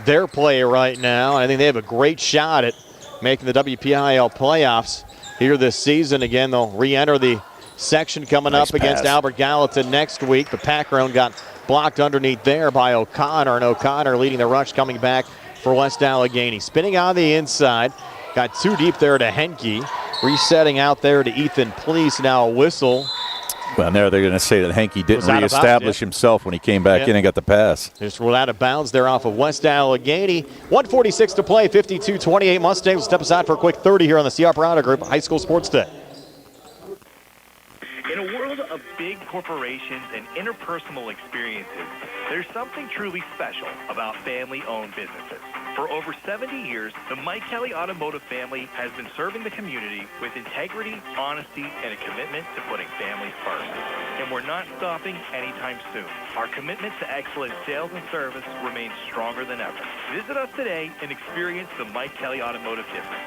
their play right now. I think they have a great shot at making the WPIAL playoffs here this season. Again, they'll re-enter the section coming up against Albert Gallatin next week. But Packrown got blocked underneath there by O'Connor, and O'Connor leading the rush coming back for West Allegheny. Spinning on the inside, got too deep there to Henke. Resetting out there to Ethan Please, now a whistle.
Well, there they're going to say that Henke didn't reestablish himself when he came back in and got the pass.
Just rolled out of bounds there off of West Allegheny. 1:46 to play, 52-28. Mustangs will step aside for a quick 30 here on the CR Parada Group High School Sports Day.
In a world of big corporations and interpersonal experiences, there's something truly special about family-owned businesses. For over 70 years, the Mike Kelly Automotive family has been serving the community with integrity, honesty, and a commitment to putting families first. And we're not stopping anytime soon. Our commitment to excellent sales and service remains stronger than ever. Visit us today and experience the Mike Kelly Automotive difference.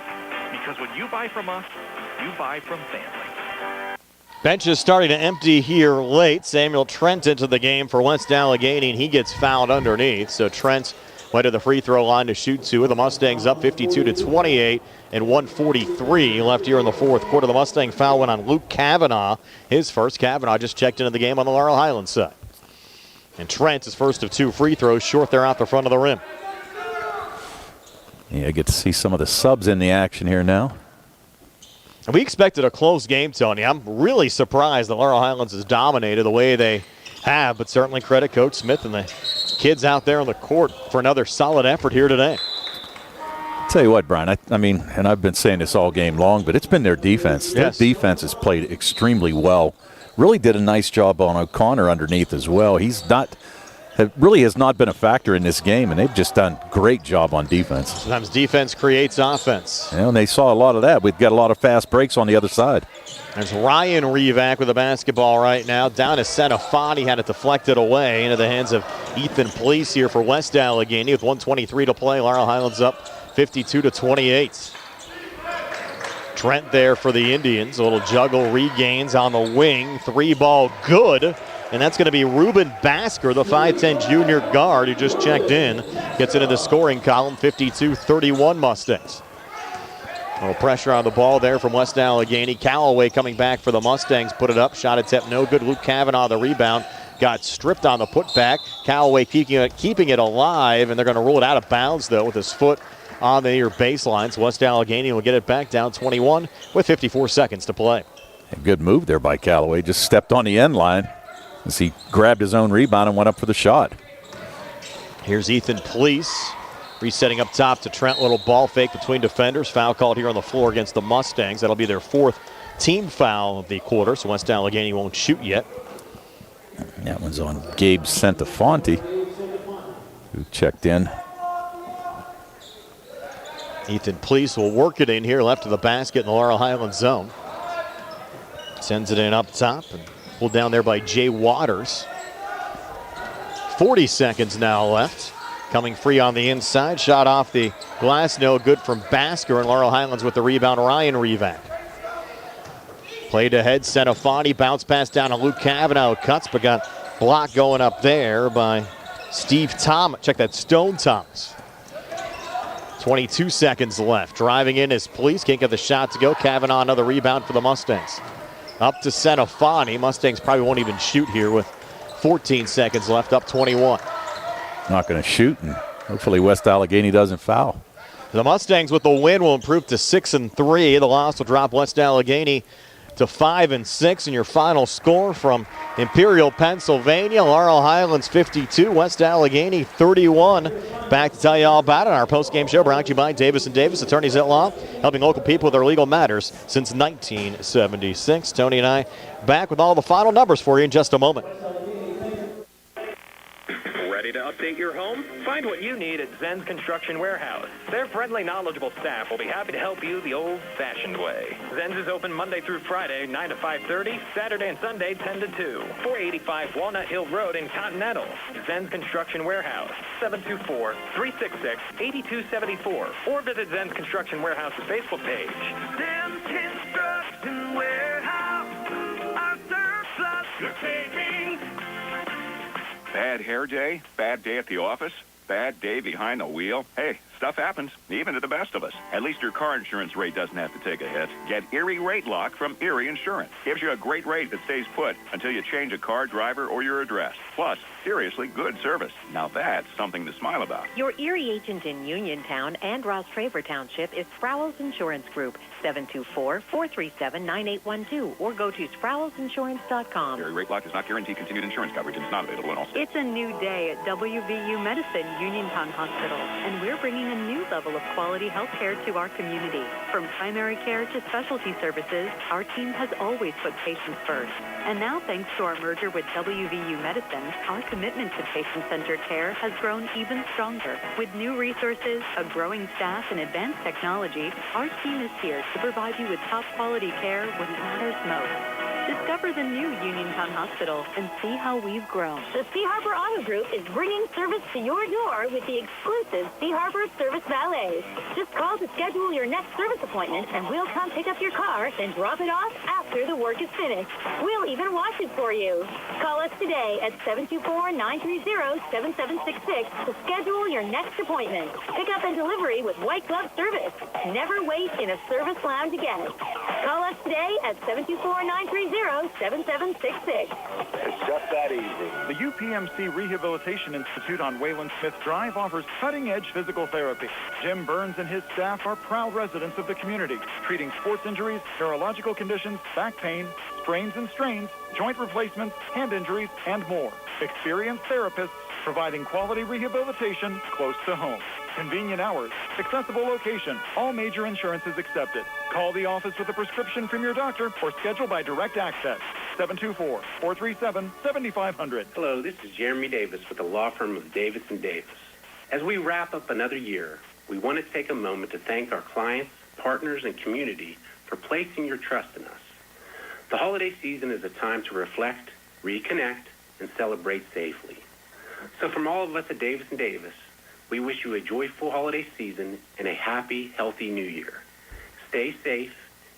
Because when you buy from us, you buy from family.
Bench is starting to empty here late. Samuel Trent into the game for West Allegheny, and he gets fouled underneath. So Trent went to the free throw line to shoot two. The Mustangs up 52-28 and 1:43 left here in the fourth quarter. The Mustang foul went on Luke Kavanaugh. His first. Kavanaugh just checked into the game on the Laurel Highlands side. And Trent, his first of 2 free throws, short there out the front of the rim.
Yeah, get to see some of the subs in the action here now.
We expected a close game, Tony. I'm really surprised that Laurel Highlands has dominated the way they have, but certainly credit Coach Smith and the kids out there on the court for another solid effort here today.
Tell you what, Brian, I mean, and I've been saying this all game long, but it's been their defense.
Yes.
Their defense has played extremely well. Really did a nice job on O'Connor underneath as well. Really has not been a factor in this game, and they've just done a great job on defense.
Sometimes defense creates offense.
Yeah, and they saw a lot of that. We've got a lot of fast breaks on the other side.
There's Ryan Revac with the basketball right now. Down to Senafani, had it deflected away into the hands of Ethan Please here for West Allegheny with 1:23 to play. Laurel Highlands up 52-28. Trent there for the Indians. A little juggle, regains on the wing. 3-ball good. And that's going to be Ruben Basker, the 5'10 junior guard who just checked in. Gets into the scoring column, 52-31 Mustangs. A little pressure on the ball there from West Allegheny. Callaway coming back for the Mustangs. Put it up. Shot attempt no good. Luke Kavanaugh the rebound. Got stripped on the putback. Callaway keeping it alive, and they're going to rule it out of bounds, though, with his foot on the near baseline. So West Allegheny will get it back down 21 with 54 seconds to play.
A good move there by Callaway. Just stepped on the end line as he grabbed his own rebound and went up for the shot.
Here's Ethan Please resetting up top to Trent. Little ball fake between defenders. Foul called here on the floor against the Mustangs. That'll be their 4th team foul of the quarter, so West Allegheny won't shoot yet.
That one's on Gabe Santafonte, who checked in.
Ethan Please will work it in here, left of the basket in the Laurel Highlands zone. Sends it in up top and pulled down there by Jay Waters. 40 seconds now left. Coming free on the inside. Shot off the glass, no good from Basker, and Laurel Highlands with the rebound, Ryan Revac. Played ahead, Senafani, bounce pass down to Luke Kavanaugh. Cuts, but got blocked going up there by Steve Thomas. Check that, Stone Thomas. 22 seconds left. Driving in is Please, can't get the shot to go. Kavanaugh, another rebound for the Mustangs. Up to Senafani. Mustangs probably won't even shoot here with 14 seconds left, up 21.
Not going to shoot, and hopefully West Allegheny doesn't foul.
The Mustangs with the win will improve to 6-3. The loss will drop West Allegheny to 5-6. And your final score from Imperial, Pennsylvania. Laurel Highlands 52, West Allegheny 31. Back to tell you all about it. Our post-game show brought to you by Davis & Davis, attorneys at law, helping local people with their legal matters since 1976. Tony and I back with all the final numbers for you in just a moment.
Ready to update your home? Find what you need at Zen's Construction Warehouse. Their friendly, knowledgeable staff will be happy to help you the old-fashioned way. Zen's is open Monday through Friday, 9 to 5:30, Saturday and Sunday, 10 to 2. 485 Walnut Hill Road in Continental. Zen's Construction Warehouse, 724-366-8274. Or visit Zen's Construction Warehouse's Facebook page.
Zen's Construction Warehouse, our surplus, your savings.
Bad hair day? Bad day at the office? Bad day behind the wheel? Hey, stuff happens, even to the best of us. At least your car insurance rate doesn't have to take a hit. Get Erie Rate Lock from Erie Insurance. Gives you a great rate that stays put until you change a car, driver, or your address. Plus, seriously good service. Now that's something to smile about.
Your Erie agent in Uniontown and Ross Traver Township is Sproul's Insurance Group, 724-437-9812, or go to SproulsInsurance.com.
Erie Rate Lock does not guarantee continued insurance coverage and is not available in all states.
It's a new day at WVU Medicine Uniontown Hospital, and we're bringing a new level of quality health care to our community. From primary care to specialty services, our team has always put patients first. And now, thanks to our merger with WVU Medicine, our commitment to patient-centered care has grown even stronger. With new resources, a growing staff, and advanced technology, our team is here to provide you with top-quality care when it matters most. Discover the new Uniontown Hospital and see how we've grown.
The Sea Harbor Auto Group is bringing service to your door with the exclusive Sea Harbor Service Valets. Just call to schedule your next service appointment, and we'll come pick up your car, then drop it off after the work is finished. We'll even wash it for you. Call us today at 724-930-7766 to schedule your next appointment. Pickup and delivery with white glove service. Never wait in a service lounge again. Call us today at 724-930-7766.
It's just that easy.
The UPMC Rehabilitation Institute on Wayland Smith Drive offers cutting-edge physical therapy. Jim Burns and his staff are proud residents of the community, treating sports injuries, neurological conditions, back pain, sprains and strains, joint replacements, hand injuries, and more. Experienced therapists providing quality rehabilitation close to home. Convenient hours, accessible location, all major insurances accepted. Call the office with a prescription from your doctor or schedule by direct access. 724-437-7500.
Hello, this is Jeremy Davis with the law firm of Davis & Davis. As we wrap up another year, we want to take a moment to thank our clients, partners, and community for placing your trust in us. The holiday season is a time to reflect, reconnect, and celebrate safely. So from all of us at Davis & Davis, we wish you a joyful holiday season and a happy, healthy new year. Stay safe,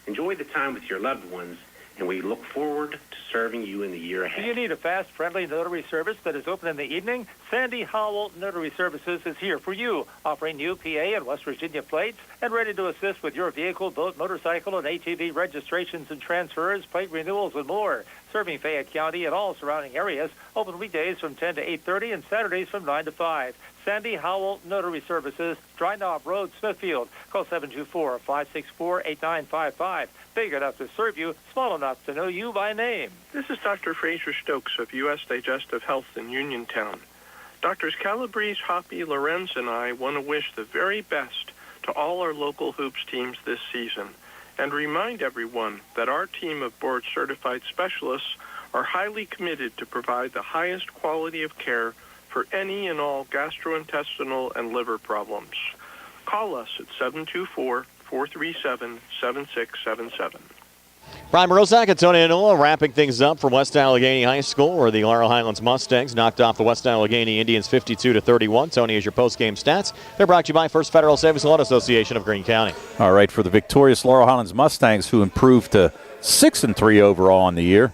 enjoy the time with your loved ones, and we look forward to serving you in the year ahead.
Do you need a fast, friendly notary service that is open in the evening? Sandy Howell Notary Services is here for you, offering new PA and West Virginia plates and ready to assist with your vehicle, boat, motorcycle, and ATV registrations and transfers, plate renewals, and more. Serving Fayette County and all surrounding areas, open weekdays from 10 to 8:30 and Saturdays from 9 to 5. Sandy Howell Notary Services, Dry Knob Road, Smithfield. Call 724-564-8955. Big enough to serve you, small enough to know you by name.
This is Dr. Fraser Stokes of U.S. Digestive Health in Uniontown. Doctors Calabrese, Hoppy, Lorenz, and I want to wish the very best to all our local hoops teams this season and remind everyone that our team of board-certified specialists are highly committed to provide the highest quality of care for any and all gastrointestinal and liver problems. Call us at 724-437-7677.
Brian Morozak and Tony Anola wrapping things up for West Allegheny High School, where the Laurel Highlands Mustangs knocked off the West Allegheny Indians 52-31. Tony, is your post-game stats. They're brought to you by First Federal Savings Loan Association of Greene County.
All right, for the victorious Laurel Highlands Mustangs, who improved to 6-3 overall in the year,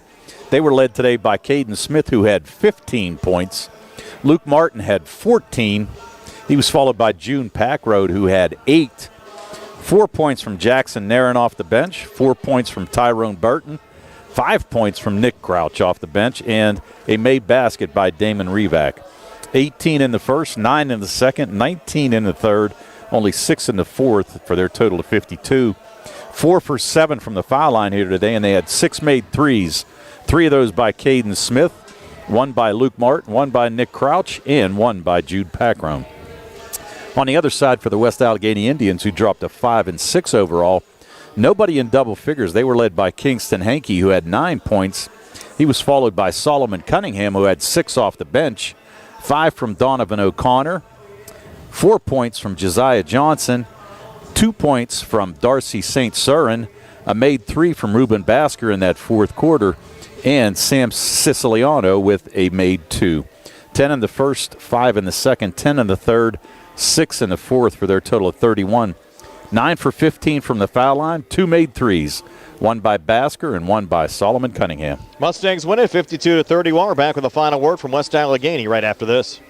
they were led today by Caden Smith, who had 15 points. Luke Martin had 14. He was followed by June Packroad, who had 8. 4 points from Jackson Nairn off the bench, 4 points from Tyrone Burton, 5 points from Nick Crouch off the bench, and a made basket by Damon Revac. 18 in the first, 9 in the second, 19 in the third, only 6 in the fourth for their total of 52. 4 for 7 from the foul line here today, and they had 6 made threes. 3 of those by Caden Smith, 1 by Luke Martin, 1 by Nick Crouch, and 1 by Jude Packrone. On the other side for the West Allegheny Indians, who dropped to 5 and 6 overall, nobody in double figures. They were led by Kingston Hankey, who had 9 points. He was followed by Solomon Cunningham, who had 6 off the bench, 5 from Donovan O'Connor, 4 points from Josiah Johnson, 2 points from Darcy St. Surin, a made 3 from Ruben Basker in that fourth quarter, and Sam Siciliano with a made 2. 10 in the first, 5 in the second, 10 in the third, 6 in the fourth for their total of 31. 9 for 15 from the foul line, 2 made threes, 1 by Basker and 1 by Solomon Cunningham.
Mustangs win it 52-31. We're back with a final word from West Allegheny right after this.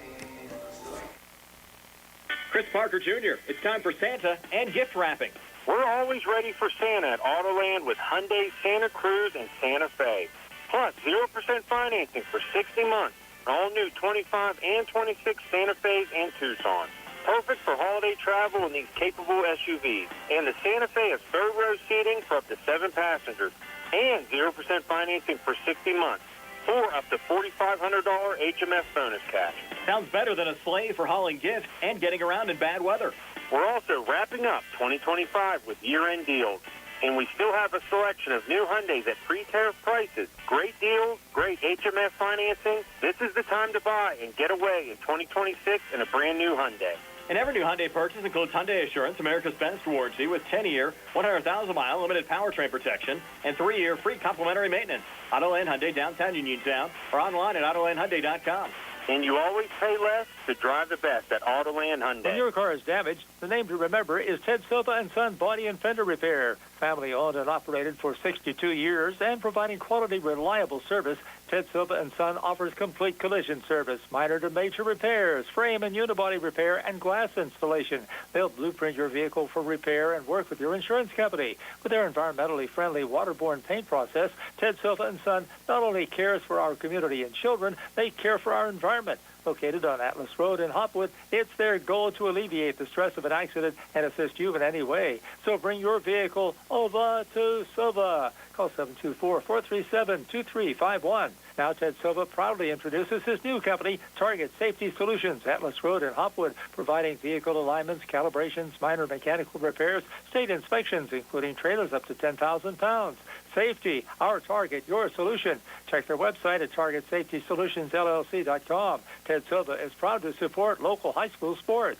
Chris Parker Jr., it's time for Santa and gift wrapping.
We're always ready for Santa at Autoland with Hyundai Santa Cruz and Santa Fe. Plus 0% financing for 60 months. All new 25 and 26 Santa Fe's and Tucsons. Perfect for holiday travel in these capable SUVs. And the Santa Fe has third row seating for up to 7 passengers. And 0% financing for 60 months. Or up to $4,500 HMS bonus cash.
Sounds better than a sleigh for hauling gifts and getting around in bad weather.
We're also wrapping up 2025 with year-end deals. And we still have a selection of new Hyundais at pre-tariff prices. Great deals, great HMS financing. This is the time to buy and get away in 2026 in a brand new Hyundai.
And every new Hyundai purchase includes Hyundai Assurance, America's best warranty with 10-year, 100,000-mile limited powertrain protection, and 3-year free complimentary maintenance. Autoland Hyundai, downtown Uniontown, or online at AutolandHyundai.com.
And you always pay less to drive the best at Autoland Hyundai.
When your car is damaged, the name to remember is Ted Sova and Son Body and Fender Repair. Family owned and operated for 62 years and providing quality, reliable service. Ted Sova and Son offers complete collision service, minor to major repairs, frame and unibody repair, and glass installation. They'll blueprint your vehicle for repair and work with your insurance company. With their environmentally friendly waterborne paint process, Ted Sova and Son not only cares for our community and children, they care for our environment. Located on Atlas Road in Hopwood, it's their goal to alleviate the stress of an accident and assist you in any way. So bring your vehicle over to Sova. Call 724-437-2351. Now Ted Sova proudly introduces his new company, Target Safety Solutions, Atlas Road in Hopwood, providing vehicle alignments, calibrations, minor mechanical repairs, state inspections, including trailers up to 10,000 pounds. Safety, our target, your solution. Check their website at TargetSafetySolutionsLLC.com. Ted Sova is proud to support local high school sports.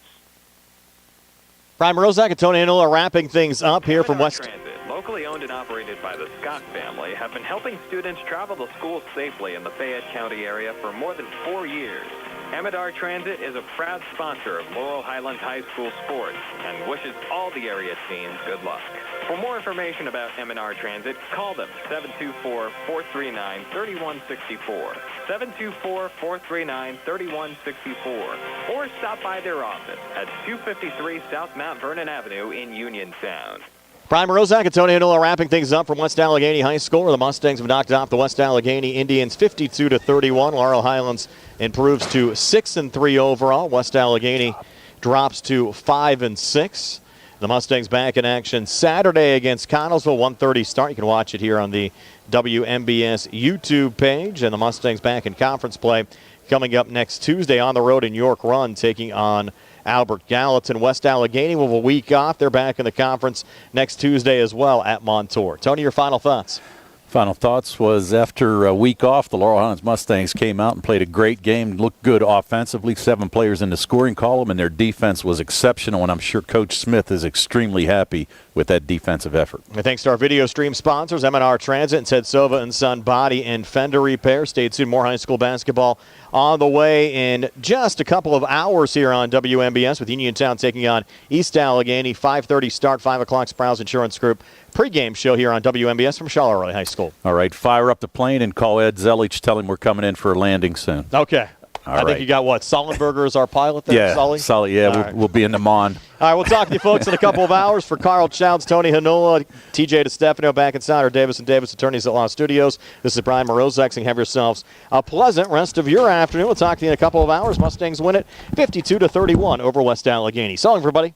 Brian Morozak and Tony Inola wrapping things up here from West.
Transit, locally owned and operated by the Scott family, have been helping students travel to school safely in the Fayette County area for more than 4 years. Amador Transit is a proud sponsor of Laurel Highlands High School sports and wishes all the area teams good luck. For more information about M&R Transit, call them 724-439-3164, 724-439-3164, or stop by their office at 253 South Mount Vernon Avenue in Uniontown.
Brian Morozak and Tony Inola wrapping things up from West Allegheny High School, where the Mustangs have knocked off the West Allegheny Indians 52-31. Laurel Highlands improves to 6-3 overall. West Allegheny drops to 5-6. The Mustangs back in action Saturday against Connellsville, 1:30 start. You can watch it here on the WMBS YouTube page. And the Mustangs back in conference play coming up next Tuesday on the road in York Run, taking on Albert Gallatin. West Allegheny will have a week off. They're back in the conference next Tuesday as well at Montour. Tony, your final thoughts?
Final thoughts was after a week off, the Laurel Highlands Mustangs came out and played a great game, looked good offensively, 7 players in the scoring column, and their defense was exceptional, and I'm sure Coach Smith is extremely happy with that defensive effort.
And thanks to our video stream sponsors, M&R Transit and Ted Sova and Son Body and Fender Repair. Stay tuned, more high school basketball on the way in just a couple of hours here on WMBS with Uniontown taking on East Allegheny. 5:30 start, 5 o'clock Sprouse Insurance Group pregame show here on WMBS from Charleroi High School.
All right, fire up the plane and call Ed Zelich. Tell him we're coming in for a landing soon.
Okay.
I
think you got what? Sullenberger is our pilot there,
yeah,
Sully?
Yeah, we'll be in the Mond.
All right, we'll talk to you folks in a couple of hours. For Carl Childs, Tony Hanola, TJ DeStefano back inside our Davis & Davis Attorneys at Law Studios. This is Brian Morozak saying have yourselves a pleasant rest of your afternoon. We'll talk to you in a couple of hours. Mustangs win it 52-31 over West Allegheny. So long, everybody.